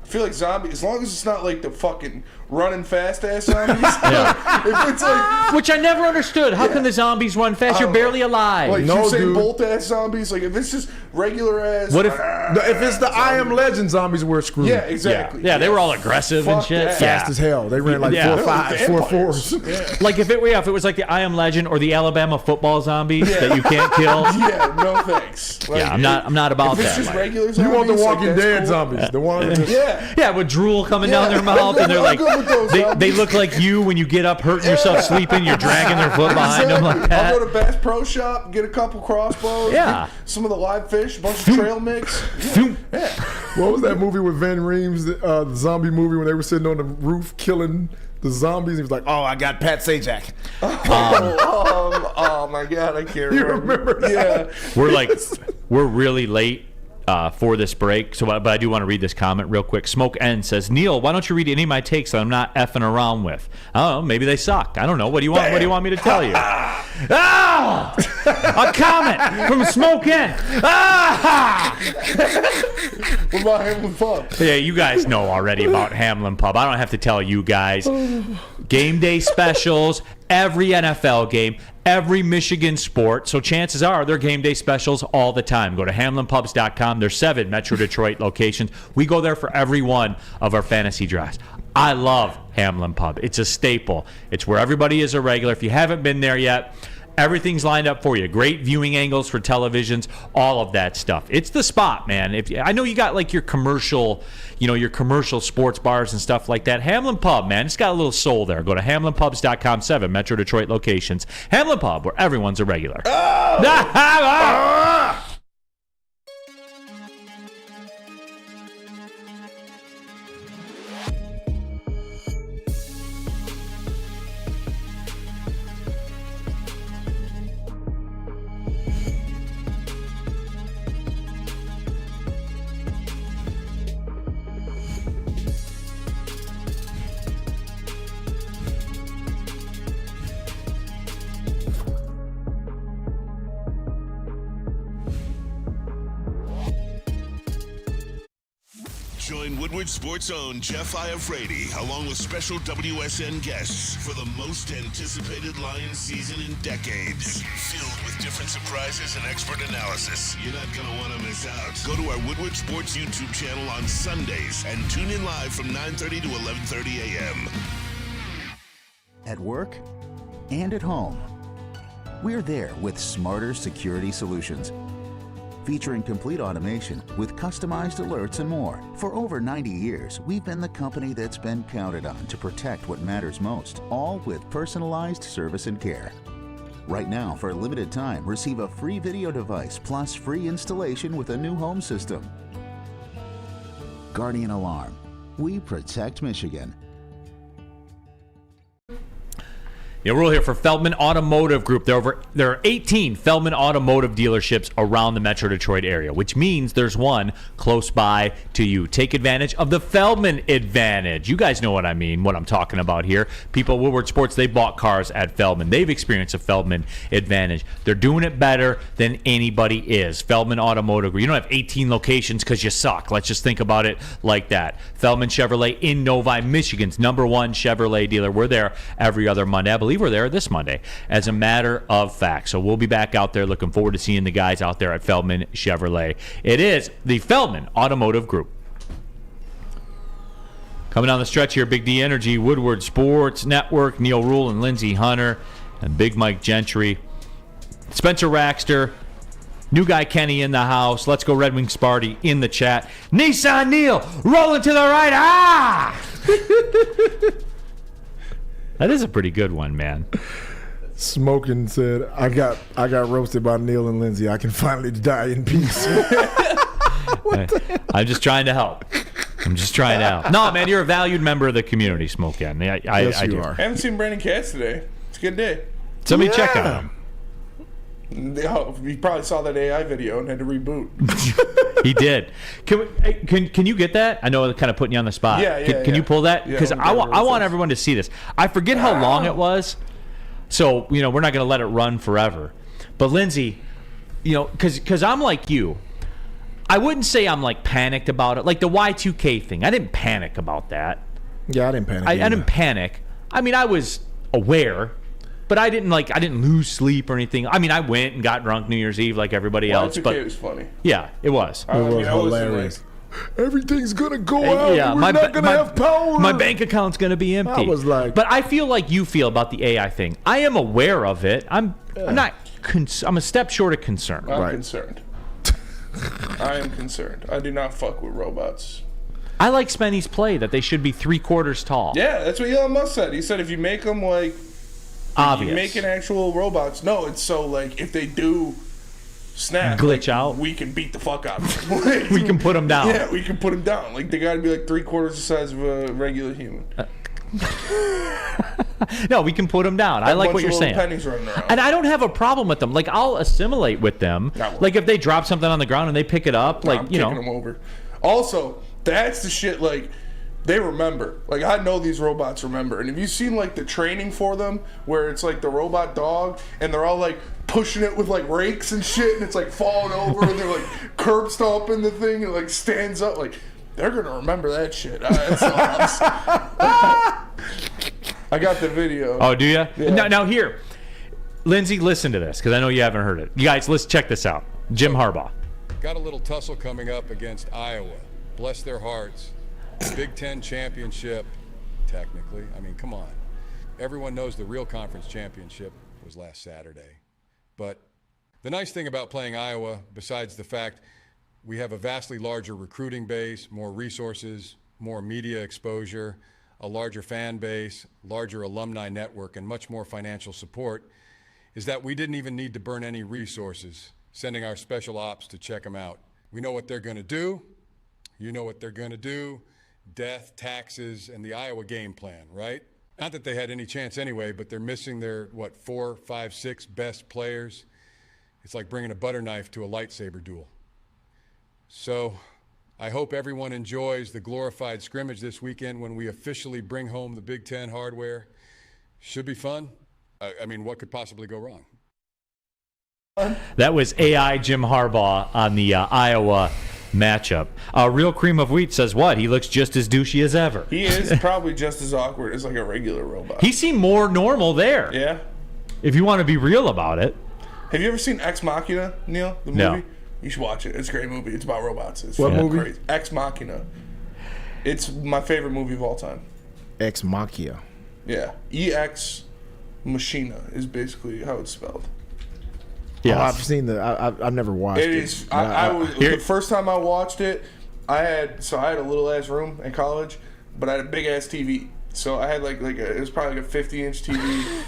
I feel like zombie, as long as it's not like the fucking running fast ass zombies. If it's like, which I never understood. How can the zombies run fast? You're barely alive. like No, Usain dude. Bolt ass zombies. Like if it's just regular ass. What if- If it's the I Am Legend zombies, we're screwed. Yeah, exactly. Yeah, they were all aggressive and Fuck shit. that. Fast as hell. They ran like Yeah. 4.5s, 4.4s. Yeah. Like if it was like the I Am Legend or the Alabama football zombies that you can't kill. Yeah, no thanks. Like, Yeah, I'm not about if it's that. just regular You zombies, want the like, Walking that's Dead cool. zombies. The one that just, Yeah. Yeah, with drool coming down Yeah. their mouth, and they're I'm like, good with those they zombies. look like you when you get up hurting yourself sleeping. You're dragging their foot behind them like that. I'll go to Bass Pro Shop, get a couple crossbows, Yeah. get some of the live fish, a bunch of trail mix. Yeah. what was that movie with Van Reems, the zombie movie when they were sitting on the roof killing the zombies? He was like, "Oh, I got Pat Sajak." Oh my God, I can't remember. You remember that? Yeah. We're really late for this break, but I do want to read this comment real quick. Smoke N says, Neal, why don't you read any of my takes that I'm not effing around with? I don't know, maybe they suck. I don't know. What do you want? What do you want me to tell you? A comment from Smoke N. What about Hamlin Pub? Yeah, you guys know already about Hamlin Pub. I don't have to tell you guys. Game day specials, every NFL game, every Michigan sport. So chances are they're game day specials all the time. Go to HamlinPubs.com. There's 7 Metro Detroit locations. We go there for every one of our fantasy drafts. I love Hamlin Pub. It's a staple. It's where everybody is a regular. If you haven't been there yet, Everything's lined up for you. Great viewing angles for televisions, all of that stuff. It's the spot, man. I know you got like your commercial, your commercial sports bars and stuff like that. Hamlin Pub, man, it's got a little soul there. Go to HamlinPubs.com, 7 Metro Detroit locations. Hamlin Pub, where everyone's a regular. Join Woodward Sports' own Jeff Iafrate, along with special WSN guests for the most anticipated Lions season in decades. Filled with different surprises and expert analysis. You're not going to want to miss out. Go to our Woodward Sports YouTube channel on Sundays and tune in live from 9:30 to 11:30 a.m. At work and at home, we're there with smarter security solutions. Featuring complete automation with customized alerts and more. For over 90 years, we've been the company that's been counted on to protect what matters most, all with personalized service and care. Right now, for a limited time, receive a free video device plus free installation with a new home system. Guardian Alarm. We protect Michigan. Ruhl here for Feldman Automotive Group. There are 18 Feldman Automotive dealerships around the Metro Detroit area, which means there's one close by to you. Take advantage of the Feldman advantage. You guys know what I mean, what I'm talking about here. People at Woodward Sports, they bought cars at Feldman. They've experienced a Feldman advantage. They're doing it better than anybody is. Feldman Automotive Group. You don't have 18 locations because you suck. Let's just think about it like that. Feldman Chevrolet in Novi, Michigan's #1 Chevrolet dealer. We're there every other Monday. I believe we're there this Monday, as a matter of fact. So we'll be back out there. Looking forward to seeing the guys out there at Feldman Chevrolet. It is the Feldman Automotive Group. Coming down the stretch here, Big D Energy, Woodward Sports Network, Neal Ruhl and Lindsey Hunter, and Big Mike Gentry. Spencer Raxter, new guy Kenny in the house. Let's go Red Wing Sparty in the chat. Nissan Neal, rolling to the right. That is a pretty good one, man. Smoking said, I got roasted by Neal and Lindsey. I can finally die in peace. I'm just trying to help. No, man, you're a valued member of the community, Smoke-In. Yes, you are. I haven't seen Brandon Katz today. It's a good day. Somebody check on him. Oh, he probably saw that AI video and had to reboot. He did. Can you get that? I know I'm kind of putting you on the spot. Can you pull that? Because I want everyone to see this. I forget how long it was, so we're not going to let it run forever. But Lindsey, because I'm like you, I wouldn't say I'm like panicked about it. Like the Y2K thing, I didn't panic about that. Yeah, I didn't panic. I didn't panic. I mean, I was aware. But I didn't lose sleep or anything. I mean, I went and got drunk New Year's Eve like everybody else. But it was funny. Yeah, it was. It was hilarious. Everything's gonna go out. Yeah, we're not gonna have power. My bank account's gonna be empty. I was like, but I feel like you feel about the AI thing. I am aware of it. I'm not. I'm a step short of concerned. I'm concerned. I am concerned. I do not fuck with robots. I like Spenny's play that they should be 3/4 tall. Yeah, that's what Elon Musk said. He said if you make them like. Obvious. You making actual robots. No, it's so like if they do snap, glitch out, we can beat the fuck out of them. We can put them down. Yeah, we can put them down. Like they got to be like 3/4 the size of a regular human. No, we can put them down. I like what you're saying. Pennies running around. And I don't have a problem with them. Like I'll assimilate with them. Like if they drop something on the ground and they pick it up, I'm kicking them over. Also, that's the shit like. They remember. Like, I know these robots remember. And have you seen, like, the training for them where it's, like, the robot dog and they're all, like, pushing it with, like, rakes and shit and it's, like, falling over and they're, like, curb stomping the thing and, like, stands up. Like, they're going to remember that shit. That's awesome. I got the video. Oh, do you? Yeah. Now, here. Lindsey, listen to this because I know you haven't heard it. You guys, let's check this out. Jim Harbaugh. Got a little tussle coming up against Iowa. Bless their hearts. Big Ten championship, technically. I mean, come on. Everyone knows the real conference championship was last Saturday. But the nice thing about playing Iowa, besides the fact we have a vastly larger recruiting base, more resources, more media exposure, a larger fan base, larger alumni network, and much more financial support, is that we didn't even need to burn any resources sending our special ops to check them out. We know what they're going to do. You know what they're going to do. Death, taxes, and the Iowa game plan, right? Not that they had any chance anyway, but they're missing their, 4, 5, 6 best players. It's like bringing a butter knife to a lightsaber duel. So I hope everyone enjoys the glorified scrimmage this weekend when we officially bring home the Big Ten hardware. Should be fun. I mean, what could possibly go wrong? That was AI Jim Harbaugh on the Iowa matchup. Real Cream of Wheat says what? He looks just as douchey as ever. He is probably just as awkward as like a regular robot. He seemed more normal there. Yeah. If you want to be real about it. Have you ever seen Ex Machina, Neal? The movie? No. You should watch it. It's a great movie. It's about robots. It's What movie? Crazy. Ex Machina. It's my favorite movie of all time. Ex Machina. Yeah. EX Machina is basically how it's spelled. Yeah, I've seen I've never watched it. It is. The first time I watched it, I had a little ass room in college, but I had a big ass TV. So I had it was probably like a 50-inch TV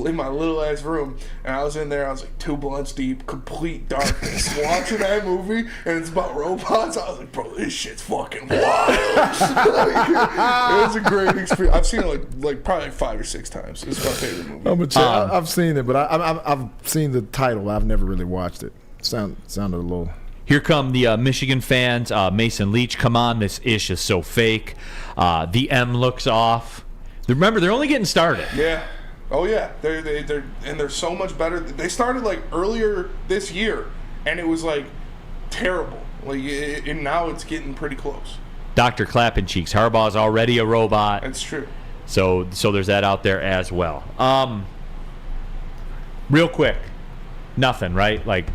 in my little ass room, and I was in there. I was like 2 blunts deep, complete darkness, watching that movie, and it's about robots. I was like, bro, this shit's fucking wild. It was a great experience. I've seen it like probably 5 or 6 times. It's my favorite movie. I've seen it, but I've seen the title. I've never really watched it. Sounded a little. Here come the Michigan fans. Mason Leach, come on, this ish is so fake. The M looks off. Remember, they're only getting started. Yeah. Oh yeah. They're so much better. They started like earlier this year, and it was like terrible. And now it's getting pretty close. Dr. Clappin Cheeks. Harbaugh's already a robot. That's true. So there's that out there as well. Real quick, nothing, right? Like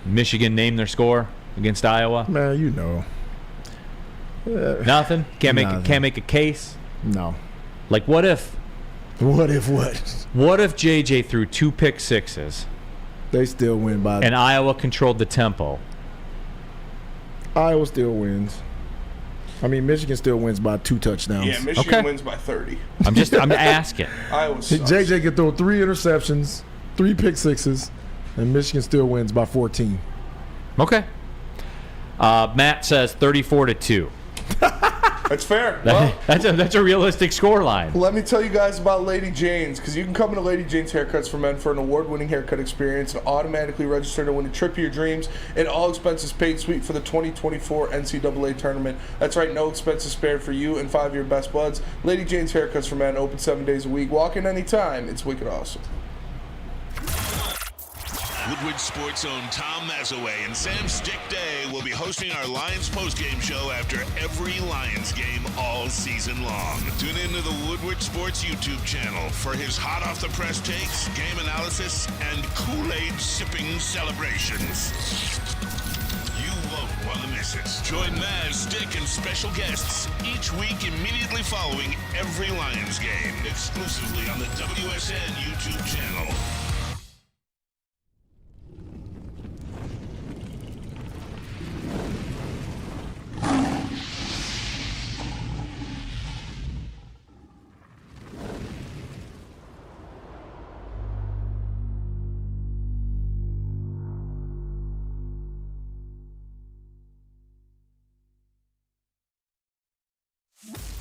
Michigan named their score against Iowa. Man, you know. Nothing. Can't make a case. No. Like what if? What if what? What if JJ threw 2 pick sixes? They still win by. And Iowa controlled the tempo. Iowa still wins. I mean, Michigan still wins by 2 touchdowns. Yeah, Michigan wins by 30. I'm asking. Iowa sucks. JJ can throw 3 interceptions, 3 pick sixes, and Michigan still wins by 14. Okay. Matt says 34-2. That's fair. That's a realistic score line. Let me tell you guys about Lady Jane's, because you can come into Lady Jane's Haircuts for Men for an award-winning haircut experience and automatically register to win a trip of your dreams and all expenses paid suite for the 2024 NCAA tournament. That's right, no expenses spared for you and 5 of your best buds. Lady Jane's Haircuts for Men, open 7 days a week. Walk in anytime. It's wicked awesome. Woodward Sports' own Tom Mazaway and Sam Stick Day will be hosting our Lions postgame show after every Lions game all season long. Tune into the Woodward Sports YouTube channel for his hot-off-the-press takes, game analysis, and Kool-Aid sipping celebrations. You won't want to miss it. Join Maz, Stick, and special guests each week immediately following every Lions game, exclusively on the WSN YouTube channel.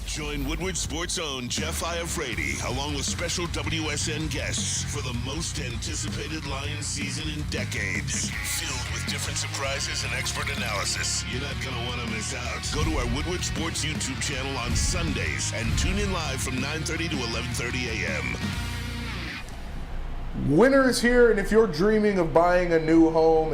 Join Woodward Sports' own Jeff Iafrate, along with special WSN guests, for the most anticipated Lions season in decades. Filled with different surprises and expert analysis. You're not going to want to miss out. Go to our Woodward Sports YouTube channel on Sundays and tune in live from 9:30 to 11:30 a.m. Winter is here, and if you're dreaming of buying a new home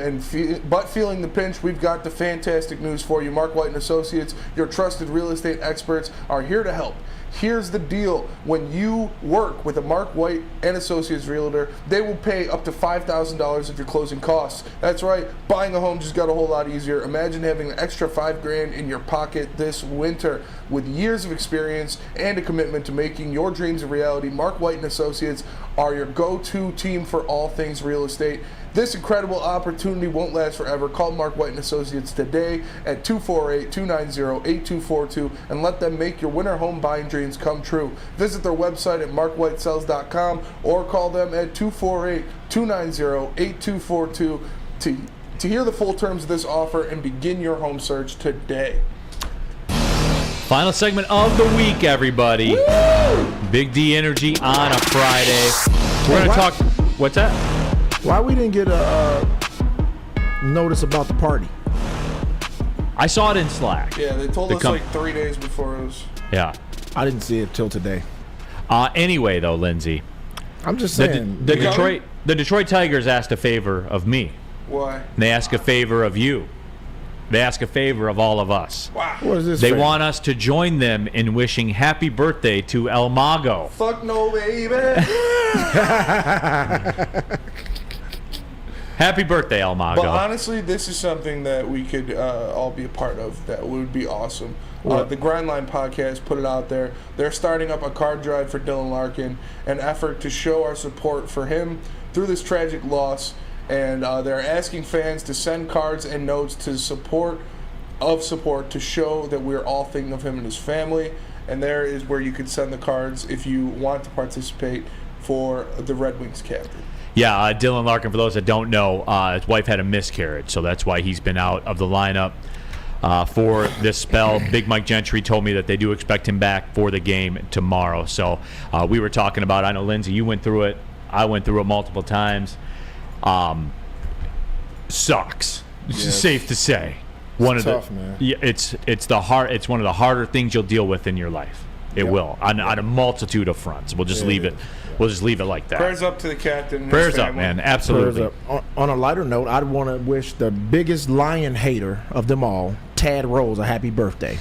but feeling the pinch, we've got the fantastic news for you. Mark White & Associates, your trusted real estate experts, are here to help. Here's the deal. When you work with a Mark White and Associates realtor, they will pay up to $5,000 of your closing costs. That's right. Buying a home just got a whole lot easier. Imagine having an extra $5,000 in your pocket this winter. With years of experience and a commitment to making your dreams a reality, Mark White and Associates are your go-to team for all things real estate. This incredible opportunity won't last forever. Call Mark White and Associates today at 248-290-8242 and let them make your winter home buying dreams come true. Visit their website at markwhitesells.com or call them at 248-290-8242 to hear the full terms of this offer and begin your home search today. Final segment of the week, everybody. Woo! Big D Energy on a Friday. We're going to talk. What's that? Why we didn't get a notice about the party? I saw it in Slack. Yeah, they told us like 3 days before it was. Yeah. I didn't see it till today. Anyway, though, Lindsey. I'm just saying. The Detroit Tigers asked a favor of me. Why? And they ask a favor of you. They ask a favor of all of us. Wow. What is this? They want us to join them in wishing happy birthday to El Mago. Fuck no, baby. Happy birthday, El Mago. But honestly, this is something that we could all be a part of. That would be awesome. The Grindline podcast put it out there. They're starting up a card drive for Dylan Larkin, an effort to show our support for him through this tragic loss. And they're asking fans to send cards and notes to support to show that we're all thinking of him and his family. And there is where you could send the cards if you want to participate for the Red Wings captain. Yeah, Dylan Larkin, for those that don't know, his wife had a miscarriage, so that's why he's been out of the lineup for this spell. Big Mike Gentry told me that they do expect him back for the game tomorrow. So we were talking about, I know, Lindsey, you went through it. I went through it multiple times. Sucks. It's safe to say. It's tough, man. Yeah, it's one of the harder things you'll deal with in your life. It will on a multitude of fronts. We'll just leave it. We'll just leave it like that. Prayers up to the captain. And Prayers his up, family. man. Absolutely. Prayers up. On a lighter note, I'd want to wish the biggest Lion hater of them all, Tad Rose, a happy birthday.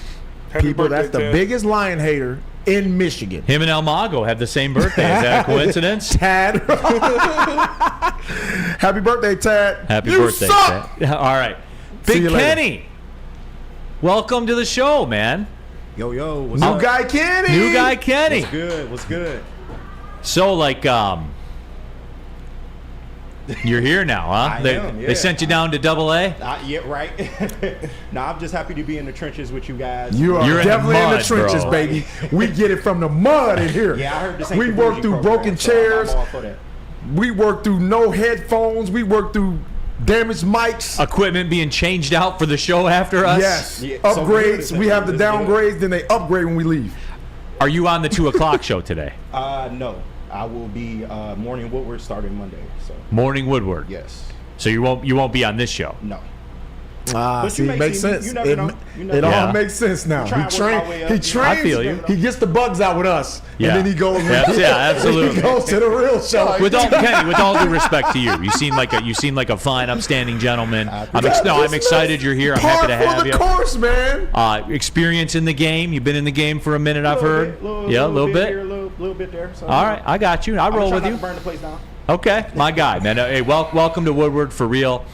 People, birthday, that's the Tad. biggest Lion hater in Michigan. Him and El Mago have the same birthday. Is that a coincidence? Tad. Happy birthday, Tad. Happy you birthday, suck. Tad. All right. See Big you later. Kenny. Welcome to the show, man. Yo, what's New up? guy Kenny. New guy Kenny. What's good? So, like, you're here now, huh? I they, am, yeah. They sent you down to AA? Yeah, right. No, I'm just happy to be in the trenches with you guys. You're definitely in the mud, trenches, bro. baby. We get it from the mud in here. Yeah, I heard this ain't We the work bougie through program, broken so chairs. I'm all for that. We work through no headphones. We work through damaged mics. Equipment being changed out for the show after us? Yes. Yeah, Upgrades. so we have the this is good. downgrades, then they upgrade when we leave. Are you on the 2 o'clock show today? No, I will be morning Woodward starting Monday. So Morning Woodward. yes, So you won't be on this show? no. Ah, But see, you it may makes see me. sense. You never know. You never It know. all makes sense now. Trying to work my way up. He I trains. feel you. He gets the bugs out with us, Yeah. and then he goes. Yeah, absolutely. He goes to the real show. Kenny, with all due respect to you, you seem like a fine, upstanding gentleman. I'm excited you're here. I'm happy to have you. Of course, man. Experience in the game. You've been in the game for a minute, I've heard. A little bit. Here, a little bit there. So, All right, I got you. I roll with you. Not to burn the place down. Okay, my guy, man. Hey, welcome to Woodward for real.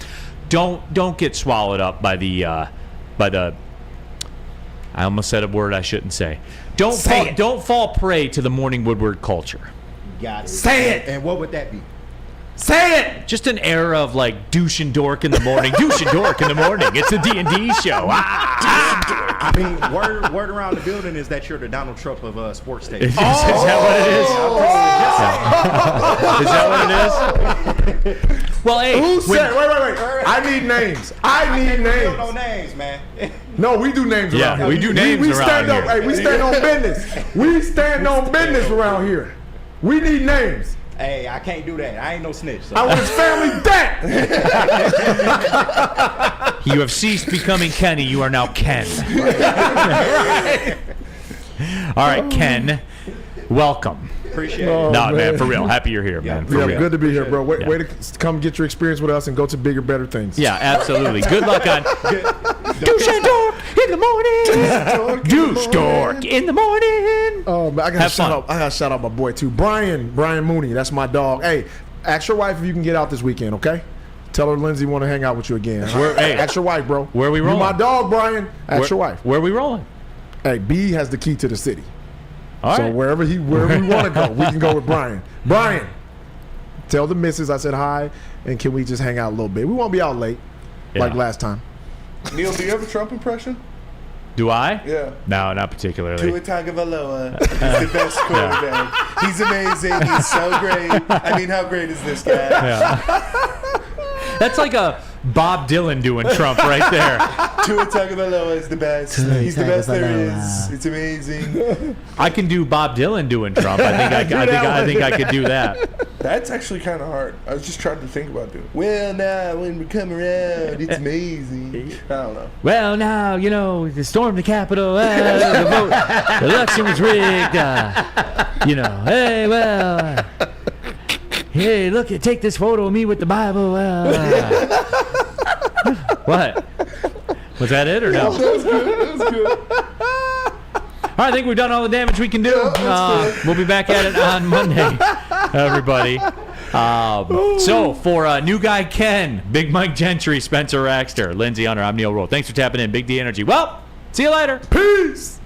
Don't get swallowed up by the. I almost said a word I shouldn't say. Don't fall prey to the morning Woodward culture. Got it. Say it. And what would that be? Say it. Just an era of like douche and dork in the morning. Douche and dork in the morning. It's a D&D show. I mean, word around the building is that you're the Donald Trump of sports station. Is that what it is? Is that what it is? Well, hey. Who said? Wait. I need names. I need names. No names, man. No, we do names around here. we do names we around stand here. Up, hey, we stand on business. We stand on business around here. We need names. Hey, I can't do that. I ain't no snitch. So. I want his family dead. You have ceased becoming Kenny. You are now Ken. All right, Ken. Welcome. Appreciate Oh, it. No, man, for real. Happy you're here, man. For Yeah, real. good to be here, bro. Way Yeah. to come get your experience with us and go to bigger, better things. Yeah, absolutely. Good luck on. The Douche and dork in the morning. Douche dork in the morning. Oh, I gotta shout out my boy too, Brian Mooney. That's my dog. Hey, ask your wife if you can get out this weekend, okay? Tell her Lindsey want to hang out with you again. Hey, ask your wife, bro. Where are we rolling? You my dog, Brian. Ask your wife. Where are we rolling? Hey, B has the key to the city. All so right. wherever we want to go, we can go with Brian. Brian, tell the missus I said hi, and can we just hang out a little bit? We won't be out late like last time. Neal, do you have a Trump impression? Do I? Yeah. No, not particularly. Tua Tagovailoa is the best quarterback. He's amazing. He's so great. I mean, how great is this guy? Yeah. That's like a Bob Dylan doing Trump right there. Tua Tagovailoa is the best. He's the best there is. It's amazing. I can do Bob Dylan doing Trump. I think I could do that. That's actually kind of hard. I was just trying to think about doing it. Well, now when we come around, it's amazing. I don't know. Well, now, they stormed the Capitol. The vote, the election was rigged. Hey, well, hey, look, take this photo of me with the Bible. What? Was that it or no? That was good. That was good. All right, I think we've done all the damage we can do. We'll be back at it on Monday, everybody. So for New Guy Ken, Big Mike Gentry, Spencer Raxter, Lindsey Hunter, I'm Neal Ruhl. Thanks for tapping in. Big D Energy. Well, see you later. Peace.